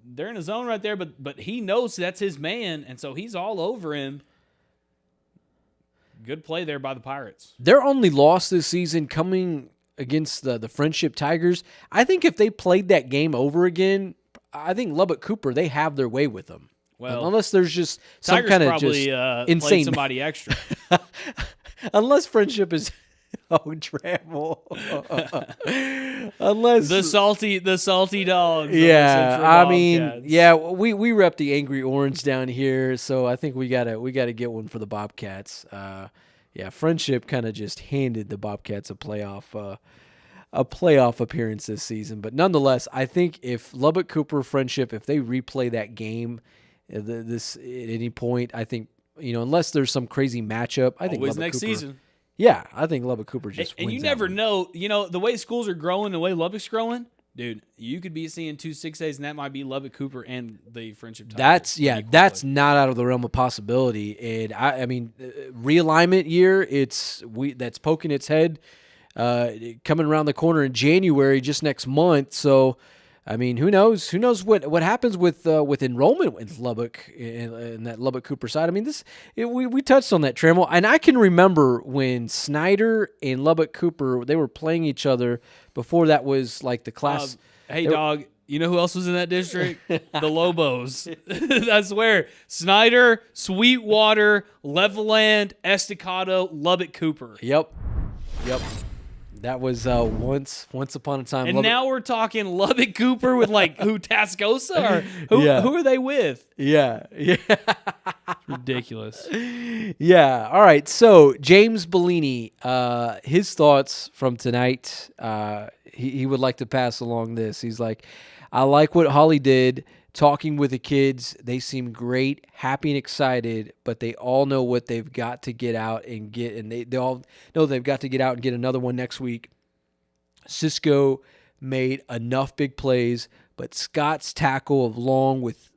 They're in a zone right there, but he knows that's his man, and so he's all over him. Good play there by the Pirates. Their only loss this season coming against the Friendship Tigers. I think if they played that game over again, I think Lubbock Cooper, they have their way with them. Well, unless there's just some Tigers kind of probably, just insane played somebody extra. Unless Friendship is Trammell. Unless the salty dogs. Yeah, we rep the Angry Orange down here, so I think we gotta get one for the Bobcats. Friendship kind of just handed the Bobcats a playoff appearance this season, but nonetheless, I think if Lubbock Cooper Friendship, if they replay that game, this at any point, I think unless there's some crazy matchup, I think always Lubbock next Cooper, season. Yeah, I think Lubbock Cooper just and wins you never that know. The way schools are growing, the way Lubbock's growing, dude, you could be seeing 2 6As, and that might be Lubbock Cooper and the Friendship Tigers. That's not out of the realm of possibility. And realignment year, that's poking its head, coming around the corner in January, just next month. So, who knows? Who knows what happens with enrollment with Lubbock and that Lubbock Cooper side? We touched on that, Trammell, and I can remember when Snyder and Lubbock Cooper, they were playing each other before that was like the class. Dog, you know who else was in that district? The Lobos. I swear. Snyder, Sweetwater, Leveland, Estacado, Lubbock Cooper. Yep. That was once upon a time. And now we're talking Lubbock Cooper with who, Tascosa? Or who are they with? Yeah. It's ridiculous. Yeah. All right. So James Bellini, his thoughts from tonight, he would like to pass along this. He's like, I like what Hawley did talking with the kids, they seem great, happy and excited, but they all know what they've got to get out and get, and they all know they've got to get out and get another one next week. Cisco made enough big plays, but Scott's tackle of Long with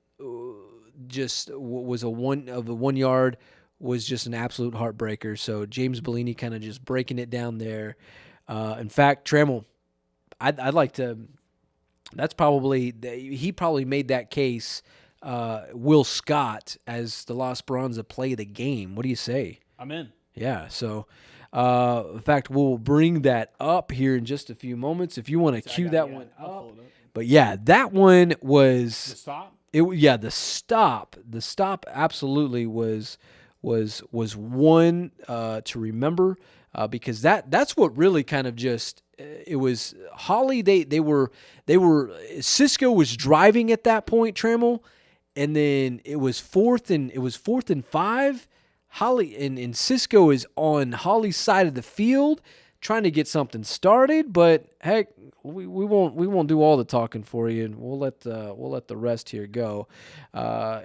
just was a 1 yard was just an absolute heartbreaker. So James Bellini kind of just breaking it down there. In fact, Trammell, I'd like to. That's probably he probably made that case. Will Scott as the La Esperanza play of the game. What do you say? I'm in. Yeah. So, in fact, we'll bring that up here in just a few moments if you want to cue that one up. But yeah, that one was The stop. The stop. The stop absolutely was one to remember because that's what really kind of just. It was Hawley. They were Cisco was driving at that point, Trammell, and then it was fourth and 5. Hawley and Cisco is on Hawley's side of the field trying to get something started, but heck, we won't do all the talking for you, and we'll let the rest here go.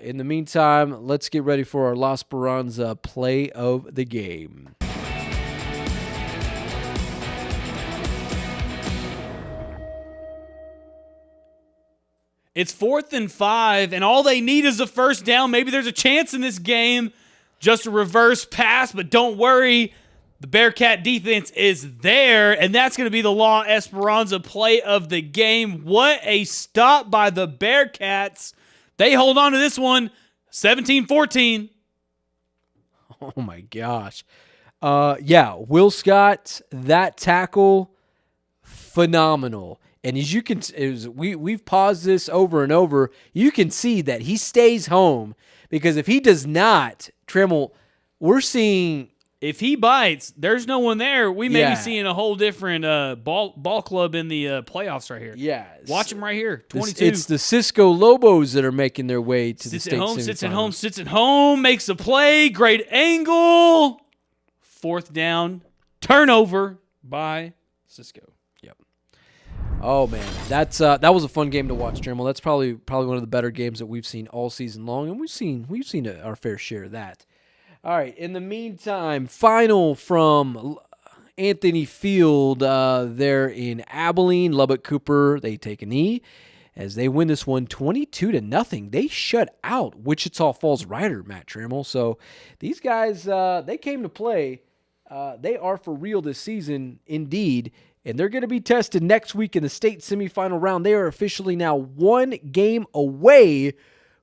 In the meantime, let's get ready for our La Esperanza play of the game. It's 4th and 5, and all they need is a first down. Maybe there's a chance in this game. Just a reverse pass, but don't worry. The Bearcat defense is there, and that's going to be the La Esperanza play of the game. What a stop by the Bearcats. They hold on to this one, 17-14. Oh, my gosh. Will Scott, that tackle, phenomenal. And as you can, we've paused this over and over. You can see that he stays home because if he does not, Trammell, we're seeing. If he bites, there's no one there. We may be seeing a whole different ball club in the playoffs right here. Yeah, watch him right here. 22. It's the Cisco Lobos that are making their way to the state semifinals. Sits at home, makes a play, great angle. 4th down, turnover by Cisco. Oh man, that was a fun game to watch, Trammell. That's probably one of the better games that we've seen all season long, and we've seen our fair share of that. All right. In the meantime, final from Anthony Field there in Abilene. Lubbock Cooper, they take a knee as they win this one 22-0. They shut out Wichita Falls Rider, Matt Trammell. So these guys, they came to play. They are for real this season, indeed. And they're going to be tested next week in the state semifinal round. They are officially now 1 game away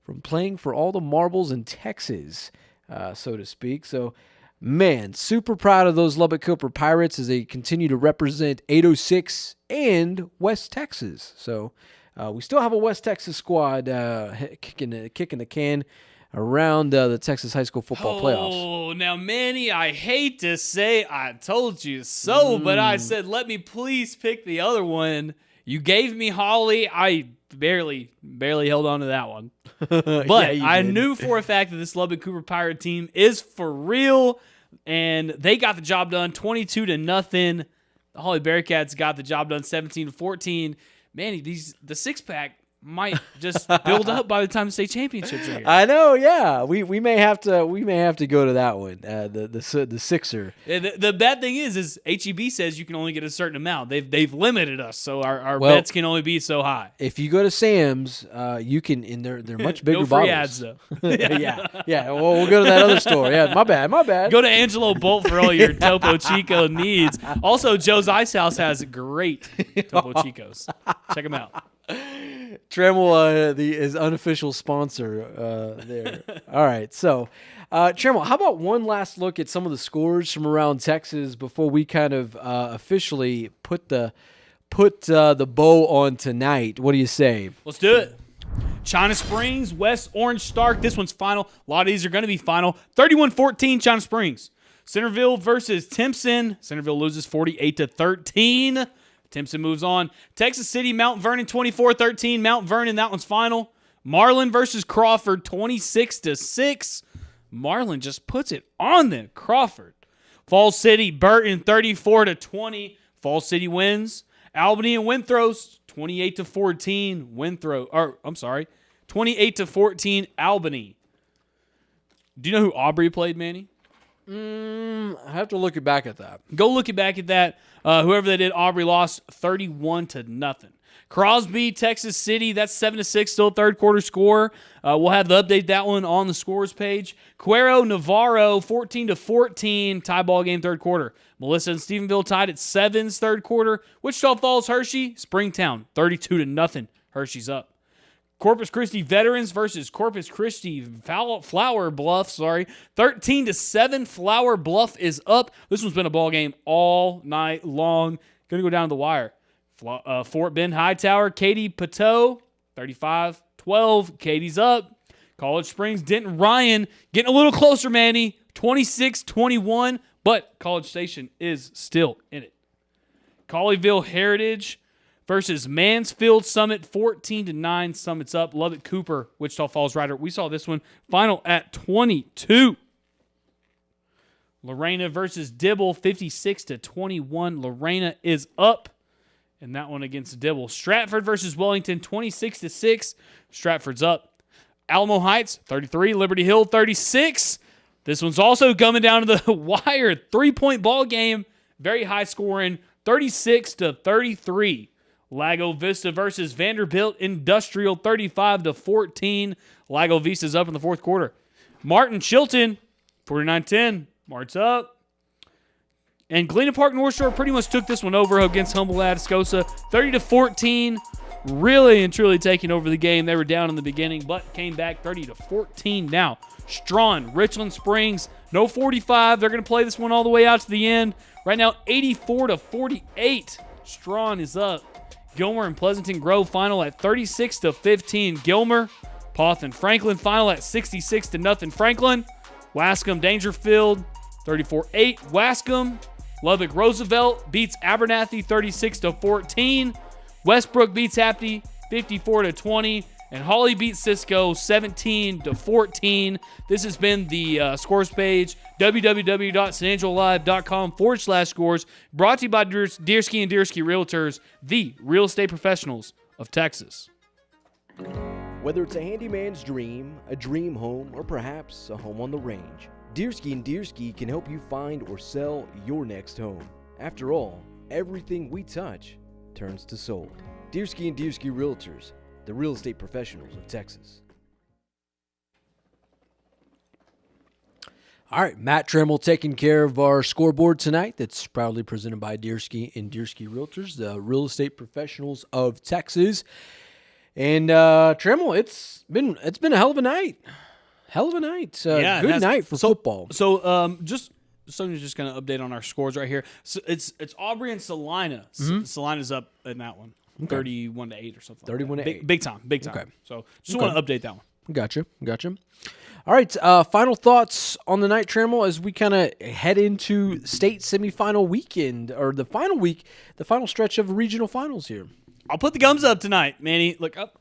from playing for all the marbles in Texas, so to speak. So, man, super proud of those Lubbock Cooper Pirates as they continue to represent 806 and West Texas. So, we still have a West Texas squad kicking the can around the Texas high school football playoffs. Oh, now, Manny, I hate to say I told you so, but I said, let me please pick the other one. You gave me Hawley. I barely held on to that one. But yeah, I knew for a fact that this Lubbock Cooper Pirate team is for real, and they got the job done 22-0. The Hawley Bearcats got the job done 17-14. Manny, the six-pack might just build up by the time the state championships are here. I know, yeah. We may have to go to that one. The Sixer. The bad thing is HEB says you can only get a certain amount. They've limited us, so our bets can only be so high. If you go to Sam's, you can, and they're much bigger no bottles. free ads though. yeah. Well, we'll go to that other store. Yeah, my bad. Go to Angelo Bolt for all your Topo Chico needs. Also, Joe's Ice House has great Topo Chicos. Check them out. Trammell, his unofficial sponsor there. All right, so Trammell, how about one last look at some of the scores from around Texas before we kind of officially put the bow on tonight? What do you say? Let's do it. China Springs, West Orange Stark. This one's final. A lot of these are going to be final. 31-14, China Springs. Centerville versus Timpson. Centerville loses 48-13. Timpson moves on. Texas City, Mount Vernon, 24-13. Mount Vernon, that one's final. Marlin versus Crawford, 26-6. Marlin just puts it on them. Crawford. Falls City, Burton, 34-20. Falls City wins. Albany and Winthrop, 28-14. 28-14. 28-14, Albany. Do you know who Aubrey played, Manny? I have to look back at that. Go look back at that. Whoever they did, Aubrey lost 31-0. Crosby, Texas City, that's 7-6, still third quarter score. We'll have to update that one on the scores page. Cuero, Navarro, 14-14, tie ball game third quarter. Melissa and Stephenville tied at 7's third quarter. Wichita Falls, Hershey, Springtown, 32-0. Hershey's up. Corpus Christi Veterans versus Corpus Christi Flower Bluff, 13-7. Flower Bluff is up. This one's been a ball game all night long. Going to go down to the wire. Fort Bend Hightower, Katy Pateau, 35-12. Katie's up. College Springs, Denton Ryan, getting a little closer, Manny. 26-21, but College Station is still in it. Colleyville Heritage versus Mansfield Summit, 14-9. Summit's up. Lubbock Cooper, Wichita Falls Rider. We saw this one. Final at 22. Lorena versus Dibble, 56-21. Lorena is up. And that one against Dibble. Stratford versus Wellington, 26-6. Stratford's up. Alamo Heights, 33. Liberty Hill, 36. This one's also coming down to the wire. 3-point ball game. Very high scoring. 36-33. Lago Vista versus Vanderbilt Industrial, 35-14. Lago Vista's up in the fourth quarter. Martin Chilton, 49-10. Mart's up. And Galena Park North Shore pretty much took this one over against Humboldt Atascosa, 30-14. Really and truly taking over the game. They were down in the beginning, but came back 30-14 now. Strawn, Richland Springs, no 45. They're going to play this one all the way out to the end. Right now, 84-48. Strawn is up. Gilmer and Pleasanton Grove final at 36-15. Gilmer. Poth and Franklin final at 66-0. Franklin. Wascom Dangerfield 34-8. Wascom. Lubbock Roosevelt beats Abernathy 36-14. Westbrook beats Happy 54-20. And Hawley beats Cisco 17-14. This has been the scores page, www.sanangelalive.com/scores, brought to you by Deersky and Deersky Realtors, the real estate professionals of Texas. Whether it's a handyman's dream, a dream home, or perhaps a home on the range, Deersky and Deersky can help you find or sell your next home. After all, everything we touch turns to sold. Deersky and Deersky Realtors, the real estate professionals of Texas. All right, Matt Trammell taking care of our scoreboard tonight. That's proudly presented by Deersky and Deersky Realtors, the real estate professionals of Texas. And Trammell, it's been a hell of a night. Good night for football. So just Sonia's just going to update on our scores right here. So it's Aubrey and Salina. Salina's up in that one. 31-8 or something. 31-8. Big time. Okay. So just want to update that one. Gotcha. All right, final thoughts on the night, Trammell, as we kind of head into state semifinal weekend, or the final stretch of regional finals here. I'll put the gums up tonight, Manny. Look up.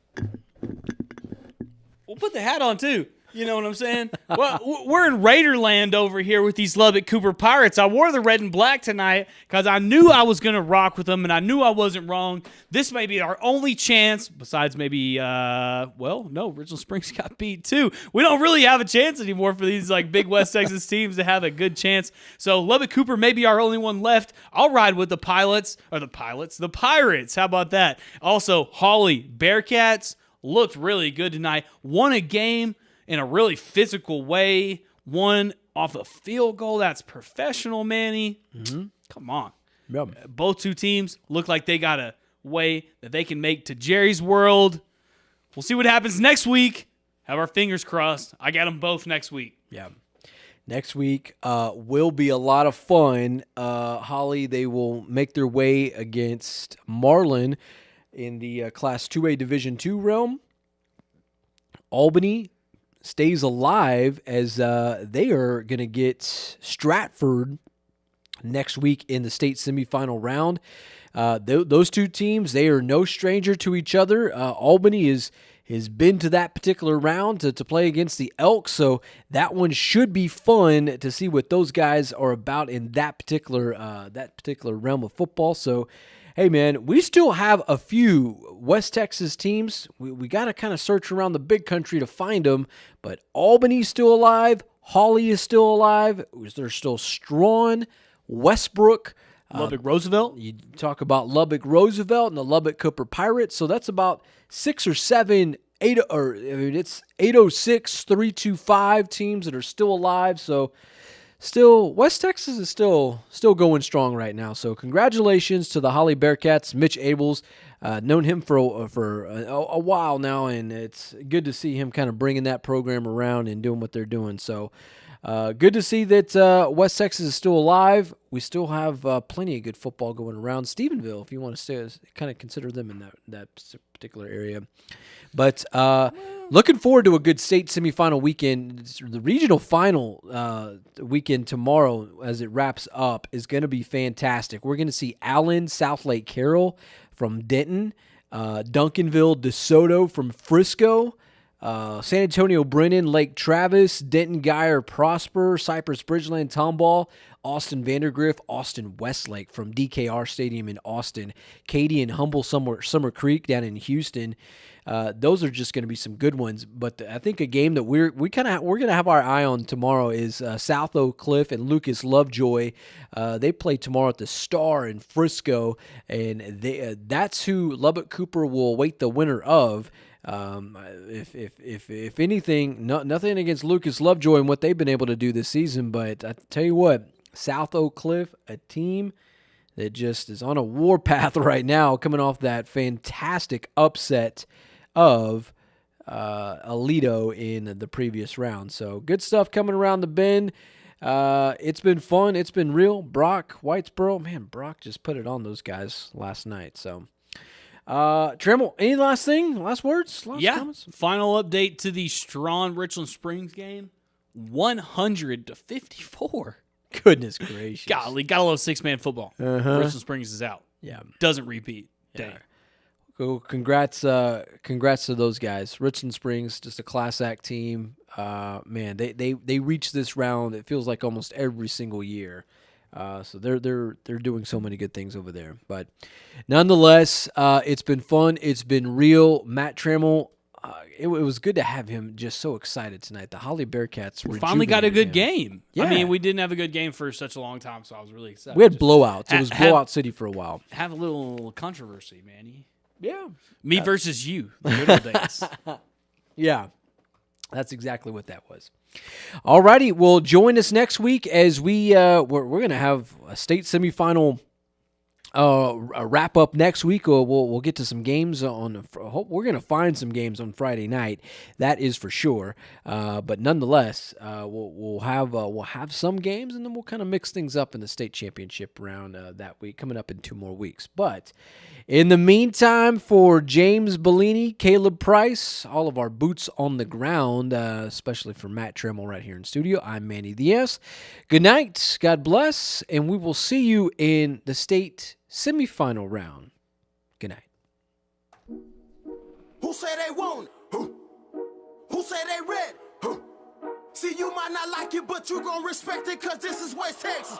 We'll put the hat on, too. You know what I'm saying? Well, we're in Raider land over here with these Lubbock Cooper Pirates. I wore the red and black tonight because I knew I was going to rock with them, and I knew I wasn't wrong. This may be our only chance, besides maybe, Richland Springs got beat too. We don't really have a chance anymore for these big West Texas teams to have a good chance. So Lubbock Cooper may be our only one left. I'll ride with the Pirates. How about that? Also, Hawley Bearcats looked really good tonight. Won a game in a really physical way, one off a field goal. That's professional, Manny. Mm-hmm. Come on. Yep. Both two teams look like they got a way that they can make to Jerry's World. We'll see what happens next week. Have our fingers crossed. I got them both next week. Yeah. Next week will be a lot of fun. Hawley, they will make their way against Marlin in the Class 2A Division II realm. Albany stays alive as they are going to get Stratford next week in the state semifinal round. Those two teams, they are no stranger to each other. Albany has been to that particular round to play against the Elks, so that one should be fun to see what those guys are about in that particular realm of football. So Hey, man, we still have a few West Texas teams. We got to kind of search around the big country to find them, but Albany's still alive. Hawley is still alive. They're still Strawn, Westbrook. Lubbock Roosevelt. You talk about Lubbock Roosevelt and the Lubbock Cooper Pirates. So that's about 6 or 7, 8, or it's 806, 325 teams that are still alive. So still, West Texas is still going strong right now. So congratulations to the Hawley Bearcats, Mitch Abels. Known him for a while now, and it's good to see him kind of bringing that program around and doing what they're doing. So good to see that West Texas is still alive. We still have plenty of good football going around. Stephenville, if you want to kind of consider them in that particular area. But looking forward to a good state semifinal weekend. The regional final weekend tomorrow, as it wraps up, is going to be fantastic. We're going to see Allen, South Lake Carroll from Denton, Duncanville, DeSoto from Frisco, San Antonio, Brennan, Lake Travis, Denton, Geyer, Prosper, Cypress, Bridgeland, Tomball, Austin, Vandergrift, Austin, Westlake from DKR Stadium in Austin, Katy and Humble, Summer Creek down in Houston. Those are just going to be some good ones. But I think a game that we're going to have our eye on tomorrow is South Oak Cliff and Lucas Lovejoy. They play tomorrow at the Star in Frisco, and that's who Lubbock Cooper will await the winner of. If anything, nothing against Lucas Lovejoy and what they've been able to do this season, but I tell you what, South Oak Cliff, a team that just is on a warpath right now, coming off that fantastic upset of Aledo in the previous round. So good stuff coming around the bend. It's been fun. It's been real. Brock, Whitesboro, man, Brock just put it on those guys last night. So, Trammell, any last words? Comments? Final update to the Strawn Richland Springs game: 100-54. Goodness gracious! Golly, gotta love 6-man football. Richland Springs is out. Yeah, doesn't repeat. Yeah. Cool. Congrats to those guys. Richland Springs, just a class act team. Man, they reach this round. It feels like almost every single year. So they're doing so many good things over there. But nonetheless, it's been fun. It's been real. Matt Trammell, it was good to have him just so excited tonight. The Hawley Bearcats we finally got a good him. game. Yeah. I mean, we didn't have a good game for such a long time, so I was really excited. We had blowouts. It was blowout city for a while. Have a little controversy, Manny. Yeah. Me versus you, the good old days. Yeah. That's exactly what that was. All righty. Well, join us next week as we're going to have a state semifinal a wrap up next week. We'll get to some games on. We're going to find some games on Friday night. That is for sure. But nonetheless, we'll have some games, and then we'll kind of mix things up in the state championship round that week, coming up in 2 more weeks. But in the meantime, for James Bellini, Caleb Price, all of our boots on the ground, especially for Matt Trammell right here in studio, I'm Manny Diaz. Good night. God bless, and we will see you in the state semifinal round. Good night. Who say they want it? Who say they ready? See, you might not like it, but you gon' respect it, cause this is West Texas.